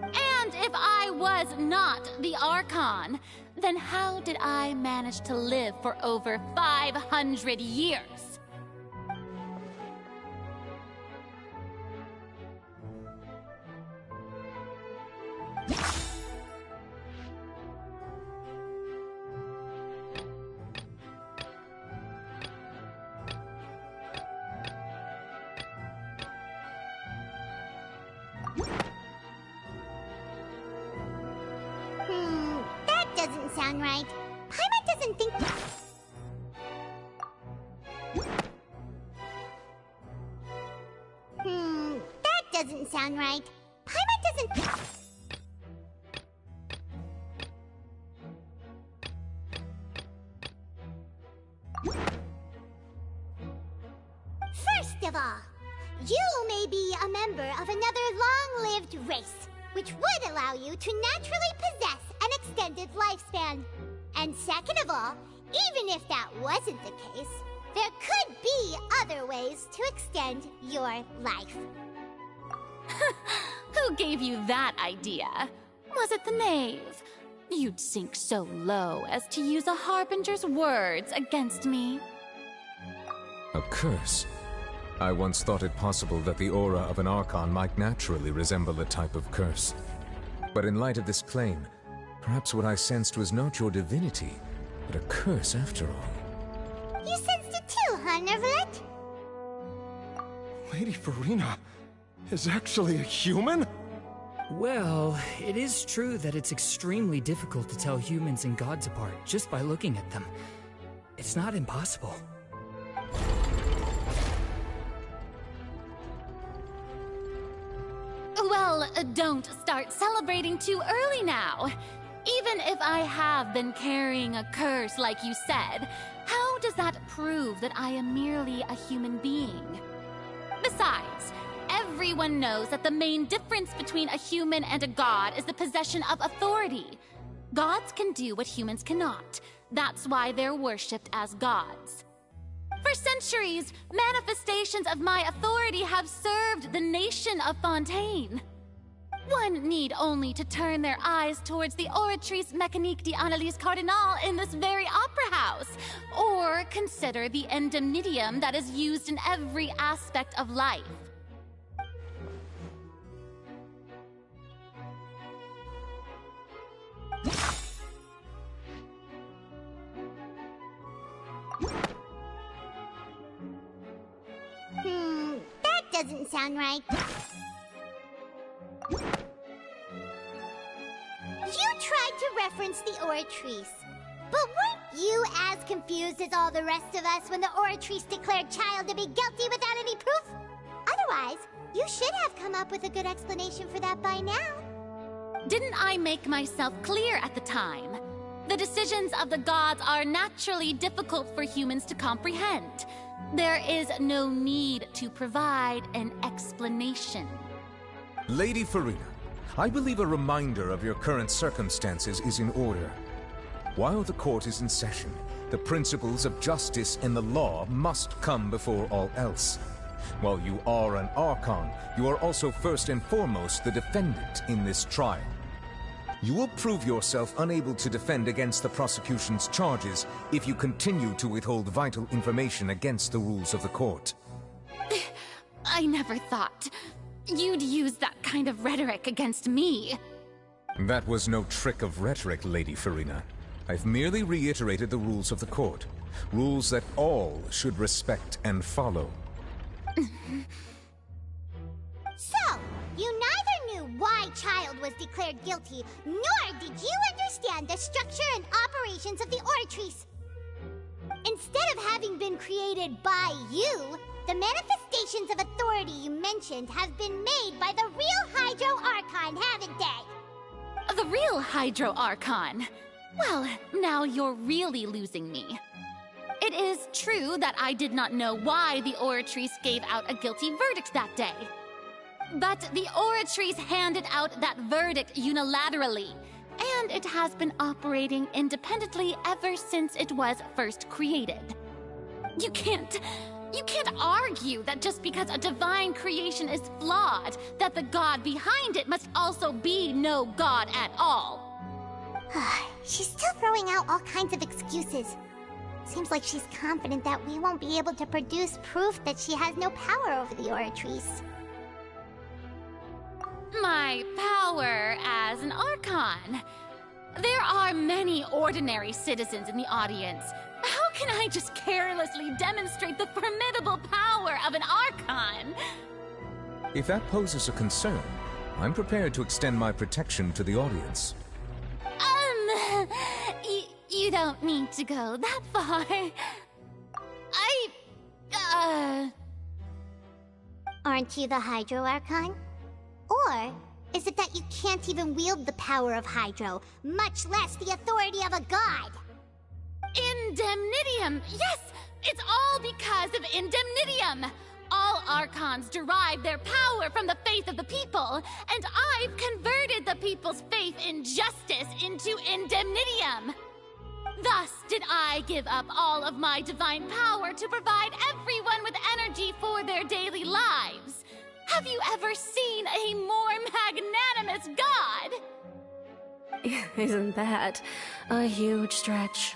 And if I was not the Archon, then how did I manage to live for over 500 years? That doesn't sound right. Paimon doesn't think... that doesn't sound right. Paimon doesn't... First of all, You may be a member of another long-lived race, which would allow you to naturally possess an extended lifespan. And second of all, even if that wasn't the case, there could be other ways to extend your life. Who gave you that idea? Was it the knave? You'd sink so low as to use a harbinger's words against me. A curse? I once thought it possible that the aura of an Archon might naturally resemble a type of curse. But in light of this claim, perhaps what I sensed was not your divinity, but a curse after all. You sensed it too, huh, Nervalet? Lady Farina is actually a human? Well, it is true that it's extremely difficult to tell humans and gods apart just by looking at them. It's not impossible. Well, don't start celebrating too early now. Even if I have been carrying a curse like you said, how does that prove that I am merely a human being? Besides, everyone knows that the main difference between a human and a god is the possession of authority. Gods can do what humans cannot. That's why they're worshipped as gods. For centuries, manifestations of my authority have served the nation of Fontaine. One need only to turn their eyes towards the Oratrice Mécanique d'Analyse Cardinal in this very opera house, or consider the indemnitium that is used in every aspect of life. That doesn't sound right. You tried to reference the Oratrice, but weren't you as confused as all the rest of us when the Oratrice declared Child to be guilty without any proof? Otherwise, you should have come up with a good explanation for that by now. Didn't I make myself clear at the time? The decisions of the gods are naturally difficult for humans to comprehend. There is no need to provide an explanation. Lady Farina, I believe a reminder of your current circumstances is in order. While the court is in session, the principles of justice and the law must come before all else. While you are an Archon, you are also first and foremost the defendant in this trial. You will prove yourself unable to defend against the prosecution's charges if you continue to withhold vital information against the rules of the court. I never thought you'd use that kind of rhetoric against me. That was no trick of rhetoric, Lady Farina. I've merely reiterated the rules of the court. Rules that all should respect and follow. So, you neither knew why Child was declared guilty, nor did you understand the structure and operations of the Oratrice. Instead of having been created by you, the manifestations of authority you mentioned have been made by the real Hydro Archon, haven't they? The real Hydro Archon? Well, now you're really losing me. It is true that I did not know why the Oratrice gave out a guilty verdict that day. But the Oratrice handed out that verdict unilaterally, and it has been operating independently ever since it was first created. You can't argue that just because a divine creation is flawed, that the god behind it must also be no god at all. She's still throwing out all kinds of excuses. Seems like she's confident that we won't be able to produce proof that she has no power over the Oratrice. My power as an Archon. There are many ordinary citizens in the audience. How can I just carelessly demonstrate the formidable power of an Archon? If that poses a concern, I'm prepared to extend my protection to the audience. You don't need to go that far. Aren't you the Hydro Archon? Or is it that you can't even wield the power of Hydro, much less the authority of a god? Indemnitium! Yes! It's all because of Indemnitium! all Archons derive their power from the faith of the people, and I've converted the people's faith in justice into indemnitium. Thus did I give up all of my divine power to provide everyone with energy for their daily lives. Have you ever seen a more magnanimous god? Isn't that a huge stretch?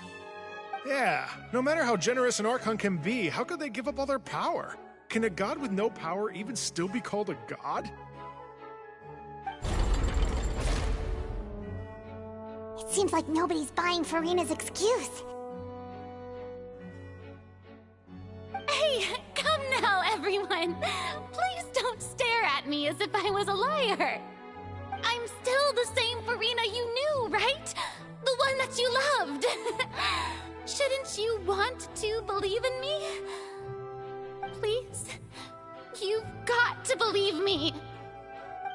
Yeah, no matter how generous an Archon can be, how could they give up all their power? Can a god with no power even still be called a god? It seems like nobody's buying Furina's excuse. Hey, come now, everyone. Please don't stare at me as if I was a liar. I'm still the same Furina you knew, right? The one that you loved. Shouldn't you want to believe in me? Please? You've got to believe me.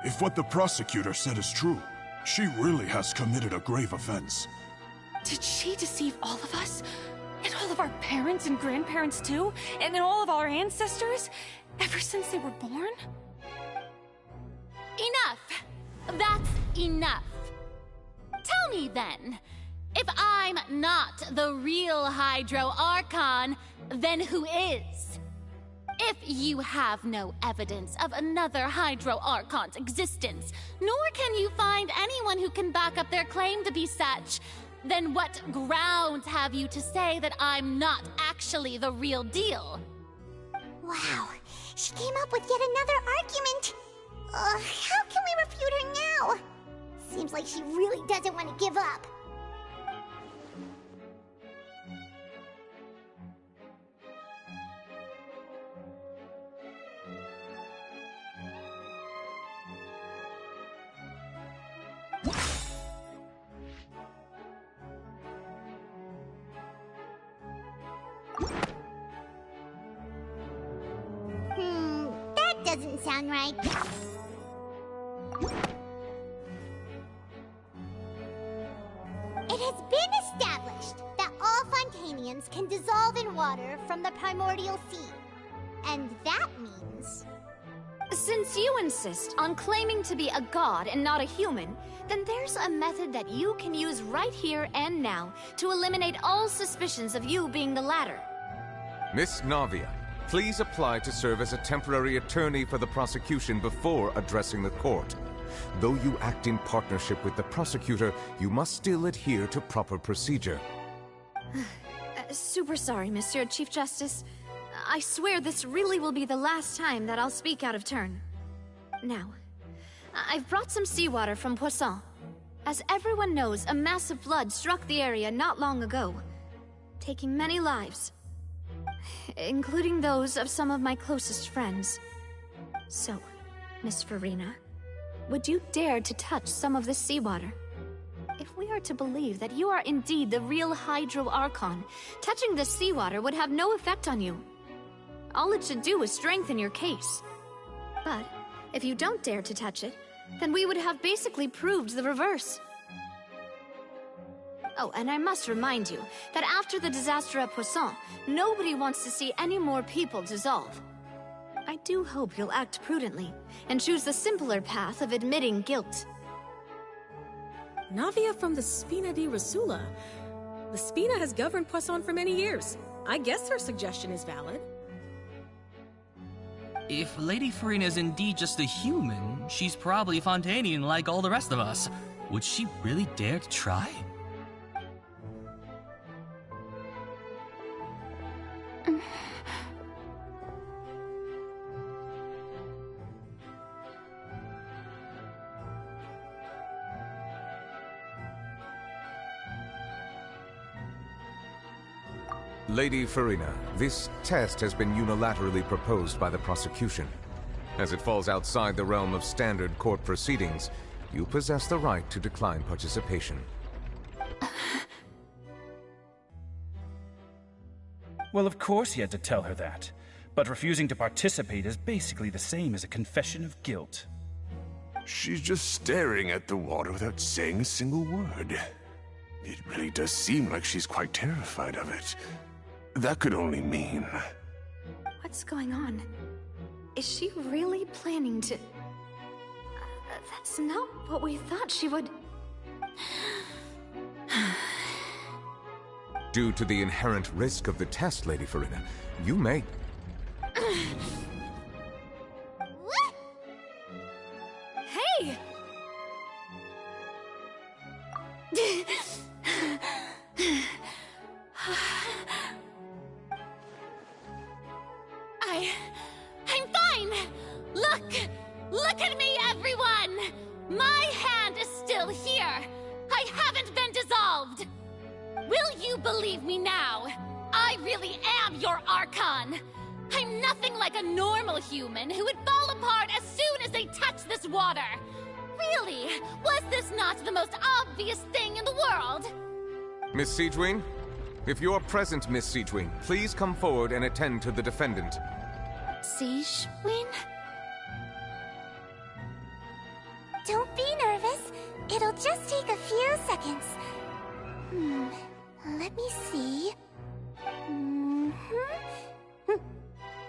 If what the prosecutor said is true, she really has committed a grave offense. Did she deceive all of us? And all of our parents and grandparents too? And all of our ancestors? Ever since they were born? Enough! That's enough. Tell me then, if I'm not the real Hydro Archon, then who is? If you have no evidence of another Hydro Archon's existence, nor can you find anyone who can back up their claim to be such, then what grounds have you to say that I'm not actually the real deal? Wow, she came up with yet another argument. How can we refute her now? Seems like she really doesn't want to give up. That doesn't sound right. It has been established that all Fontanians can dissolve in water from the primordial sea. And that means... Since you insist on claiming to be a god and not a human, then there's a method that you can use right here and now to eliminate all suspicions of you being the latter. Miss Navia, please apply to serve as a temporary attorney for the prosecution before addressing the court. Though you act in partnership with the prosecutor, you must still adhere to proper procedure. Super sorry, Monsieur Chief Justice. I swear this really will be the last time that I'll speak out of turn. Now, I've brought some seawater from Poisson. As everyone knows, a massive flood struck the area not long ago, taking many lives, including those of some of my closest friends. So, Miss Furina, would you dare to touch some of this seawater? If we are to believe that you are indeed the real Hydro Archon, touching this seawater would have no effect on you. All it should do is strengthen your case. But if you don't dare to touch it, then we would have basically proved the reverse. Oh, and I must remind you that after the disaster at Poisson, nobody wants to see any more people dissolve. I do hope you'll act prudently and choose the simpler path of admitting guilt. Navia from the Spina di Rosula. The Spina has governed Poisson for many years. I guess her suggestion is valid. If Lady Furina is indeed just a human, she's probably Fontanian like all the rest of us. Would she really dare to try? Lady Furina, this test has been unilaterally proposed by the prosecution. As it falls outside the realm of standard court proceedings, you possess the right to decline participation. Well, of course he had to tell her that. But refusing to participate is basically the same as a confession of guilt. She's just staring at the water without saying a single word. It really does seem like she's quite terrified of it. That could only mean... What's going on? Is she really planning to... that's not what we thought she would... Due to the inherent risk of the test, Lady Farina, you may... What? Hey! I'm fine! Look at me, everyone! My hand is still here! I haven't been dissolved! Will you believe me now? I really am your Archon! I'm nothing like a normal human who would fall apart as soon as they touch this water! Really, was this not the most obvious thing in the world? Miss Siegewing? If you are present, Miss Siegewing, please come forward and attend to the defendant. Siegewing? Don't be nervous. It'll just take a few seconds. Let me see.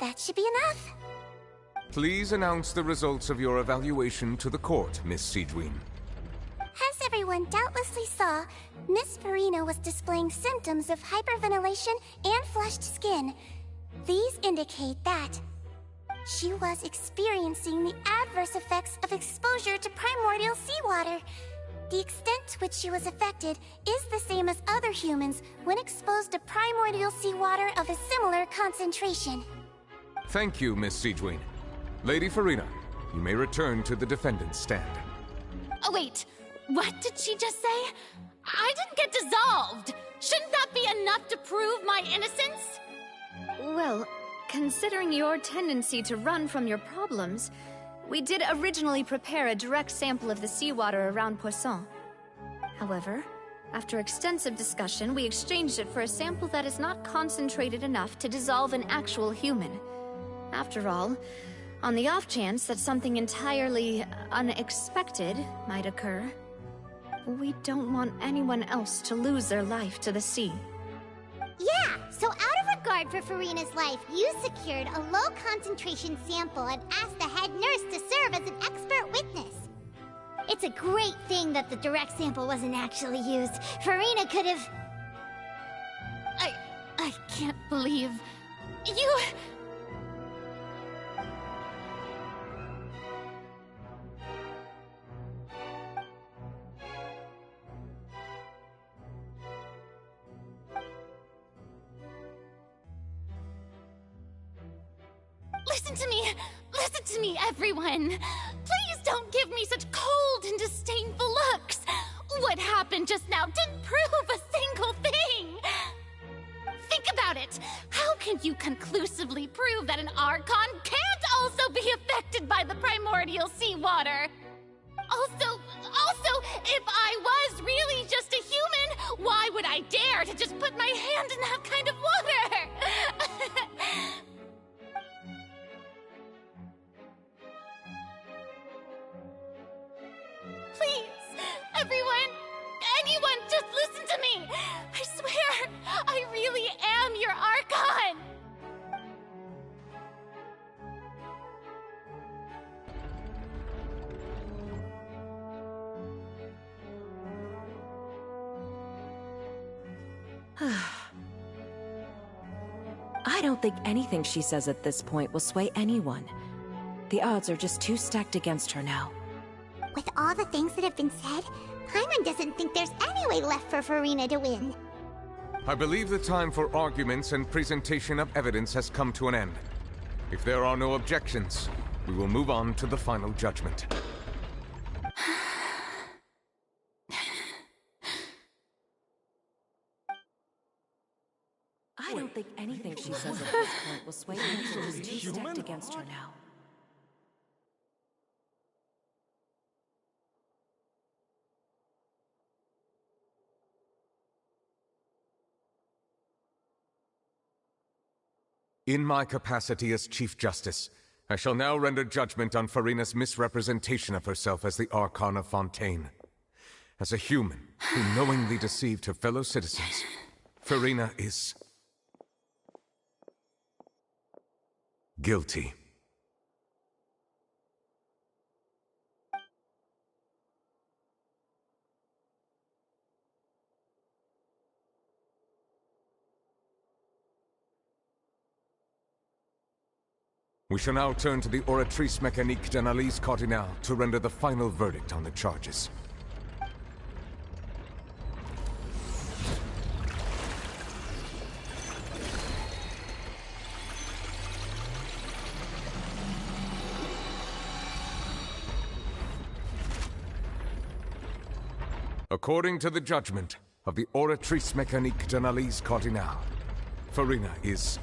That should be enough. Please announce the results of your evaluation to the court, Miss Siegewing. As everyone doubtlessly saw, Miss Farina was displaying symptoms of hyperventilation and flushed skin. These indicate that she was experiencing the adverse effects of exposure to primordial seawater. The extent to which she was affected is the same as other humans when exposed to primordial seawater of a similar concentration. Thank you, Miss Siegewing. Lady Farina, you may return to the defendant's stand. Oh, wait. What did she just say? I didn't get dissolved! Shouldn't that be enough to prove my innocence? Well, considering your tendency to run from your problems, we did originally prepare a direct sample of the seawater around Poisson. However, after extensive discussion, we exchanged it for a sample that is not concentrated enough to dissolve an actual human. After all, on the off chance that something entirely unexpected might occur, we don't want anyone else to lose their life to the sea. Yeah, so out of regard for Farina's life, you secured a low-concentration sample and asked the head nurse to serve as an expert witness. It's a great thing that the direct sample wasn't actually used. Farina could have... I can't believe... you... Listen to me, everyone! Please don't give me such cold and disdainful looks! What happened just now didn't prove a single thing! Think about it! How can you conclusively prove that an Archon can't also be affected by the primordial seawater? Also, if I was really just a human, why would I dare to just put my hand in that kind of water? Please, anyone, just listen to me! I swear, I really am your Archon! I don't think anything she says at this point will sway anyone. The odds are just too stacked against her now. With all the things that have been said, Paimon doesn't think there's any way left for Farina to win. I believe the time for arguments and presentation of evidence has come to an end. If there are no objections, we will move on to the final judgment. I don't think anything she says at this point will sway anyone. She's too stacked against her now. In my capacity as Chief Justice, I shall now render judgment on Farina's misrepresentation of herself as the Archon of Fontaine. As a human who knowingly deceived her fellow citizens, Farina is... guilty. We shall now turn to the Oratrice Mécanique d'Analyse Cardinale to render the final verdict on the charges. According to the judgment of the Oratrice Mécanique d'Analyse Cardinale, Farina is...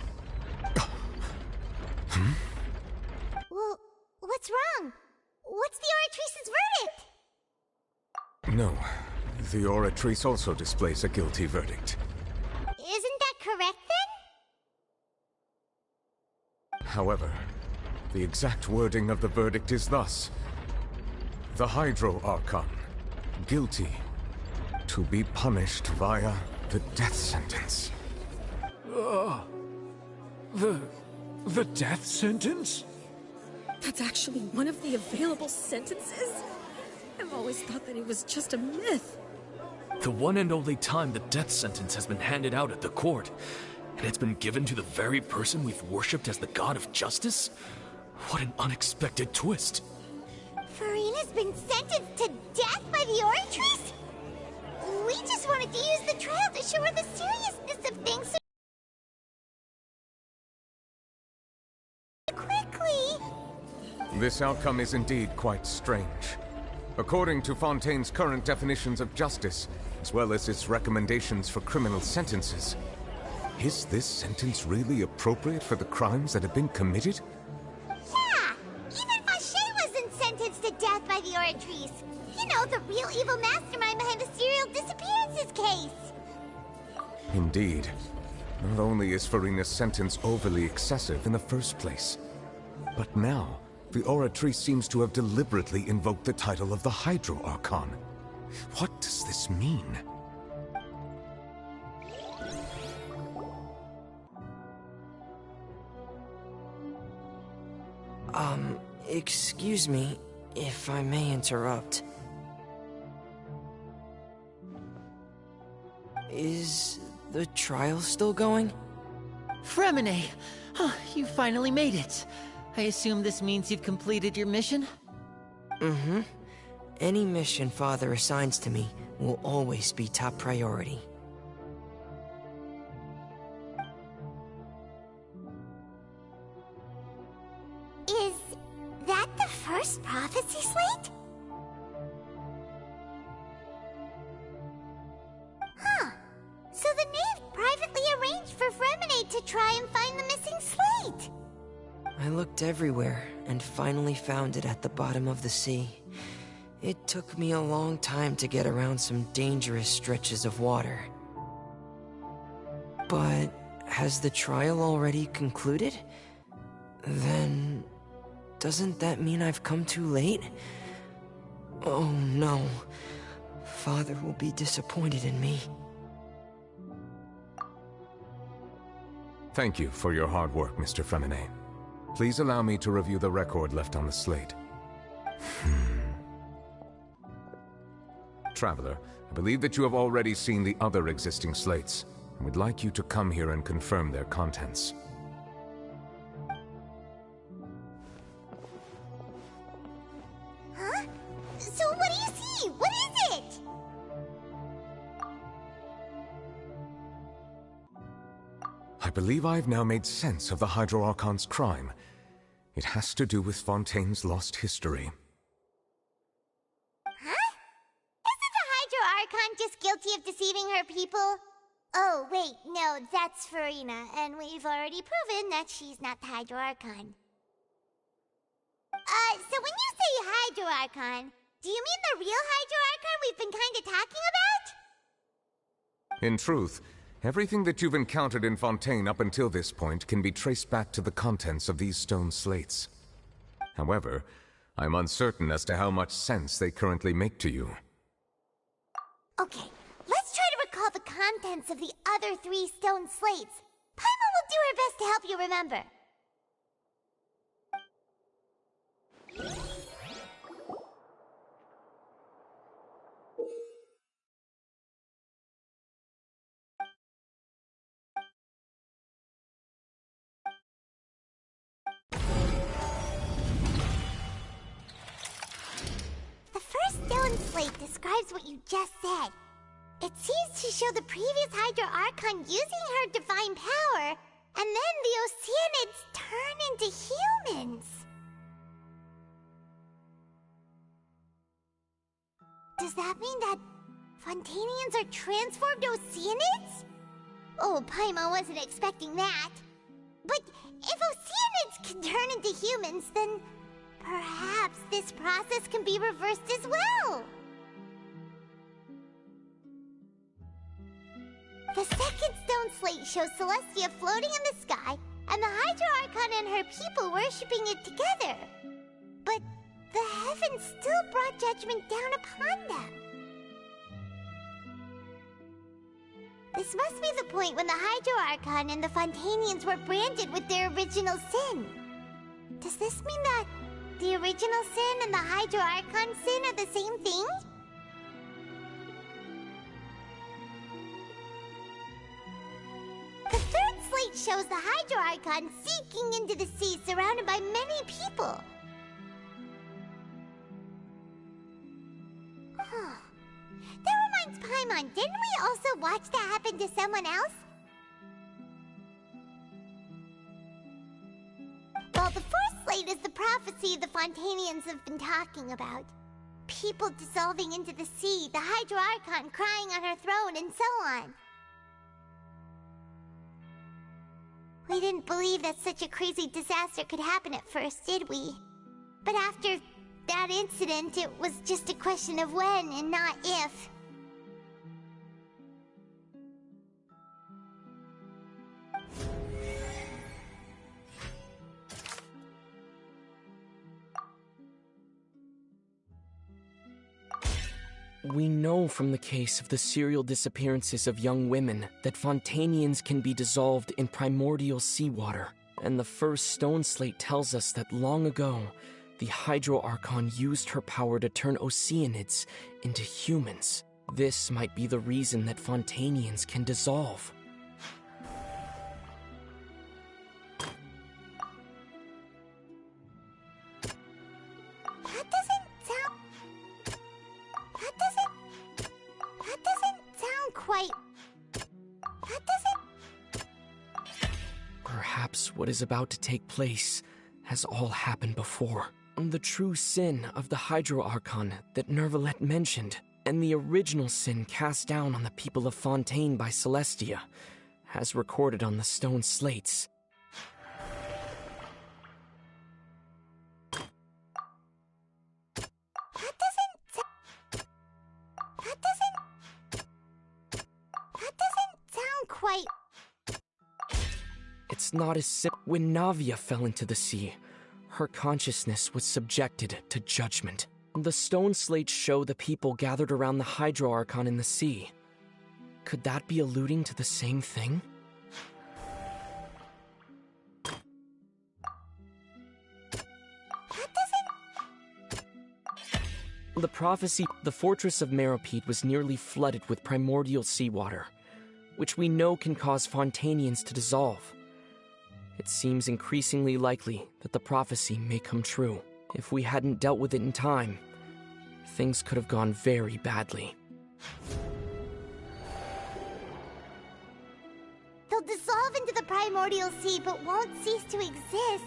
Well, what's wrong? What's the Oratrice's verdict? No. The Oratrice also displays a guilty verdict. Isn't that correct, then? However, the exact wording of the verdict is thus. The Hydro Archon, guilty, to be punished via the death sentence. The death sentence? That's actually one of the available sentences? I've always thought that it was just a myth. The one and only time the death sentence has been handed out at the court, and it's been given to the very person we've worshipped as the god of justice? What an unexpected twist. Farina's been sentenced to death by the Oratrice? We just wanted to use the trial to show her the seriousness of things so quickly. This outcome is indeed quite strange. According to Fontaine's current definitions of justice, as well as its recommendations for criminal sentences, is this sentence really appropriate for the crimes that have been committed? Yeah! Even Vacher wasn't sentenced to death by the Oratrice. You know, the real evil mastermind behind the serial disappearances case. Indeed. Not only is Farina's sentence overly excessive in the first place, but now the Oratrice seems to have deliberately invoked the title of the Hydro Archon. What does this mean? Excuse me, if I may interrupt. Is the trial still going? Fremine! Oh, you finally made it. I assume this means you've completed your mission? Mm-hmm. Any mission Father assigns to me will always be top priority. Is that the first prophecy slate? Huh. So the knave privately arranged for Fremine to try and find the missing slate. I looked everywhere and finally found it at the bottom of the sea. It took me a long time to get around some dangerous stretches of water. But has the trial already concluded? Then doesn't that mean I've come too late? Oh no. Father will be disappointed in me. Thank you for your hard work, Mr. Fremine. Please allow me to review the record left on the slate. Traveler, I believe that you have already seen the other existing slates, and would like you to come here and confirm their contents. Huh? So what do you see? What is it? I believe I have now made sense of the Hydro Archon's crime. It has to do with Fontaine's lost history. Huh? Isn't the Hydro Archon just guilty of deceiving her people? Oh, wait, no, that's Farina, and we've already proven that she's not the Hydro Archon. So when you say Hydro Archon, do you mean the real Hydro Archon we've been kinda talking about? In truth, everything that you've encountered in Fontaine up until this point can be traced back to the contents of these stone slates. However, I'm uncertain as to how much sense they currently make to you. Okay, let's try to recall the contents of the other 3 stone slates. Paimon will do her best to help you remember. Slate describes what you just said. It seems to show the previous Hydro Archon using her divine power, and then the Oceanids turn into humans. Does that mean that Fontanians are transformed Oceanids? Oh, Paimon wasn't expecting that. But if Oceanids can turn into humans, then perhaps this process can be reversed as well. The second stone slate shows Celestia floating in the sky, and the Hydro Archon and her people worshipping it together. But the heavens still brought judgment down upon them. This must be the point when the Hydro Archon and the Fontanians were branded with their original sin. Does this mean that the original sin and the Hydro Archon sin are the same thing? The third slate shows the Hydro Archon sinking into the sea surrounded by many people. That reminds Paimon, didn't we also watch that happen to someone else? Well, the fourth slate is the prophecy the Fontanians have been talking about. People dissolving into the sea, the Hydro Archon crying on her throne, and so on. We didn't believe that such a crazy disaster could happen at first, did we? But after that incident, it was just a question of when and not if. We know from the case of the serial disappearances of young women that Fontanians can be dissolved in primordial seawater, and the first stone slate tells us that long ago, the Hydro Archon used her power to turn Oceanids into humans. This might be the reason that Fontanians can dissolve. Perhaps what is about to take place has all happened before. The true sin of the Hydro Archon that Nervalette mentioned, and the original sin cast down on the people of Fontaine by Celestia, as recorded on the stone slates. It's not as simple. When Navia fell into the sea, her consciousness was subjected to judgment. The stone slates show the people gathered around the Hydro Archon in the sea. Could that be alluding to the same thing? The prophecy, the fortress of Meropide was nearly flooded with primordial seawater, which we know can cause Fontanians to dissolve. It seems increasingly likely that the prophecy may come true. If we hadn't dealt with it in time, things could have gone very badly. They'll dissolve into the primordial sea but won't cease to exist.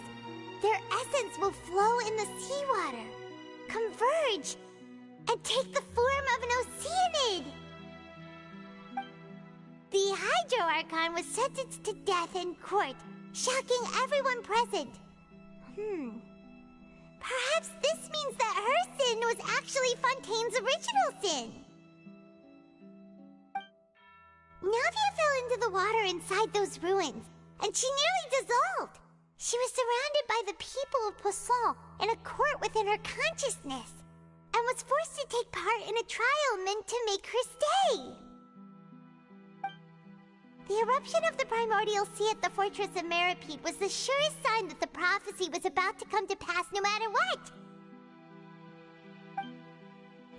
Their essence will flow in the seawater, converge, and take the form of an Oceanid. The Hydro Archon was sentenced to death in court, shocking everyone present. Perhaps this means that her sin was actually Fontaine's original sin. Navia fell into the water inside those ruins, and she nearly dissolved. She was surrounded by the people of Poisson in a court within her consciousness, and was forced to take part in a trial meant to make her stay. The eruption of the primordial sea at the fortress of Meropide was the surest sign that the prophecy was about to come to pass no matter what.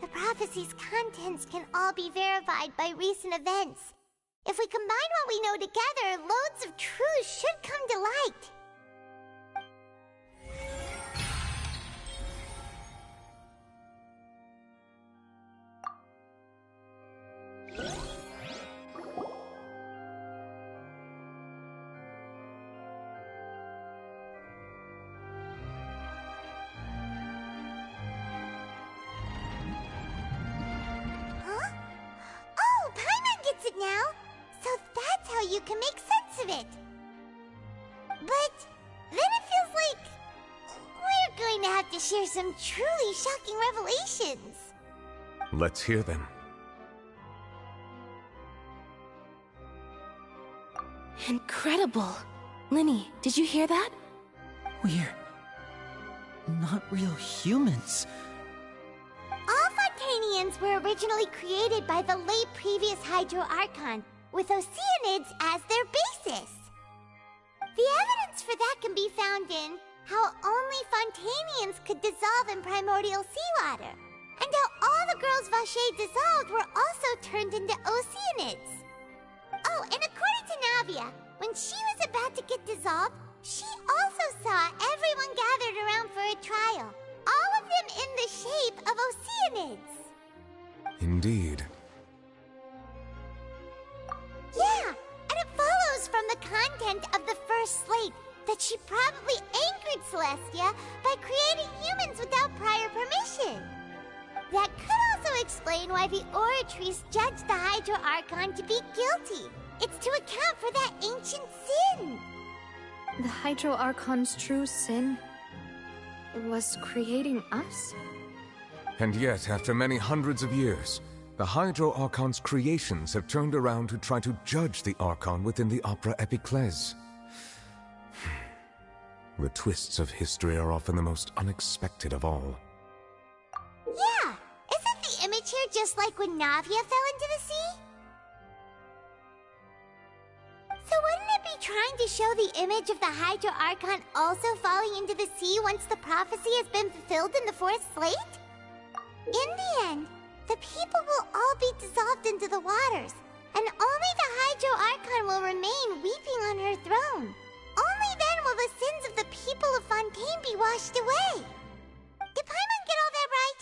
The prophecy's contents can all be verified by recent events. If we combine what we know together, loads of truths should come to light. you can make sense of it. But then it feels like we're going to have to share some truly shocking revelations. Let's hear them. Incredible. Linny, did you hear that? We're not real humans. All Fontanians were originally created by the late previous Hydro Archon, with Oceanids as their basis. The evidence for that can be found in how only Fontanians could dissolve in primordial seawater, and how all the girls Vacher dissolved were also turned into Oceanids. Oh, and according to Navia, when she was about to get dissolved, she also saw everyone gathered around for a trial, all of them in the shape of Oceanids. Indeed. Yeah, and it follows from the content of the first slate that she probably angered Celestia by creating humans without prior permission. That could also explain why the Oratrice judged the Hydro Archon to be guilty. It's to account for that ancient sin. The Hydro Archon's true sin was creating us? And yet, after many hundreds of years, the Hydro Archon's creations have turned around to try to judge the Archon within the Opera Epiclese. The twists of history are often the most unexpected of all. Yeah, isn't the image here just like when Navia fell into the sea? So wouldn't it be trying to show the image of the Hydro Archon also falling into the sea once the prophecy has been fulfilled in the fourth slate? In the end, the people will all be dissolved into the waters, and only the Hydro Archon will remain weeping on her throne. Only then will the sins of the people of Fontaine be washed away. Did Paimon get all that right?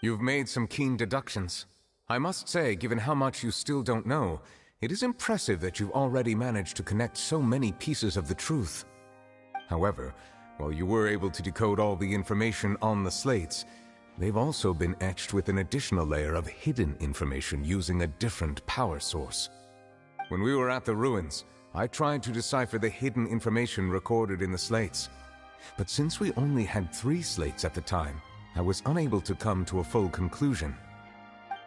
You've made some keen deductions. I must say, given how much you still don't know, it is impressive that you've already managed to connect so many pieces of the truth. However, while you were able to decode all the information on the slates, they've also been etched with an additional layer of hidden information using a different power source. When we were at the ruins, I tried to decipher the hidden information recorded in the slates. But since we only had 3 slates at the time, I was unable to come to a full conclusion.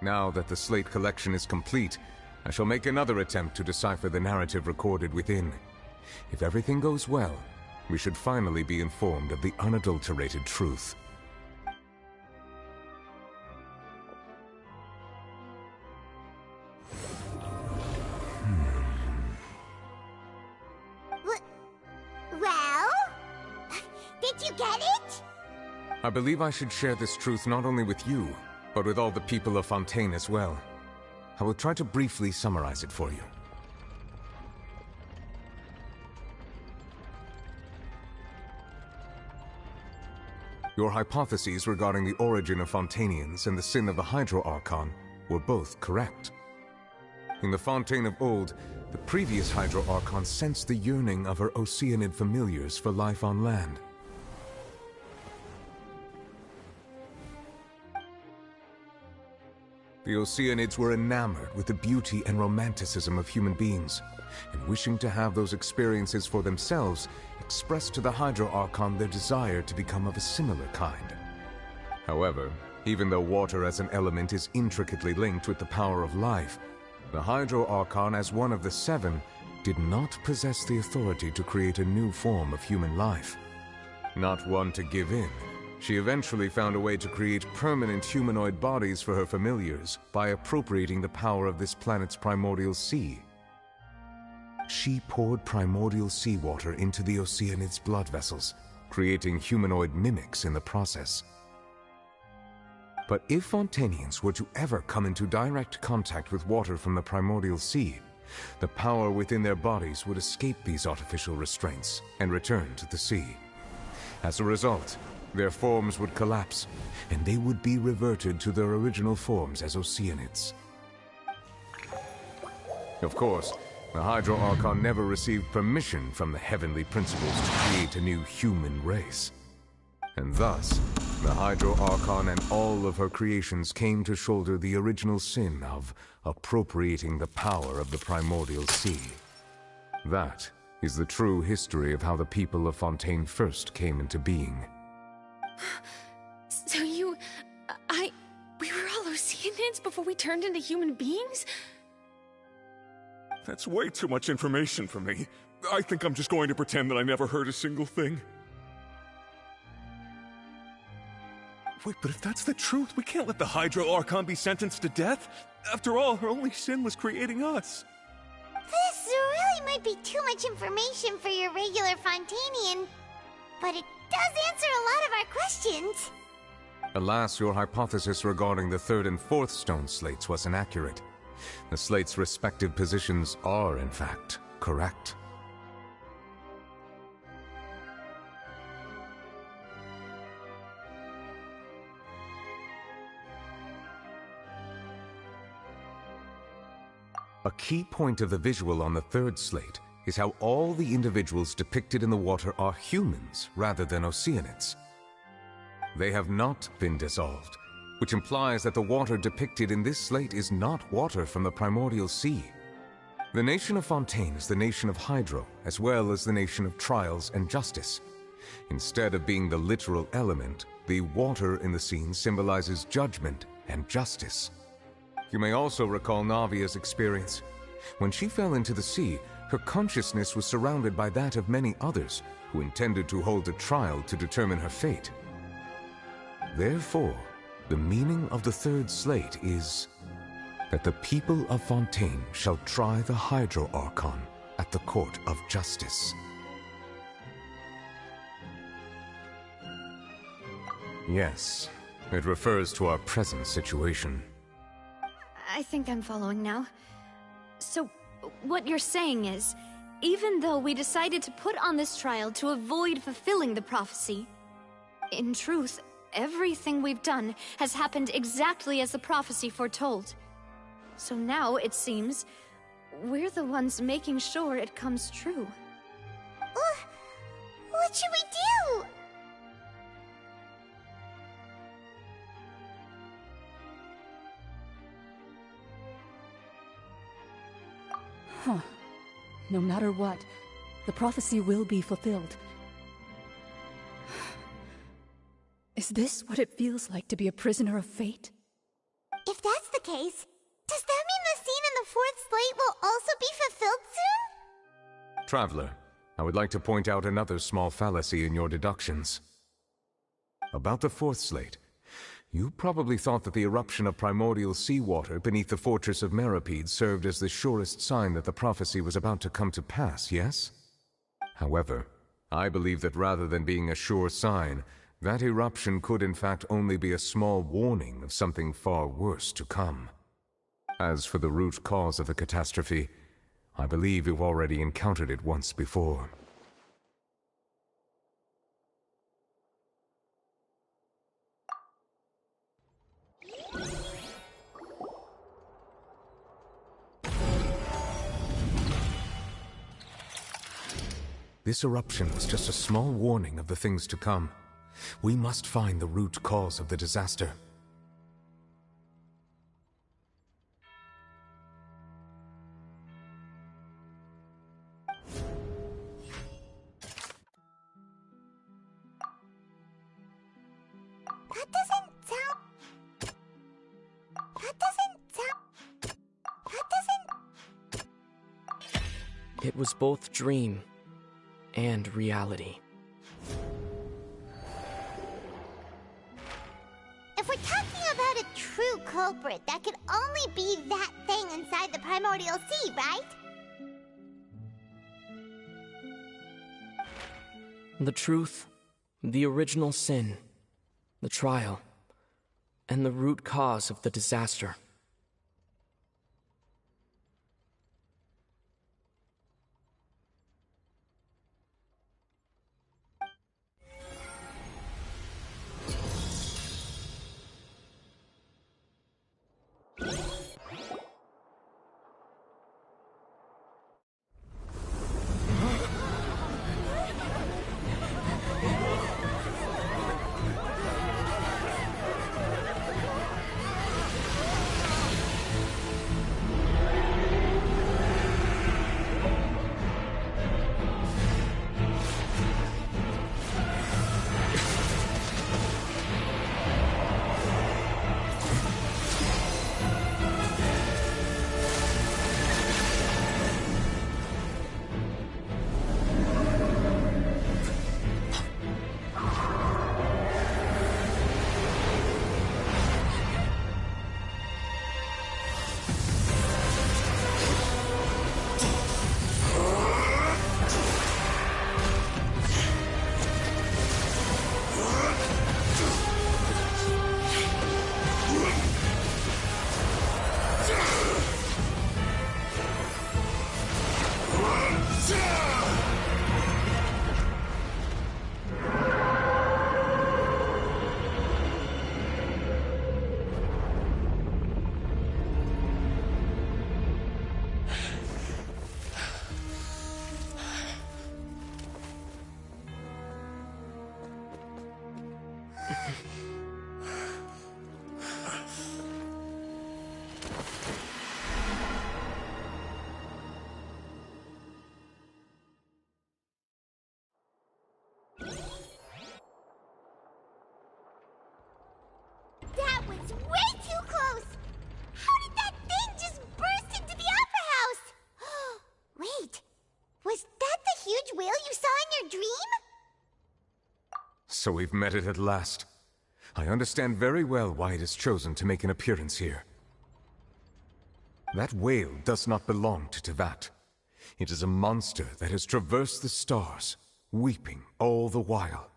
Now that the slate collection is complete, I shall make another attempt to decipher the narrative recorded within. If everything goes well, we should finally be informed of the unadulterated truth. Well? Did you get it? I believe I should share this truth not only with you, but with all the people of Fontaine as well. I will try to briefly summarize it for you. Your hypotheses regarding the origin of Fontanians and the sin of the Hydro Archon were both correct. In the Fontaine of old, the previous Hydro Archon sensed the yearning of her Oceanid familiars for life on land. The Oceanids were enamored with the beauty and romanticism of human beings, and wishing to have those experiences for themselves, expressed to the Hydro Archon their desire to become of a similar kind. However, even though water as an element is intricately linked with the power of life, the Hydro Archon, as one of the 7, did not possess the authority to create a new form of human life. Not one to give in, she eventually found a way to create permanent humanoid bodies for her familiars by appropriating the power of this planet's primordial sea. She poured primordial seawater into the Oceanids' blood vessels, creating humanoid mimics in the process. But if Fontanians were to ever come into direct contact with water from the primordial sea, the power within their bodies would escape these artificial restraints and return to the sea. As a result, their forms would collapse, and they would be reverted to their original forms as Oceanids. Of course, the Hydro Archon never received permission from the heavenly principles to create a new human race. And thus, The Hydro Archon and all of her creations came to shoulder the original sin of appropriating the power of the primordial sea. That is the true history of how the people of Fontaine first came into being. So we were all Oceanids before we turned into human beings? That's way too much information for me. I think I'm just going to pretend that I never heard a single thing. Wait, but if that's the truth, we can't let the Hydro Archon be sentenced to death. After all, her only sin was creating us. This really might be too much information for your regular Fontainian, but it does answer a lot of our questions. Alas, your hypothesis regarding the third and fourth stone slates was inaccurate. The slates' respective positions are, in fact, correct. A key point of the visual on the third slate is how all the individuals depicted in the water are humans rather than Oceanids. They have not been dissolved, which implies that the water depicted in this slate is not water from the primordial sea. The nation of Fontaine is the nation of Hydro, as well as the nation of trials and justice. Instead of being the literal element, the water in the scene symbolizes judgment and justice. You may also recall Navia's experience. When she fell into the sea, her consciousness was surrounded by that of many others who intended to hold a trial to determine her fate. Therefore, the meaning of the third slate is that the people of Fontaine shall try the Hydro Archon at the court of justice. Yes, it refers to our present situation. I think I'm following now. So, what you're saying is, even though we decided to put on this trial to avoid fulfilling the prophecy, in truth, everything we've done has happened exactly as the prophecy foretold. So now, it seems, we're the ones making sure it comes true. What should we do? Huh. No matter what, the prophecy will be fulfilled. Is this what it feels like to be a prisoner of fate? If that's the case, does that mean the scene in the fourth slate will also be fulfilled soon? Traveler, I would like to point out another small fallacy in your deductions. About the fourth slate, you probably thought that the eruption of primordial seawater beneath the fortress of Meripede served as the surest sign that the prophecy was about to come to pass, yes? However, I believe that rather than being a sure sign, that eruption could in fact only be a small warning of something far worse to come. As for the root cause of the catastrophe, I believe you've already encountered it once before. This eruption was just a small warning of the things to come. We must find the root cause of the disaster. It was both dream and reality. If we're talking about a true culprit, that could only be that thing inside the primordial sea, right? The truth, the original sin, the trial, and the root cause of the disaster. way too close! How did that thing just burst into the Opera House? Wait, was that the huge whale you saw in your dream? So we've met it at last. I understand very well why it has chosen to make an appearance here. That whale does not belong to Tevat. It is a monster that has traversed the stars, weeping all the while.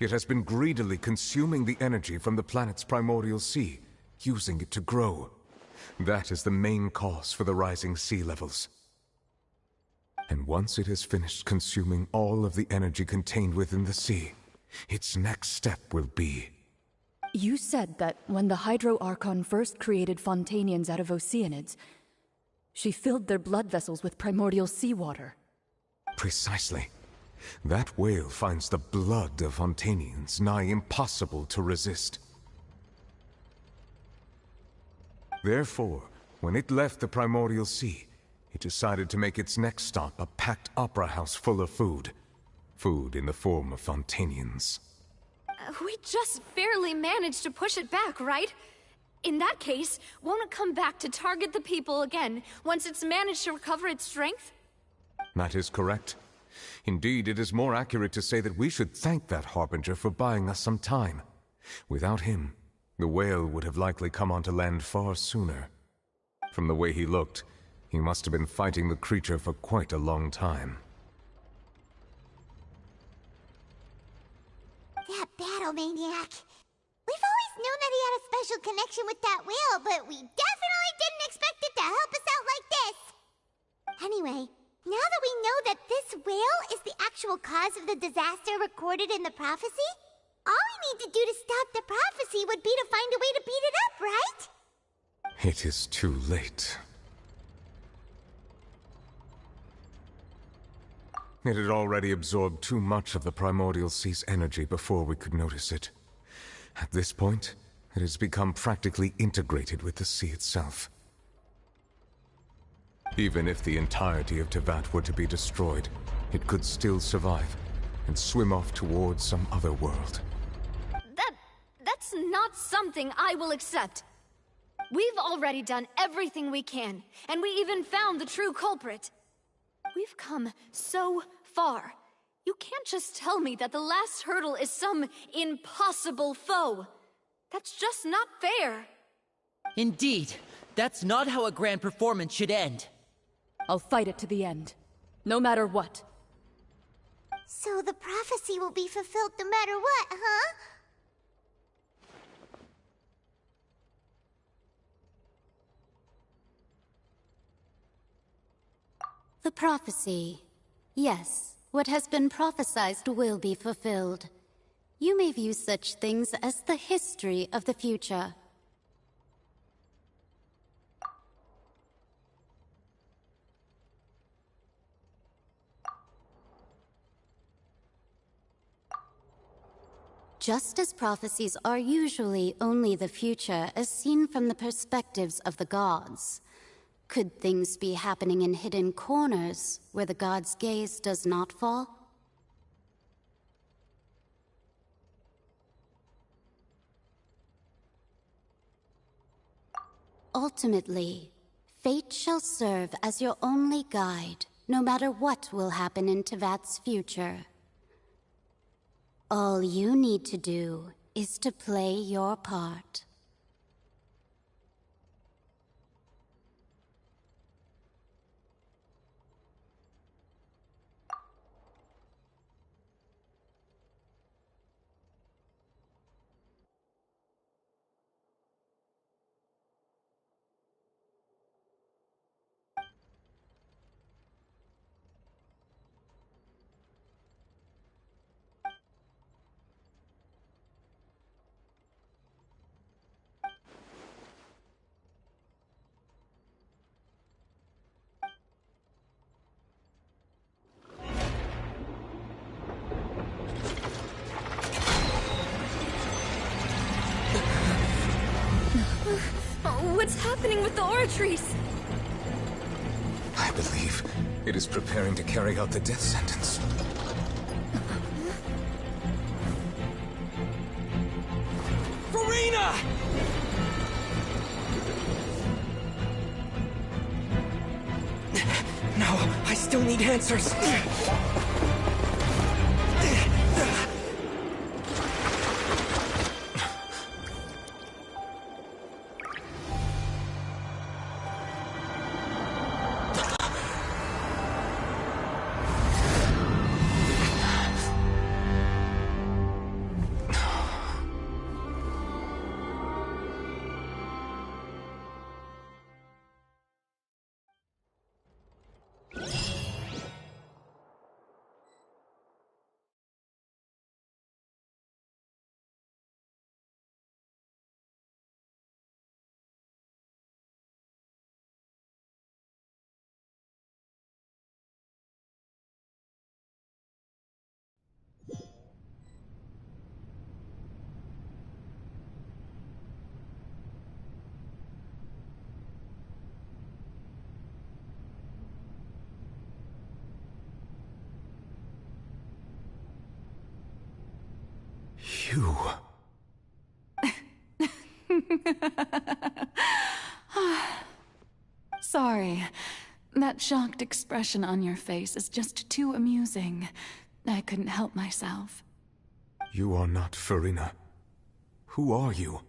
It has been greedily consuming the energy from the planet's primordial sea, using it to grow. That is the main cause for the rising sea levels. And once it has finished consuming all of the energy contained within the sea, its next step will be... You said that when the Hydro Archon first created Fontanians out of Oceanids, she filled their blood vessels with primordial seawater. Precisely. That whale finds the blood of Fontanians nigh impossible to resist. Therefore, when it left the primordial sea, it decided to make its next stop a packed opera house full of food. Food in the form of Fontanians. We just barely managed to push it back, right? In that case, won't it come back to target the people again once it's managed to recover its strength? That is correct. Indeed, it is more accurate to say that we should thank that Harbinger for buying us some time. Without him, the whale would have likely come onto land far sooner. From the way he looked, he must have been fighting the creature for quite a long time. That battle maniac. We've always known that he had a special connection with that whale, but we definitely didn't expect it to help us out like this. Anyway, now that we know that this whale is the actual cause of the disaster recorded in the prophecy, all we need to do to stop the prophecy would be to find a way to beat it up, right? It is too late. It had already absorbed too much of the primordial sea's energy before we could notice it. At this point, it has become practically integrated with the sea itself. Even if the entirety of Tevat were to be destroyed, it could still survive and swim off towards some other world. That's not something I will accept. We've already done everything we can, and we even found the true culprit. We've come so far. You can't just tell me that the last hurdle is some impossible foe. That's just not fair. Indeed, that's not how a grand performance should end. I'll fight it to the end, no matter what. So the prophecy will be fulfilled no matter what, huh? The prophecy. Yes, what has been prophesied will be fulfilled. You may view such things as the history of the future. Just as prophecies are usually only the future as seen from the perspectives of the gods, could things be happening in hidden corners where the god's gaze does not fall? Ultimately, fate shall serve as your only guide, no matter what will happen in Tevat's future. All you need to do is to play your part. What's happening with the oratories? I believe it is preparing to carry out the death sentence. For Furina! No, I still need answers. You... Sorry. That shocked expression on your face is just too amusing. I couldn't help myself. You are not Furina. Who are you?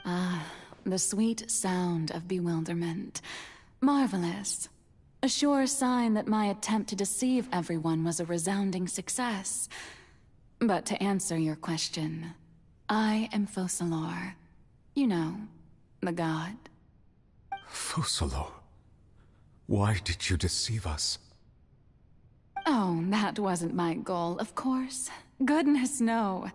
Ah, the sweet sound of bewilderment. Marvelous. A sure sign that my attempt to deceive everyone was a resounding success. But to answer your question, I am Focalor. You know, the god. Focalor? Why did you deceive us? Oh, that wasn't my goal, of course. Goodness, no.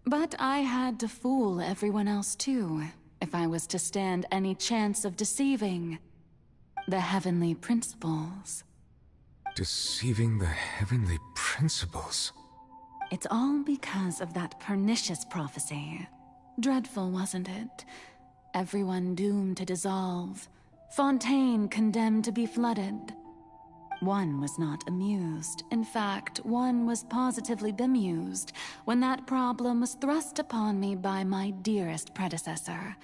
But I had to fool everyone else too, if I was to stand any chance of deceiving the heavenly principles. Deceiving the heavenly principles? It's all because of that pernicious prophecy. Dreadful, wasn't it? Everyone doomed to dissolve. Fontaine condemned to be flooded. One was not amused. In fact, one was positively bemused when that problem was thrust upon me by my dearest predecessor.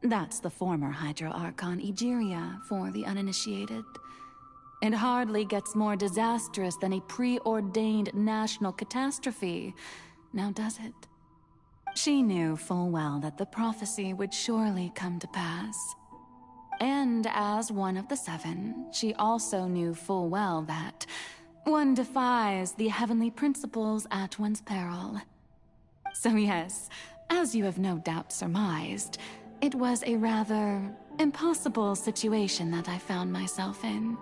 That's the former Hydro Archon Egeria, for the uninitiated. It hardly gets more disastrous than a preordained national catastrophe, now does it? She knew full well that the prophecy would surely come to pass. And as one of the seven, she also knew full well that one defies the heavenly principles at one's peril. So yes, as you have no doubt surmised, it was a rather impossible situation that I found myself in.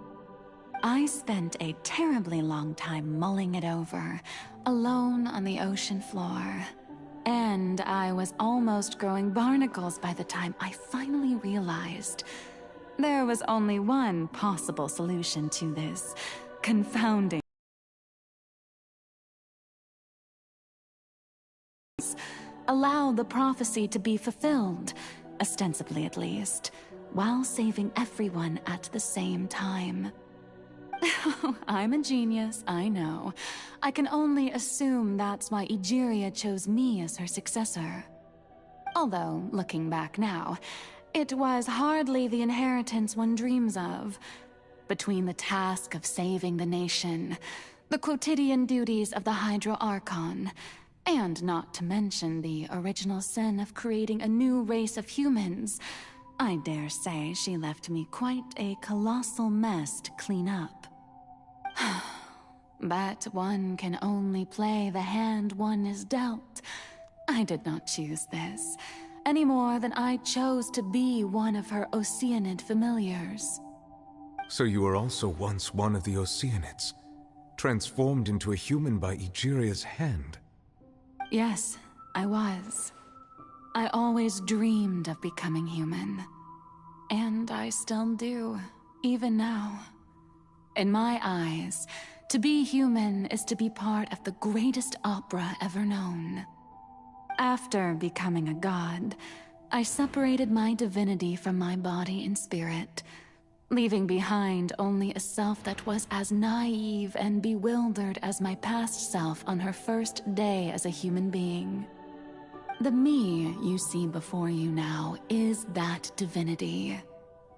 I spent a terribly long time mulling it over, alone on the ocean floor. And I was almost growing barnacles by the time I finally realized there was only one possible solution to this confounding. Allow the prophecy to be fulfilled, ostensibly at least, while saving everyone at the same time. I'm a genius, I know. I can only assume that's why Egeria chose me as her successor. Although, looking back now, it was hardly the inheritance one dreams of. Between the task of saving the nation, the quotidian duties of the Hydro Archon, and not to mention the original sin of creating a new race of humans, I dare say she left me quite a colossal mess to clean up. But one can only play the hand one is dealt. I did not choose this, any more than I chose to be one of her Oceanid familiars. So you were also once one of the Oceanids, transformed into a human by Egeria's hand? Yes, I was. I always dreamed of becoming human. And I still do, even now. In my eyes, to be human is to be part of the greatest opera ever known. After becoming a god, I separated my divinity from my body and spirit, leaving behind only a self that was as naive and bewildered as my past self on her first day as a human being. The me you see before you now is that divinity.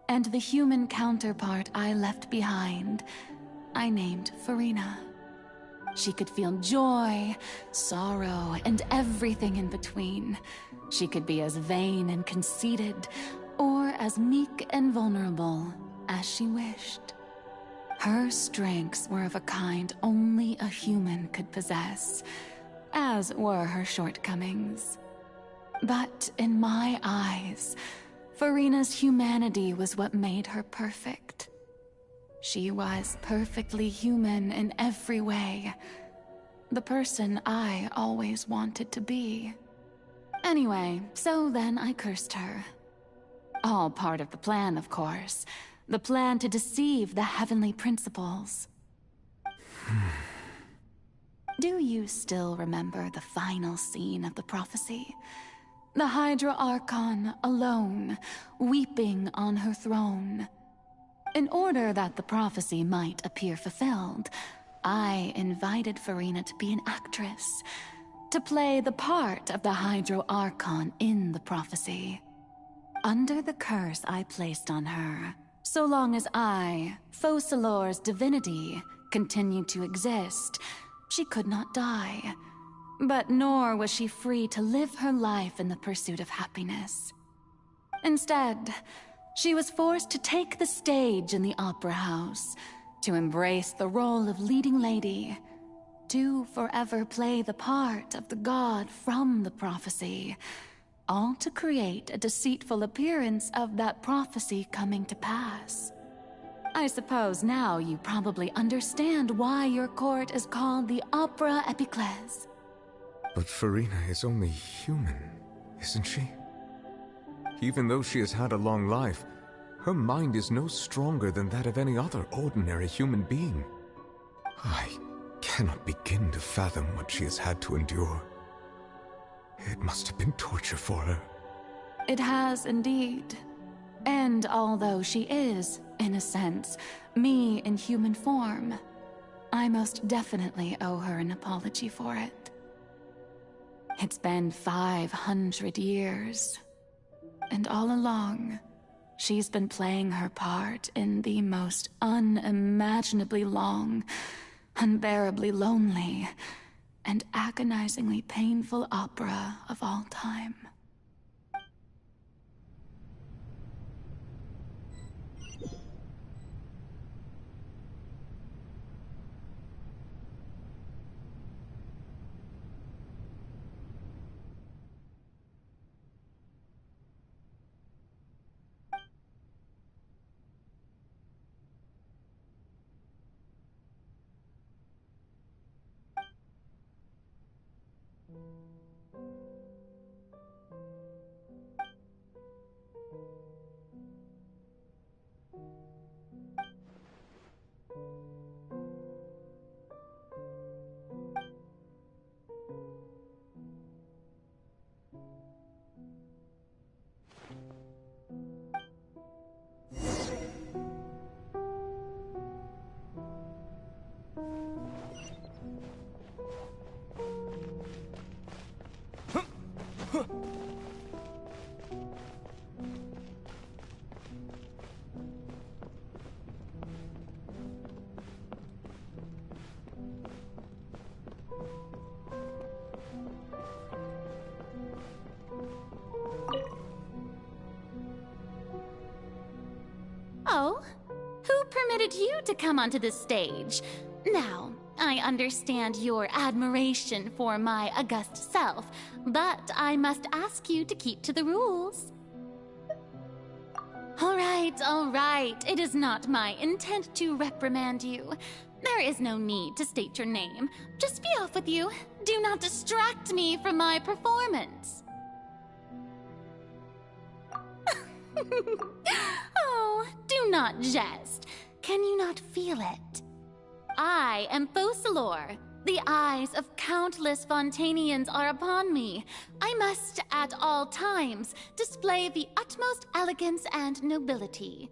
And the human counterpart I left behind, I named Farina. She could feel joy, sorrow, and everything in between. She could be as vain and conceited, or as meek and vulnerable as she wished. Her strengths were of a kind only a human could possess, as were her shortcomings. But in my eyes, Farina's humanity was what made her perfect. She was perfectly human in every way. The person I always wanted to be. Anyway, so then I cursed her. All part of the plan, of course. The plan to deceive the heavenly principles. Do you still remember the final scene of the prophecy? The Hydra Archon, alone, weeping on her throne. In order that the prophecy might appear fulfilled, I invited Farina to be an actress, to play the part of the Hydro Archon in the prophecy. Under the curse I placed on her, so long as I, Focalor's divinity, continued to exist, she could not die. But nor was she free to live her life in the pursuit of happiness. Instead, she was forced to take the stage in the opera house, to embrace the role of leading lady, to forever play the part of the god from the prophecy, all to create a deceitful appearance of that prophecy coming to pass. I suppose now you probably understand why your court is called the Opera Epiclese. But Farina is only human, isn't she? Even though she has had a long life, her mind is no stronger than that of any other ordinary human being. I cannot begin to fathom what she has had to endure. It must have been torture for her. It has indeed. And although she is, in a sense, me in human form, I most definitely owe her an apology for it. It's been 500 years, and all along, she's been playing her part in the most unimaginably long, unbearably lonely, and agonizingly painful opera of all time. Oh, who permitted you to come onto the stage? Now, I understand your admiration for my august self, but I must ask you to keep to the rules. All right. It is not my intent to reprimand you. There is no need to state your name. Just be off with you. Do not distract me from my performance. Oh, do not jest. Can you not feel it? I am Focalor. The eyes of countless Fontanians are upon me. I must, at all times, display the utmost elegance and nobility.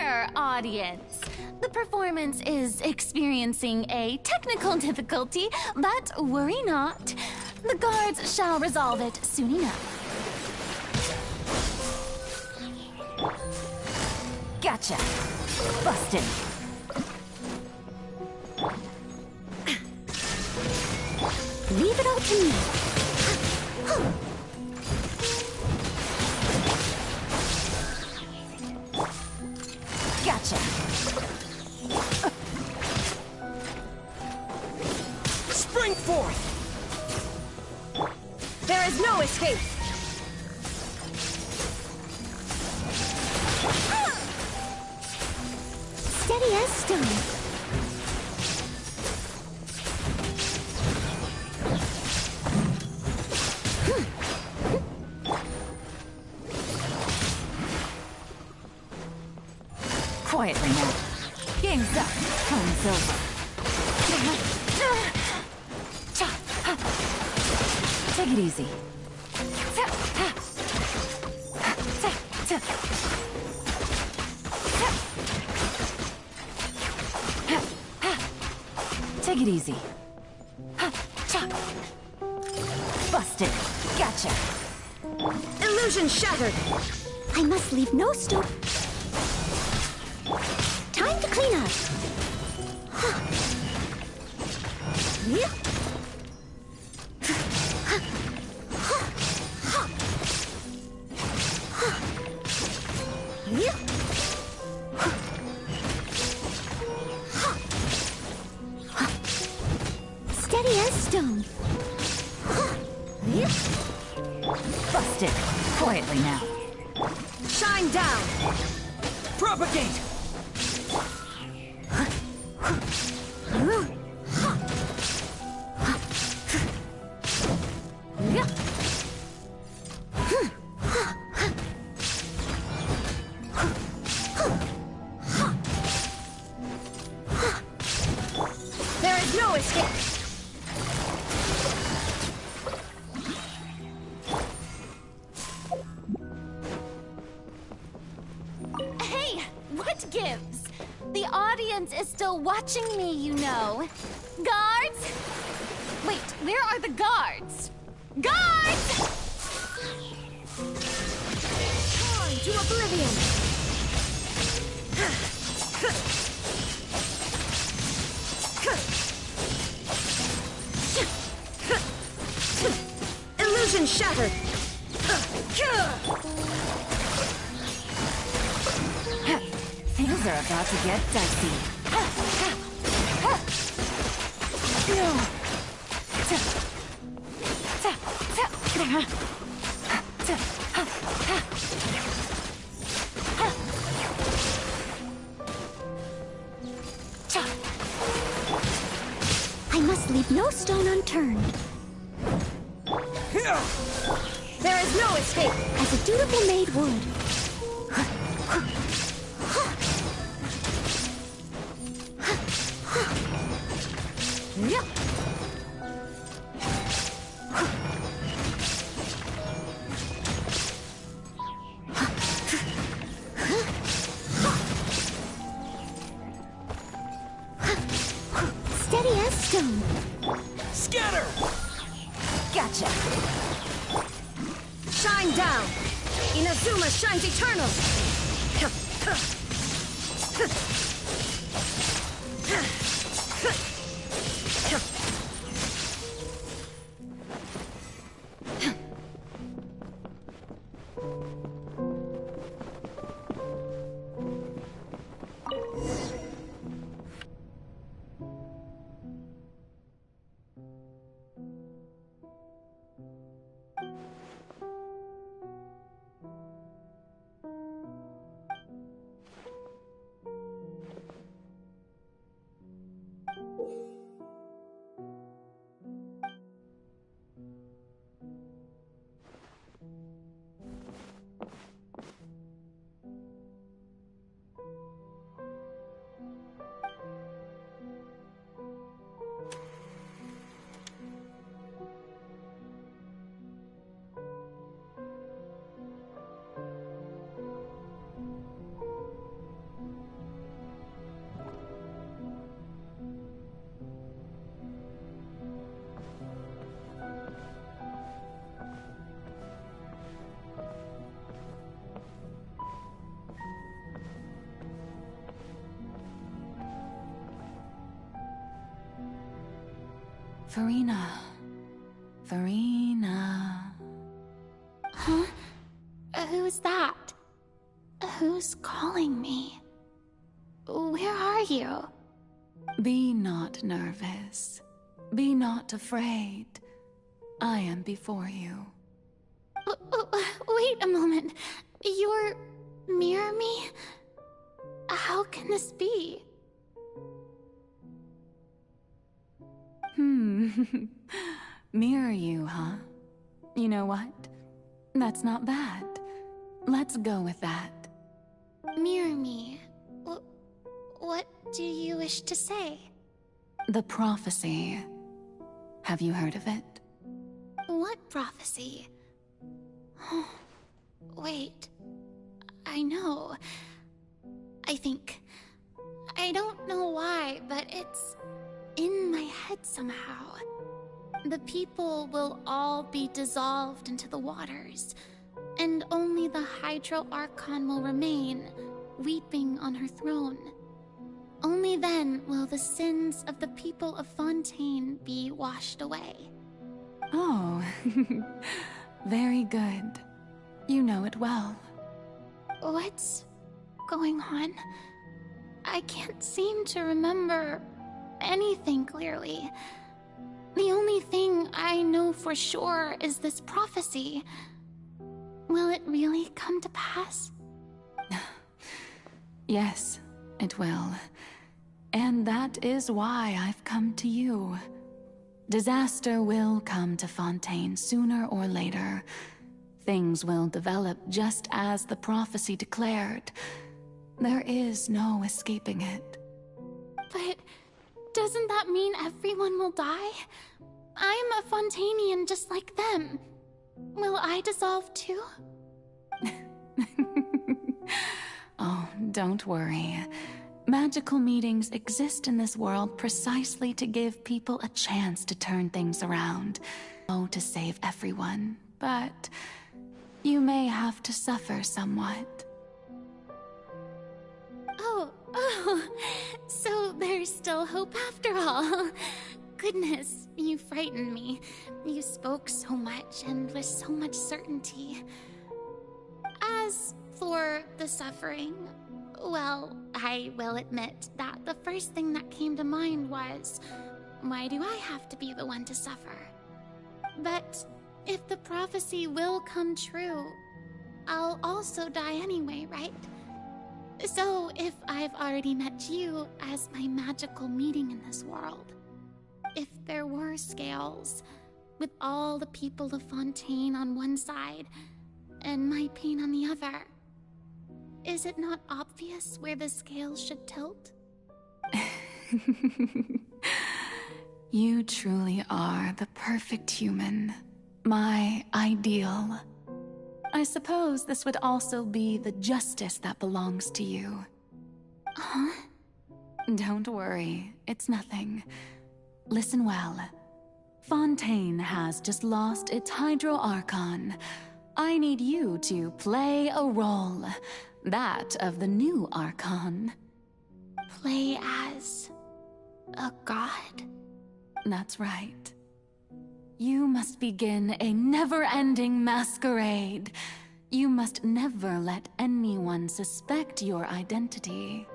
Dear audience, the performance is experiencing a technical difficulty, but worry not. The guards shall resolve it soon enough. Gotcha. Busted. Leave it all to me. Gotcha. Spring forth! There is no escape. Steady as stone. Quietly now. Game's up. Time's over. Take it easy. Take it easy. Busted. Gotcha. Illusion shattered. I must leave no stone. Time to clean up. Steady as stone. Busted. Quietly now. Shine down. Propagate! There is no escape. Hey, what gives? The audience is still watching me, you know. Guards? Wait, where are the guards? Guards! On to oblivion. Illusion shattered. Things are about to get dicey. I must leave no stone unturned. There is no escape, as a dutiful maid would. Steady as stone. Scatter! Gotcha. Shine down. Inazuma shines eternal. Furina. Furina. Huh? Who's that? Who's calling me? Where are you? Be not nervous. Be not afraid. I am before you. Wait a moment. You're near me? How can this be? Mirror you, huh? You know what? That's not bad. Let's go with that. Mirror me? What do you wish to say? The prophecy. Have you heard of it? What prophecy? Wait. I know. I think. I don't know why, but it's in my head somehow. The people will all be dissolved into the waters, and only the Hydro Archon will remain, weeping on her throne. Only then will the sins of the people of Fontaine be washed away. Oh, very good. You know it well. What's going on? I can't seem to remember anything clearly. The only thing I know for sure is this prophecy. Will it really come to pass? Yes, it will. And that is why I've come to you. Disaster will come to Fontaine sooner or later. Things will develop just as the prophecy declared. There is no escaping it. But doesn't that mean everyone will die? I'm a Fontainian just like them. Will I dissolve too? Oh, don't worry. Magical meetings exist in this world precisely to give people a chance to turn things around. Oh, to save everyone, but you may have to suffer somewhat. Oh, so there's still hope after all. Goodness, you frightened me. You spoke so much and with so much certainty. As for the suffering, well, I will admit that the first thing that came to mind was, why do I have to be the one to suffer? But if the prophecy will come true, I'll also die anyway, right? So if I've already met you as my magical meeting in this world, if there were scales, with all the people of Fontaine on one side, and my pain on the other, is it not obvious where the scales should tilt? You truly are the perfect human. My ideal. I suppose this would also be the justice that belongs to you. Huh? Don't worry, it's nothing. Listen well. Fontaine has just lost its Hydro Archon. I need you to play a role. That of the new Archon. Play as a god? That's right. You must begin a never-ending masquerade. You must never let anyone suspect your identity.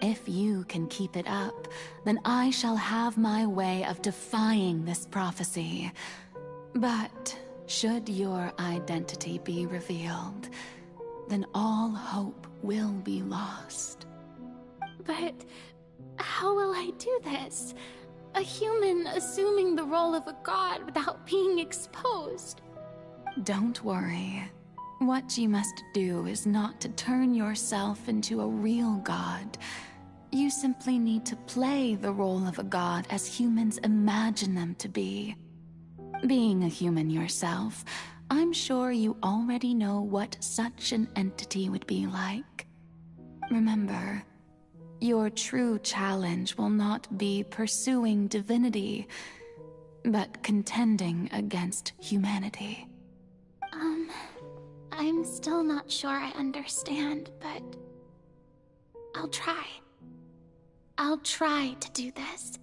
If you can keep it up, then I shall have my way of defying this prophecy. But should your identity be revealed, then all hope will be lost. But how will I do this? A human assuming the role of a god without being exposed. Don't worry. What you must do is not to turn yourself into a real god. You simply need to play the role of a god as humans imagine them to be. Being a human yourself, I'm sure you already know what such an entity would be like. Remember, your true challenge will not be pursuing divinity, but contending against humanity. I'm still not sure I understand, but I'll try. I'll try to do this.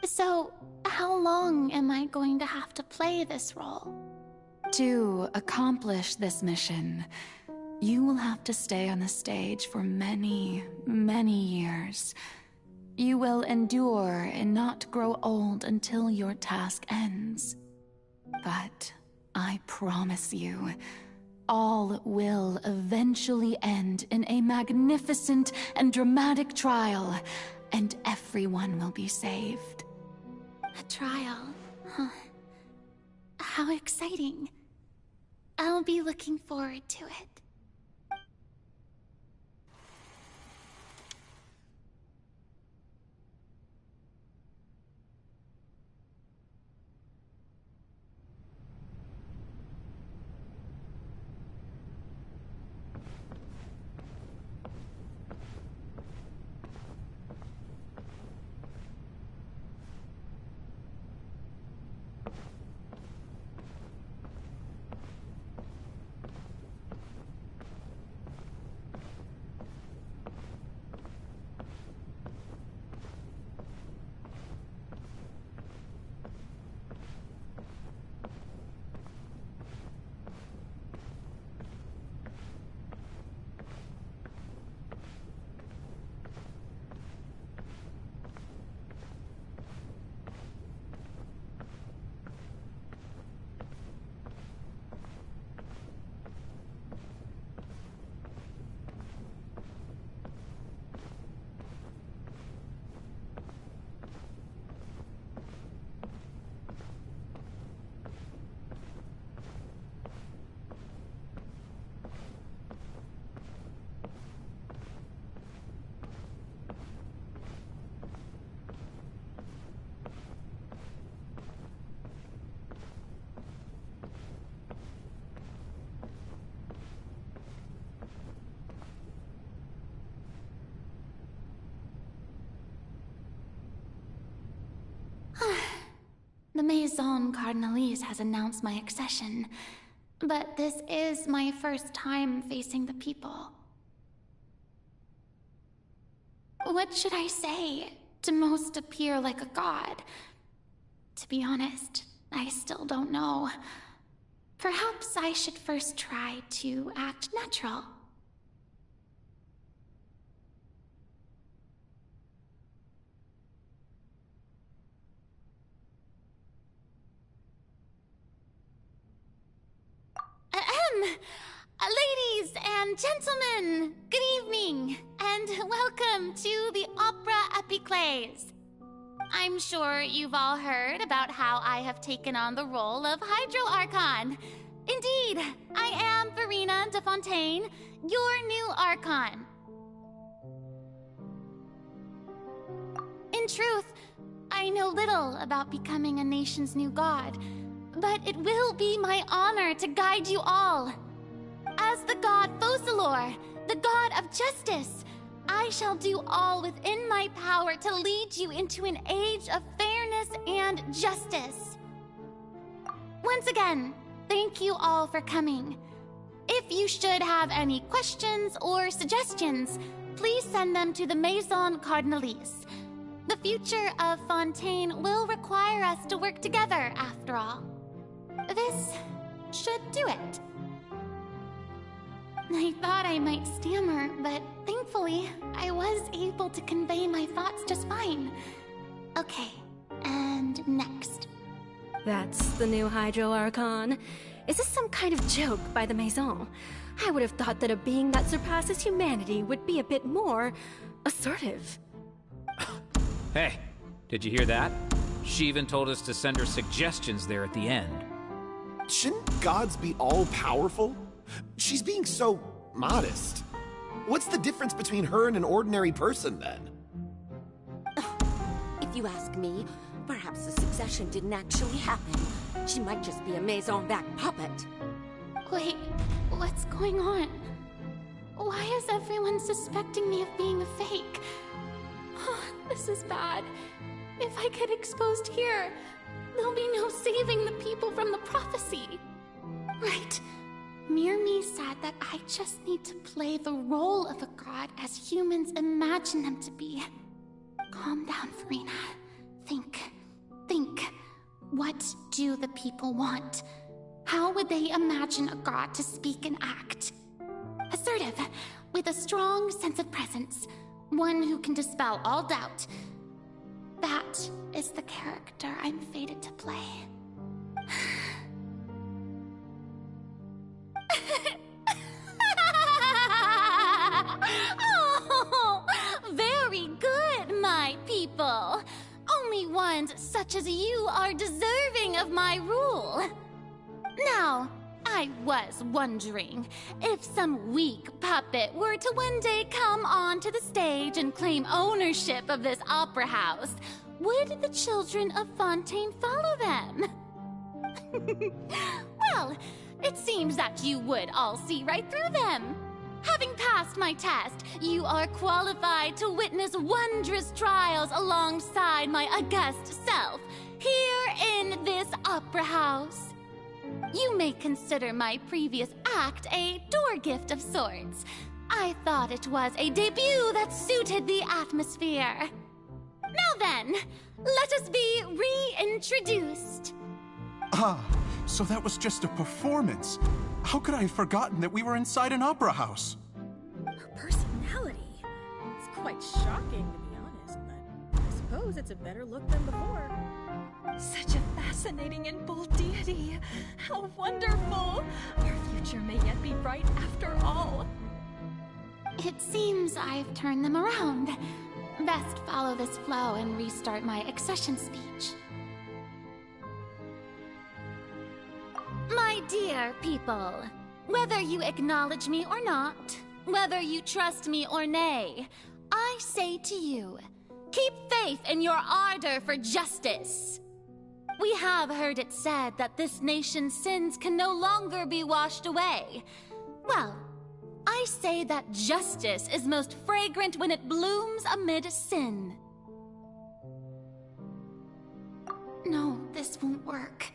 So, how long am I going to have to play this role? To accomplish this mission, you will have to stay on the stage for many, many years. You will endure and not grow old until your task ends. But I promise you, all will eventually end in a magnificent and dramatic trial, and everyone will be saved. A trial? Huh. How exciting. I'll be looking forward to it. The Maison Cardinalise has announced my accession, but this is my first time facing the people. What should I say to most appear like a god? To be honest, I still don't know. Perhaps I should first try to act natural. Ladies and gentlemen, good evening, and welcome to the Opera Epiclese. I'm sure you've all heard about how I have taken on the role of Hydro Archon. Indeed, I am Verena de Fontaine, your new Archon. In truth, I know little about becoming a nation's new god, but it will be my honor to guide you all. As the god Focalor, the god of justice, I shall do all within my power to lead you into an age of fairness and justice. Once again, thank you all for coming. If you should have any questions or suggestions, please send them to the Maison Cardinalise. The future of Fontaine will require us to work together, after all. This should do it. I thought I might stammer, but thankfully, I was able to convey my thoughts just fine. Okay, and next. That's the new Hydro Archon. Is this some kind of joke by the Maison? I would have thought that a being that surpasses humanity would be a bit more assertive. Hey, did you hear that? She even told us to send her suggestions there at the end. Shouldn't gods be all-powerful? She's being so modest. What's the difference between her and an ordinary person, then? If you ask me, perhaps the succession didn't actually happen. She might just be a Maison-back puppet. Wait, what's going on? Why is everyone suspecting me of being a fake? Oh, this is bad. If I get exposed here, there'll be no saving the people from the prophecy. Right. Mirmi said that I just need to play the role of a god as humans imagine them to be. Calm down, Verena. Think. What do the people want? How would they imagine a god to speak and act? Assertive, with a strong sense of presence. One who can dispel all doubt. That is the character I'm fated to play. Oh, very good, my people. Only ones such as you are deserving of my rule. Now, I was wondering if some weak puppet were to one day come onto the stage and claim ownership of this opera house, would the children of Fontaine follow them? Well, it seems that you would all see right through them. Having passed my test, you are qualified to witness wondrous trials alongside my august self, here in this opera house. You may consider my previous act a door gift of sorts. I thought it was a debut that suited the atmosphere. Now then, let us be reintroduced. Ah, so that was just a performance. How could I have forgotten that we were inside an opera house? Her personality. It's quite shocking, to be honest, but I suppose it's a better look than before. Such a fascinating and bold deity. How wonderful! Our future may yet be bright after all. It seems I've turned them around. Best follow this flow and restart my accession speech. My dear people, whether you acknowledge me or not, whether you trust me or nay, I say to you, keep faith in your ardor for justice. We have heard it said that this nation's sins can no longer be washed away. Well, I say that justice is most fragrant when it blooms amid sin. No, this won't work.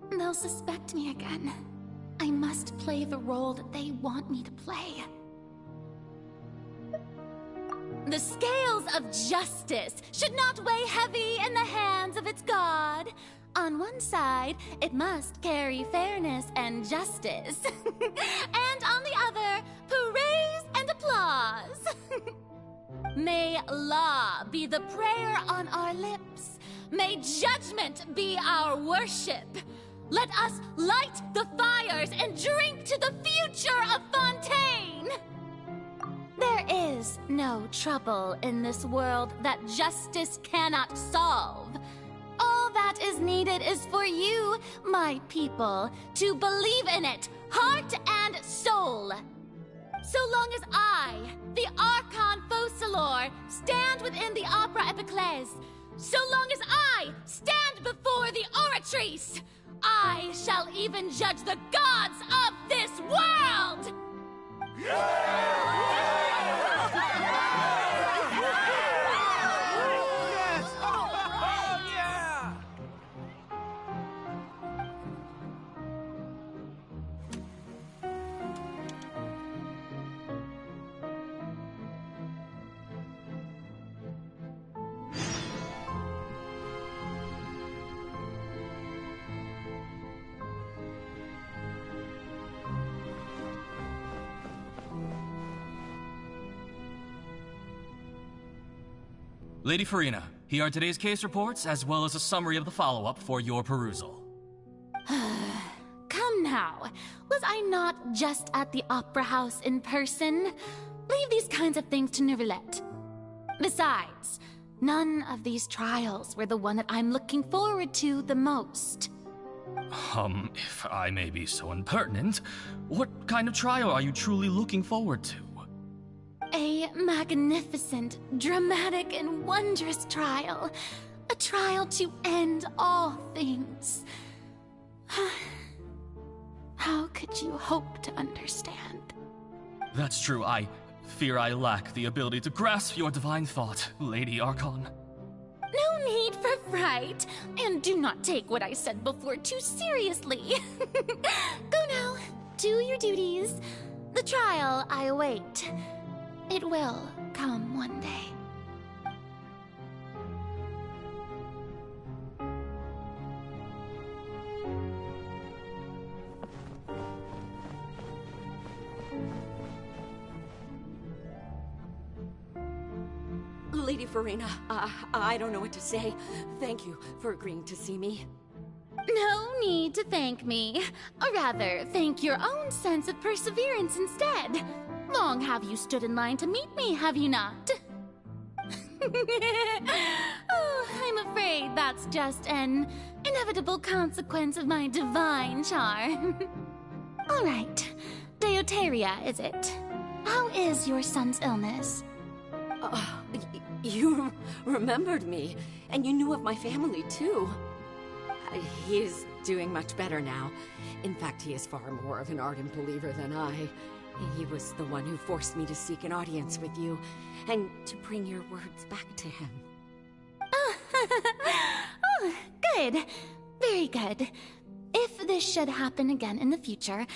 They'll suspect me again. I must play the role that they want me to play. The scales of justice should not weigh heavy in the hands of its god. On one side, it must carry fairness and justice. And on the other, praise and applause. May law be the prayer on our lips. May judgment be our worship. Let us light the fires and drink to the future of Fontaine! There is no trouble in this world that justice cannot solve. All that is needed is for you, my people, to believe in it, heart and soul. So long as I, the Archon Focalor, stand within the Opera Epiclese, so long as I stand before the Oratrice, I shall even judge the gods of this world! Lady Farina, here are today's case reports, as well as a summary of the follow-up for your perusal. Come now, was I not just at the Opera House in person? Leave these kinds of things to Neuvillette. Besides, none of these trials were the one that I'm looking forward to the most. If I may be so impertinent, what kind of trial are you truly looking forward to? A magnificent, dramatic, and wondrous trial. A trial to end all things. How could you hope to understand? That's true. I fear I lack the ability to grasp your divine thought, Lady Archon. No need for fright, and do not take what I said before too seriously. Go now, do your duties. The trial I await. It will come one day. Lady Farina, I don't know what to say. Thank you for agreeing to see me. No need to thank me. Or rather, thank your own sense of perseverance instead. Long have you stood in line to meet me, have you not? Oh, I'm afraid that's just an inevitable consequence of my divine charm. All right. Deoteria, is it? How is your son's illness? You remembered me, and you knew of my family, too. He is doing much better now. In fact, he is far more of an ardent believer than I. He was the one who forced me to seek an audience with you, and to bring your words back to him. Oh, good. Very good. If this should happen again in the future,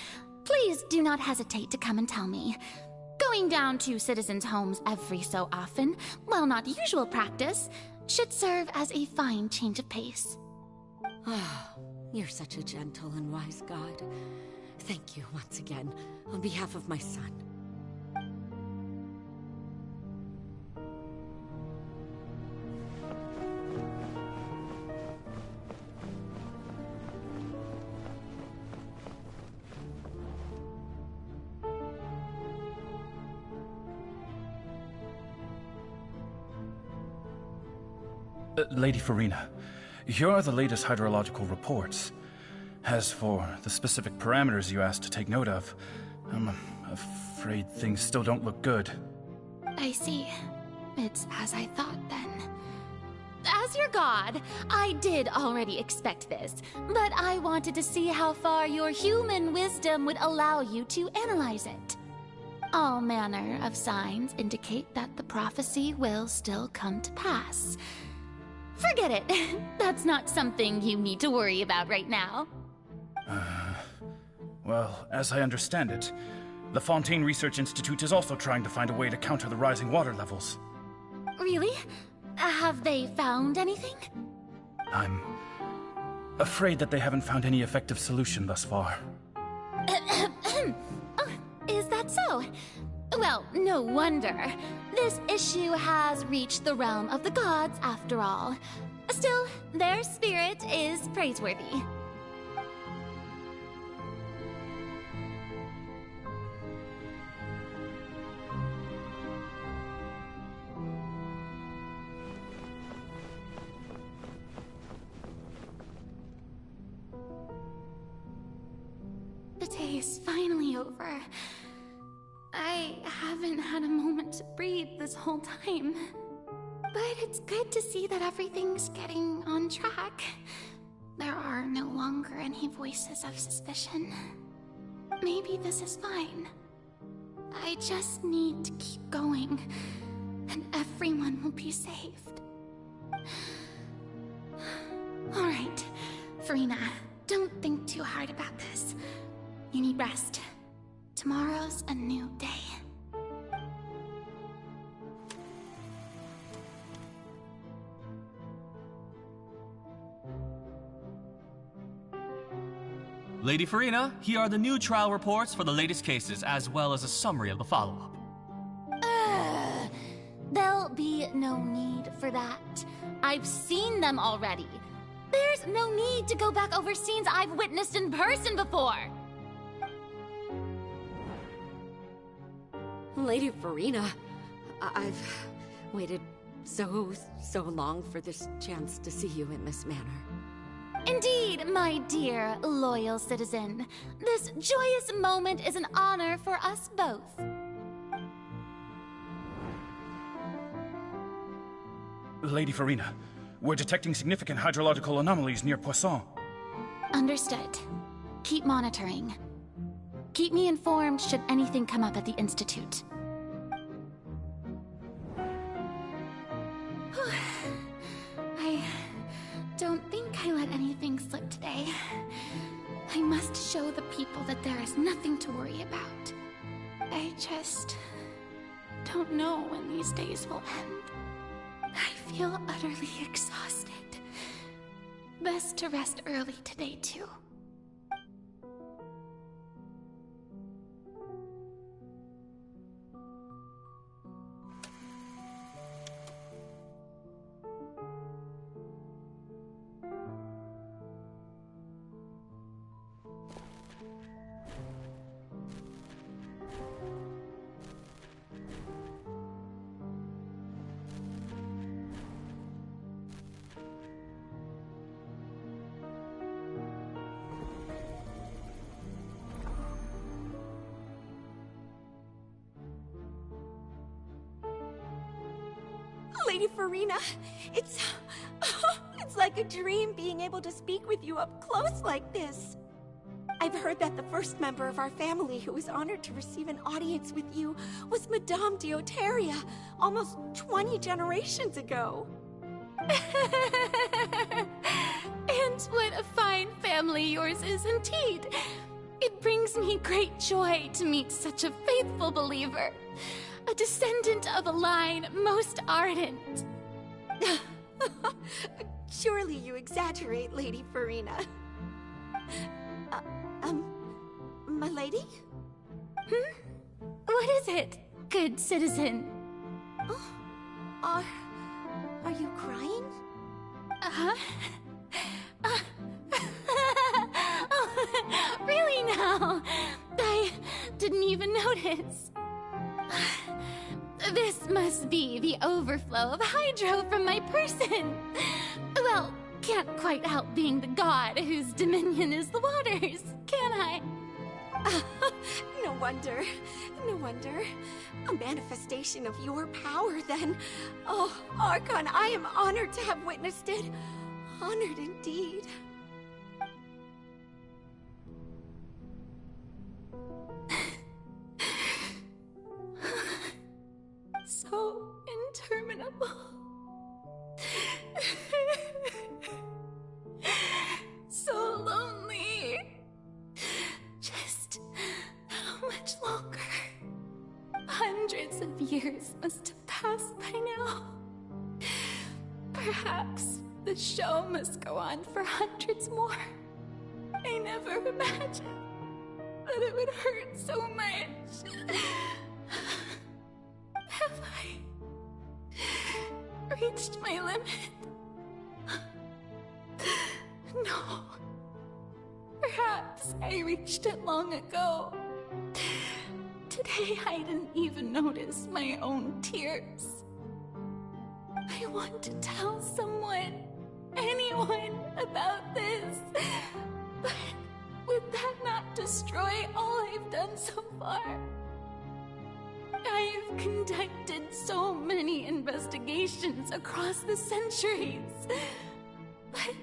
please do not hesitate to come and tell me. Going down to citizens' homes every so often, while not usual practice, should serve as a fine change of pace. You're such a gentle and wise god. Thank you once again, on behalf of my son. Lady Farina, here are the latest hydrological reports. As for the specific parameters you asked to take note of, I'm afraid things still don't look good. I see. It's as I thought, then. As your god, I did already expect this, but I wanted to see how far your human wisdom would allow you to analyze it. All manner of signs indicate that the prophecy will still come to pass. Forget it. That's not something you need to worry about right now. Well, as I understand it, the Fontaine Research Institute is also trying to find a way to counter the rising water levels. Really? Have they found anything? I'm afraid that they haven't found any effective solution thus far. Oh, is that so? Well, no wonder. This issue has reached the realm of the gods, after all. Still, their spirit is praiseworthy. The day is finally over. I haven't had a moment to breathe this whole time. But it's good to see that everything's getting on track. There are no longer any voices of suspicion. Maybe this is fine. I just need to keep going, and everyone will be saved. Alright, Farina, don't think too hard about this. You need rest. Tomorrow's a new day. Lady Farina, here are the new trial reports for the latest cases, as well as a summary of the follow-up. There'll be no need for that. I've seen them already. There's no need to go back over scenes I've witnessed in person before. Lady Farina, I've waited so long for this chance to see you in this manner. Indeed, my dear, loyal citizen. This joyous moment is an honor for us both. Lady Farina, we're detecting significant hydrological anomalies near Poisson. Understood. Keep monitoring. Keep me informed should anything come up at the Institute. I don't think I let anything slip today. I must show the people that there is nothing to worry about. I just don't know when these days will end. I feel utterly exhausted. Best to rest early today, too. Lady Farina. It's like a dream being able to speak with you up close like this. I've heard that the first member of our family who was honored to receive an audience with you was Madame Deoteria, almost 20 generations ago. And what a fine family yours is indeed. It brings me great joy to meet such a faithful believer, a descendant of a line most ardent. Surely you exaggerate, Lady Farina. My lady? What is it, good citizen? Are you crying? Really now? I didn't even notice. This must be the overflow of hydro from my person. Well, can't quite help being the god whose dominion is the waters, can I? No wonder. No wonder. A manifestation of your power, then. Oh, Archon, I am honored to have witnessed it. Honored indeed. So interminable. So lonely. Just how much longer? Hundreds of years must have passed by now. Perhaps the show must go on for hundreds more. I never imagined that it would hurt so much. Have I reached my limit? No. Perhaps I reached it long ago. Today I didn't even notice my own tears. I want to tell someone, anyone, about this. But would that not destroy all I've done so far? I've conducted so many investigations across the centuries. But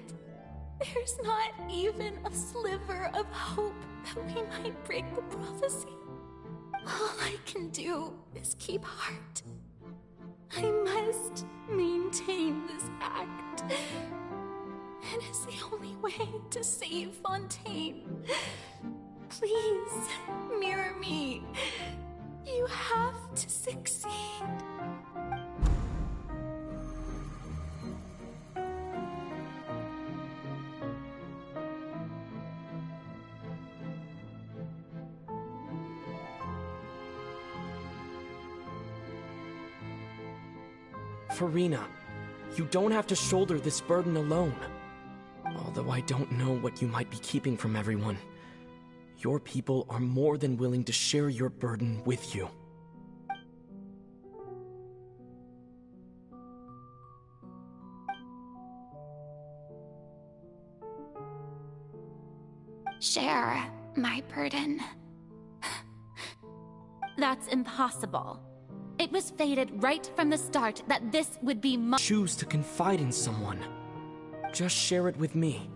there's not even a sliver of hope that we might break the prophecy. All I can do is keep heart. I must maintain this act. It is the only way to save Fontaine. Please, mirror me. You have to succeed. Farina, you don't have to shoulder this burden alone. Although I don't know what you might be keeping from everyone. Your people are more than willing to share your burden with you. Share my burden. That's impossible. It was fated right from the start that this would be my— Choose to confide in someone. Just share it with me.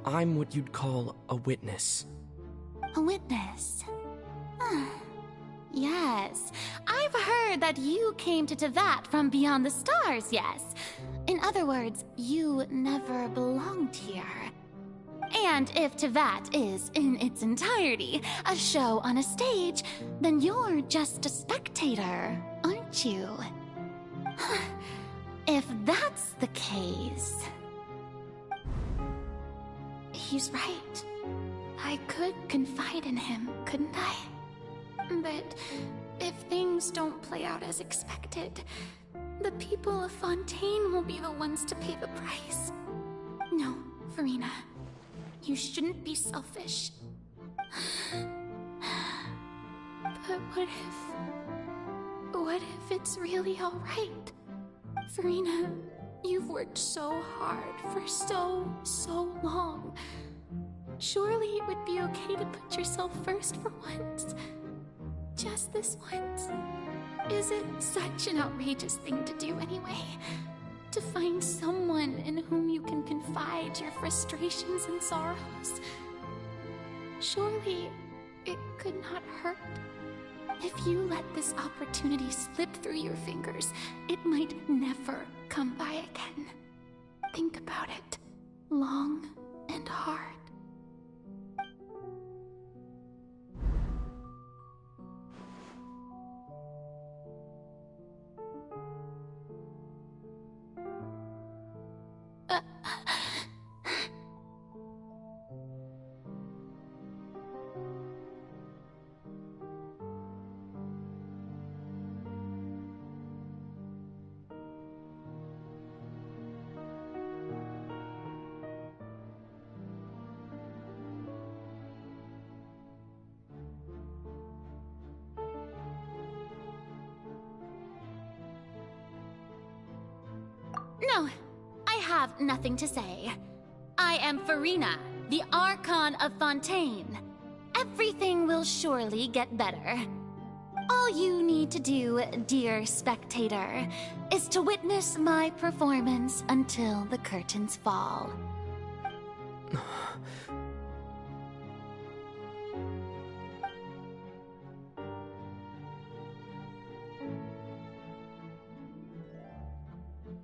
I'm what you'd call a witness. A witness? Yes. I've heard that you came to Tevat from beyond the stars, yes. In other words, you never belonged here. And if Tevat is, in its entirety, a show on a stage, then you're just a spectator, aren't you? If that's the case... He's right. I could confide in him, couldn't I? But if things don't play out as expected, the people of Fontaine will be the ones to pay the price. No, Farina. You shouldn't be selfish. But what if it's really all right? Farina, you've worked so hard for so long. Surely it would be okay to put yourself first for once. Just this once. Is it such an outrageous thing to do anyway? To find someone in whom you can confide your frustrations and sorrows? Surely it could not hurt. If you let this opportunity slip through your fingers, it might never come by again. Think about it long and hard. No, I have nothing to say. I am Farina, the Archon of Fontaine. Everything will surely get better. All you need to do, dear spectator, is to witness my performance until the curtains fall.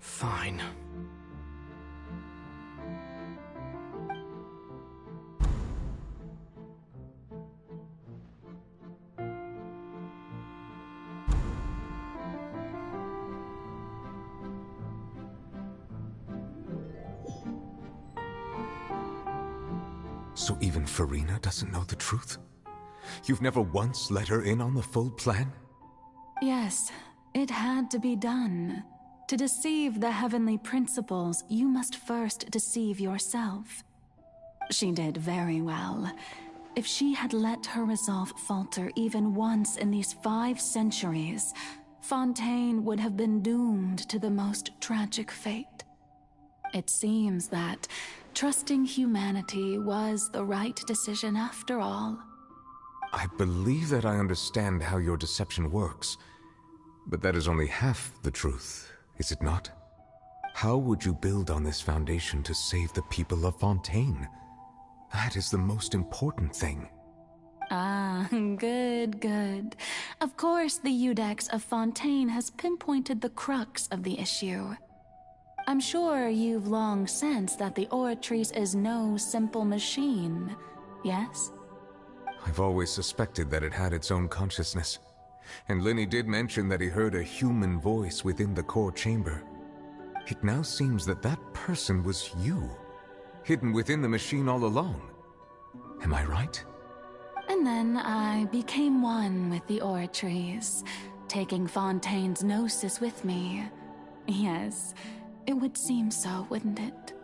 Fine. So even Farina doesn't know the truth? You've never once let her in on the full plan? Yes, it had to be done. To deceive the heavenly principles, you must first deceive yourself. She did very well. If she had let her resolve falter even once in these 5 centuries, Fontaine would have been doomed to the most tragic fate. It seems that trusting humanity was the right decision after all. I believe that I understand how your deception works, but that is only half the truth, is it not? How would you build on this foundation to save the people of Fontaine? That is the most important thing. Ah, good, good. Of course the Iudex of Fontaine has pinpointed the crux of the issue. I'm sure you've long sensed that the Oratrice is no simple machine, yes? I've always suspected that it had its own consciousness. And Lenny did mention that he heard a human voice within the core chamber. It now seems that that person was you, hidden within the machine all along. Am I right? And then I became one with the Oratrice, taking Fontaine's gnosis with me. Yes, it would seem so, wouldn't it?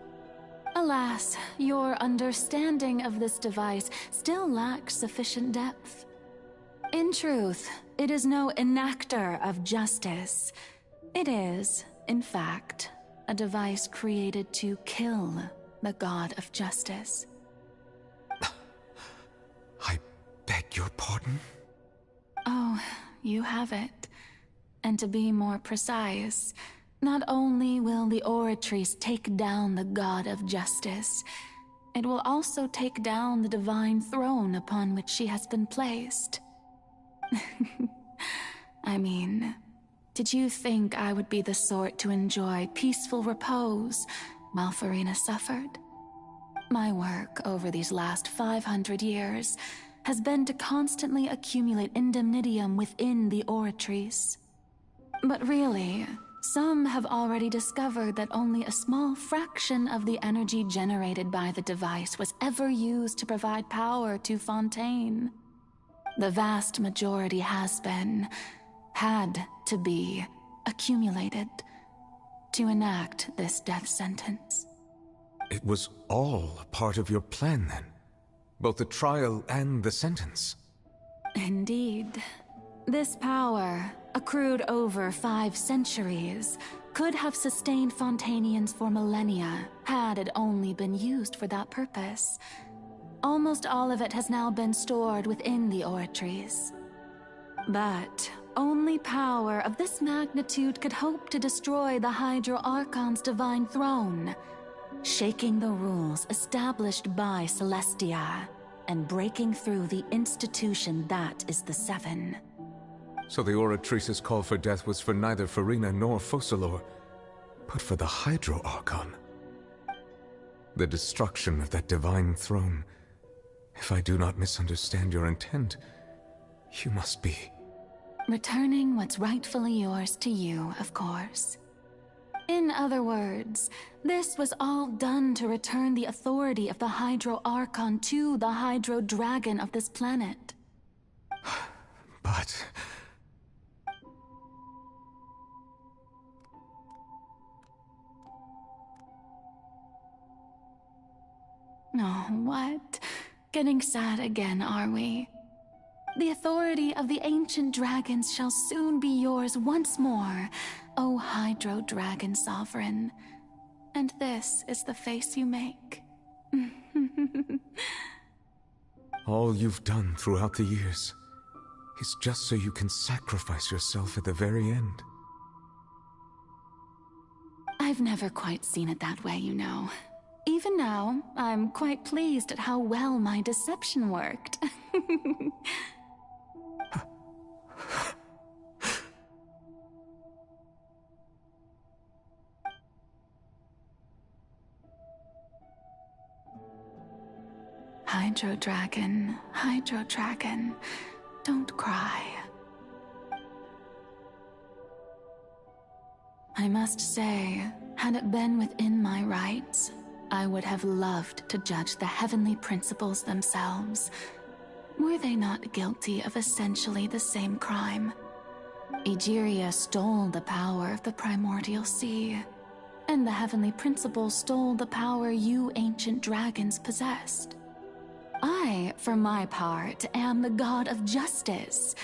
Alas, your understanding of this device still lacks sufficient depth. In truth, it is no enactor of justice. It is, in fact, a device created to kill the god of justice. I beg your pardon? Oh, you have it. And to be more precise, not only will the Oratrice take down the god of justice, it will also take down the divine throne upon which she has been placed. I mean, did you think I would be the sort to enjoy peaceful repose while Farina suffered? My work over these last 500 years has been to constantly accumulate indemnitium within the Oratrice. But really, some have already discovered that only a small fraction of the energy generated by the device was ever used to provide power to Fontaine. The vast majority has been, had to be, accumulated to enact this death sentence. It was all a part of your plan, then? Both the trial and the sentence? Indeed. This power, accrued over 5 centuries, could have sustained Fontainians for millennia had it only been used for that purpose. Almost all of it has now been stored within the Oratrice. But only power of this magnitude could hope to destroy the Hydro Archon's divine throne, shaking the rules established by Celestia, and breaking through the institution that is the Seven. So the Oratrice's call for death was for neither Farina nor Focalor, but for the Hydro Archon. The destruction of that divine throne. If I do not misunderstand your intent, you must be... returning what's rightfully yours to you, of course. In other words, this was all done to return the authority of the Hydro Archon to the Hydro Dragon of this planet. But... Oh, what? Getting sad again, are we? The authority of the ancient dragons shall soon be yours once more, O Hydro Dragon Sovereign. And this is the face you make. All you've done throughout the years is just so you can sacrifice yourself at the very end. I've never quite seen it that way, you know. Even now, I'm quite pleased at how well my deception worked. Hydro Dragon, don't cry. I must say, had it been within my rights, I would have loved to judge the heavenly principles themselves. Were they not guilty of essentially the same crime? Egeria stole the power of the primordial sea, and the heavenly principles stole the power you ancient dragons possessed. I, for my part, am the god of justice.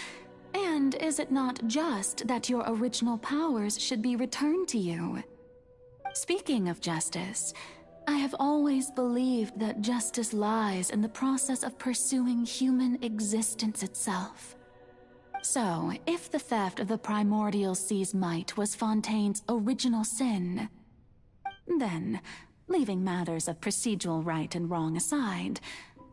And is it not just that your original powers should be returned to you? Speaking of justice, I have always believed that justice lies in the process of pursuing human existence itself. So, if the theft of the primordial sea's might was Fontaine's original sin, then, leaving matters of procedural right and wrong aside,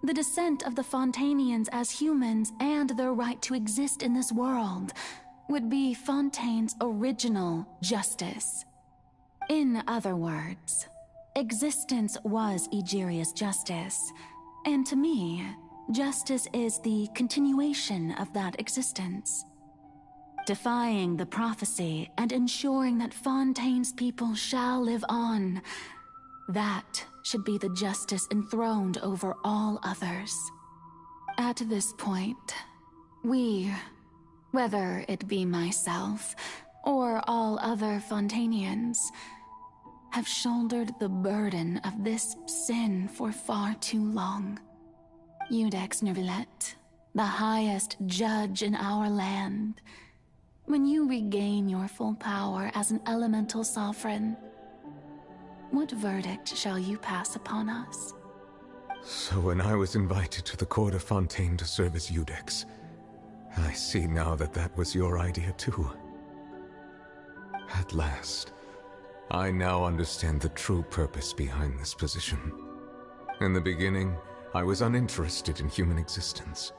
the descent of the Fontainians as humans and their right to exist in this world would be Fontaine's original justice. In other words, existence was Egeria's justice, and to me, justice is the continuation of that existence. Defying the prophecy and ensuring that Fontaine's people shall live on, that should be the justice enthroned over all others. At this point, we, whether it be myself or all other Fontainians, have shouldered the burden of this sin for far too long. Iudex Nervillet, the highest judge in our land, when you regain your full power as an elemental sovereign, what verdict shall you pass upon us? So when I was invited to the court of Fontaine to serve as Iudex, I see now that that was your idea too. At last, I now understand the true purpose behind this position. In the beginning, I was uninterested in human existence.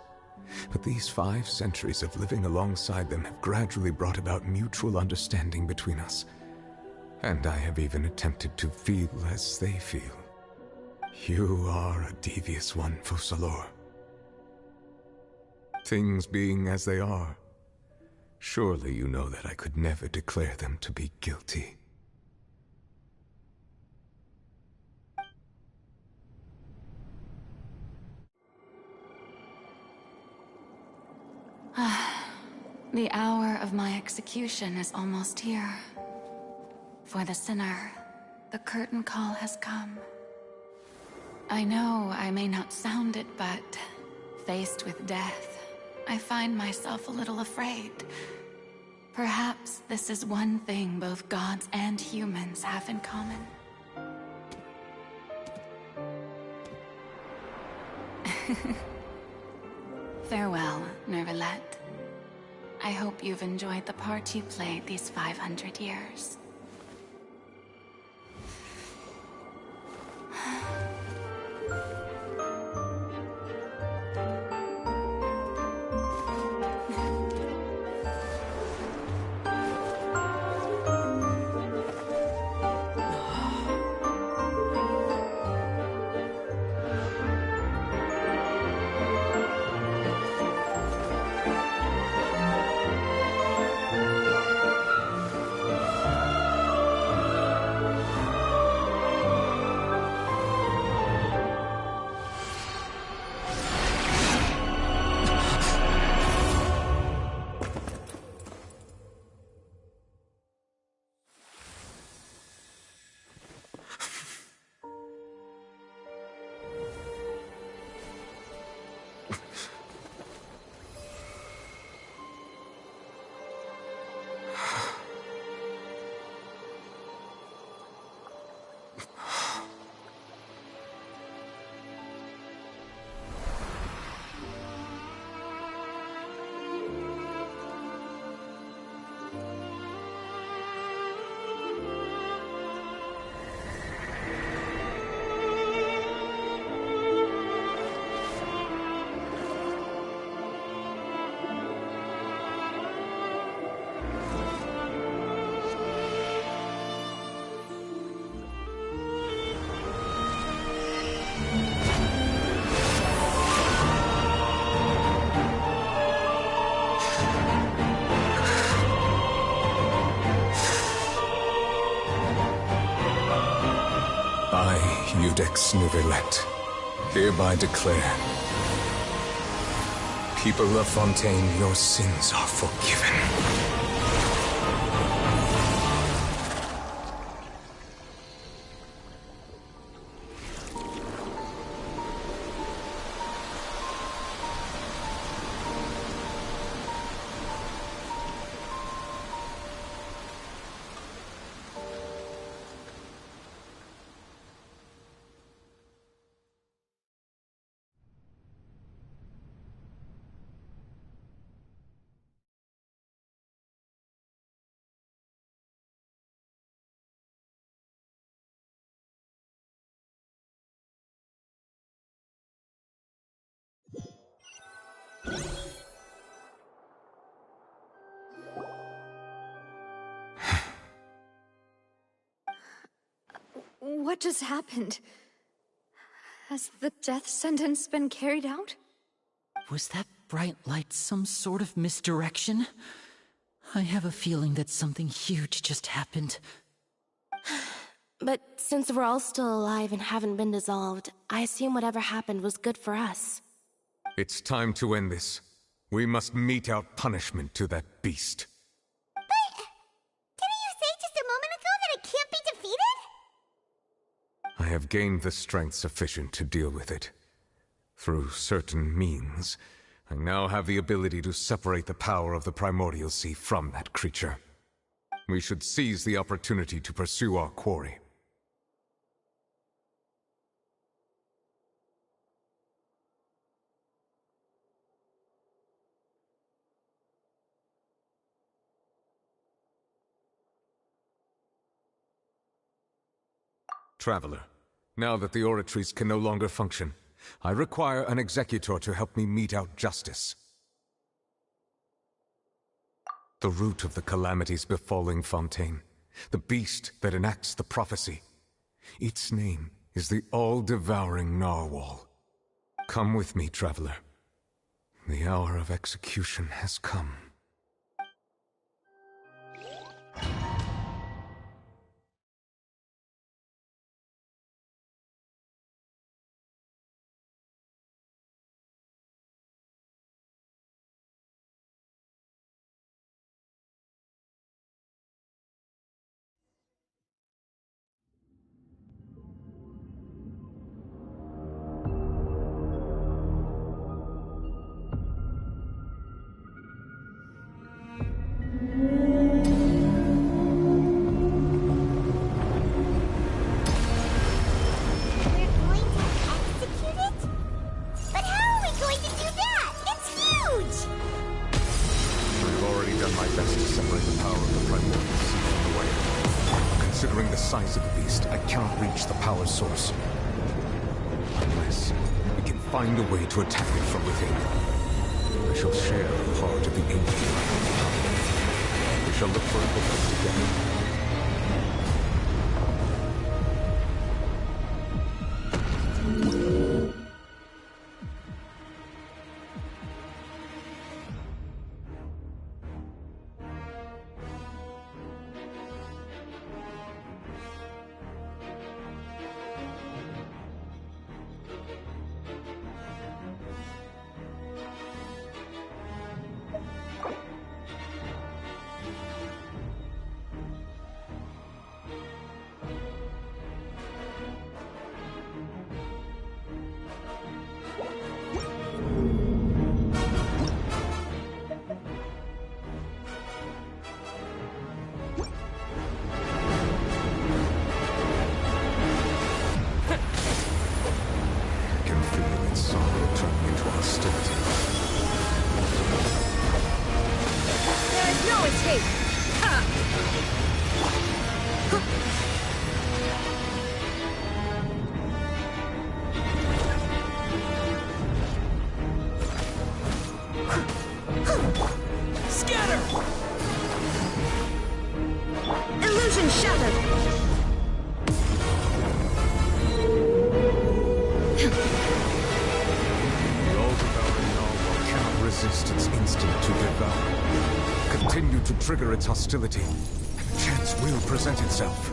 But these 5 centuries of living alongside them have gradually brought about mutual understanding between us. And I have even attempted to feel as they feel. You are a devious one, Focalor. Things being as they are, surely you know that I could never declare them to be guilty. The hour of my execution is almost here. For the sinner, the curtain call has come. I know I may not sound it, but faced with death, I find myself a little afraid. Perhaps this is one thing both gods and humans have in common. Farewell, Nervillet. I hope you've enjoyed the part you played these 500 years. I, Eudex Nouvelet, hereby declare, people of Fontaine, your sins are forgiven. What just happened? Has the death sentence been carried out? Was that bright light some sort of misdirection? I have a feeling that something huge just happened. But since we're all still alive and haven't been dissolved, I assume whatever happened was good for us. It's time to end this. We must mete out punishment to that beast. Didn't you say just a moment ago that it can't be defeated? I have gained the strength sufficient to deal with it. Through certain means, I now have the ability to separate the power of the Primordial Sea from that creature. We should seize the opportunity to pursue our quarry. Traveler, now that the oratories can no longer function, I require an executor to help me mete out justice. The root of the calamities befalling Fontaine, the beast that enacts the prophecy. Its name is the all-devouring Narwhal. Come with me, traveler. The hour of execution has come. done my best to separate the power of the primordial sea from the way. Considering the size of the beast, I cannot reach the power source. Unless we can find a way to attack it from within. I shall share a part of the ancient power. We shall look for it together. Illusion shattered! The all-devouring narwhal cannot resist its instinct to devour. Continue to trigger its hostility, and a chance will present itself.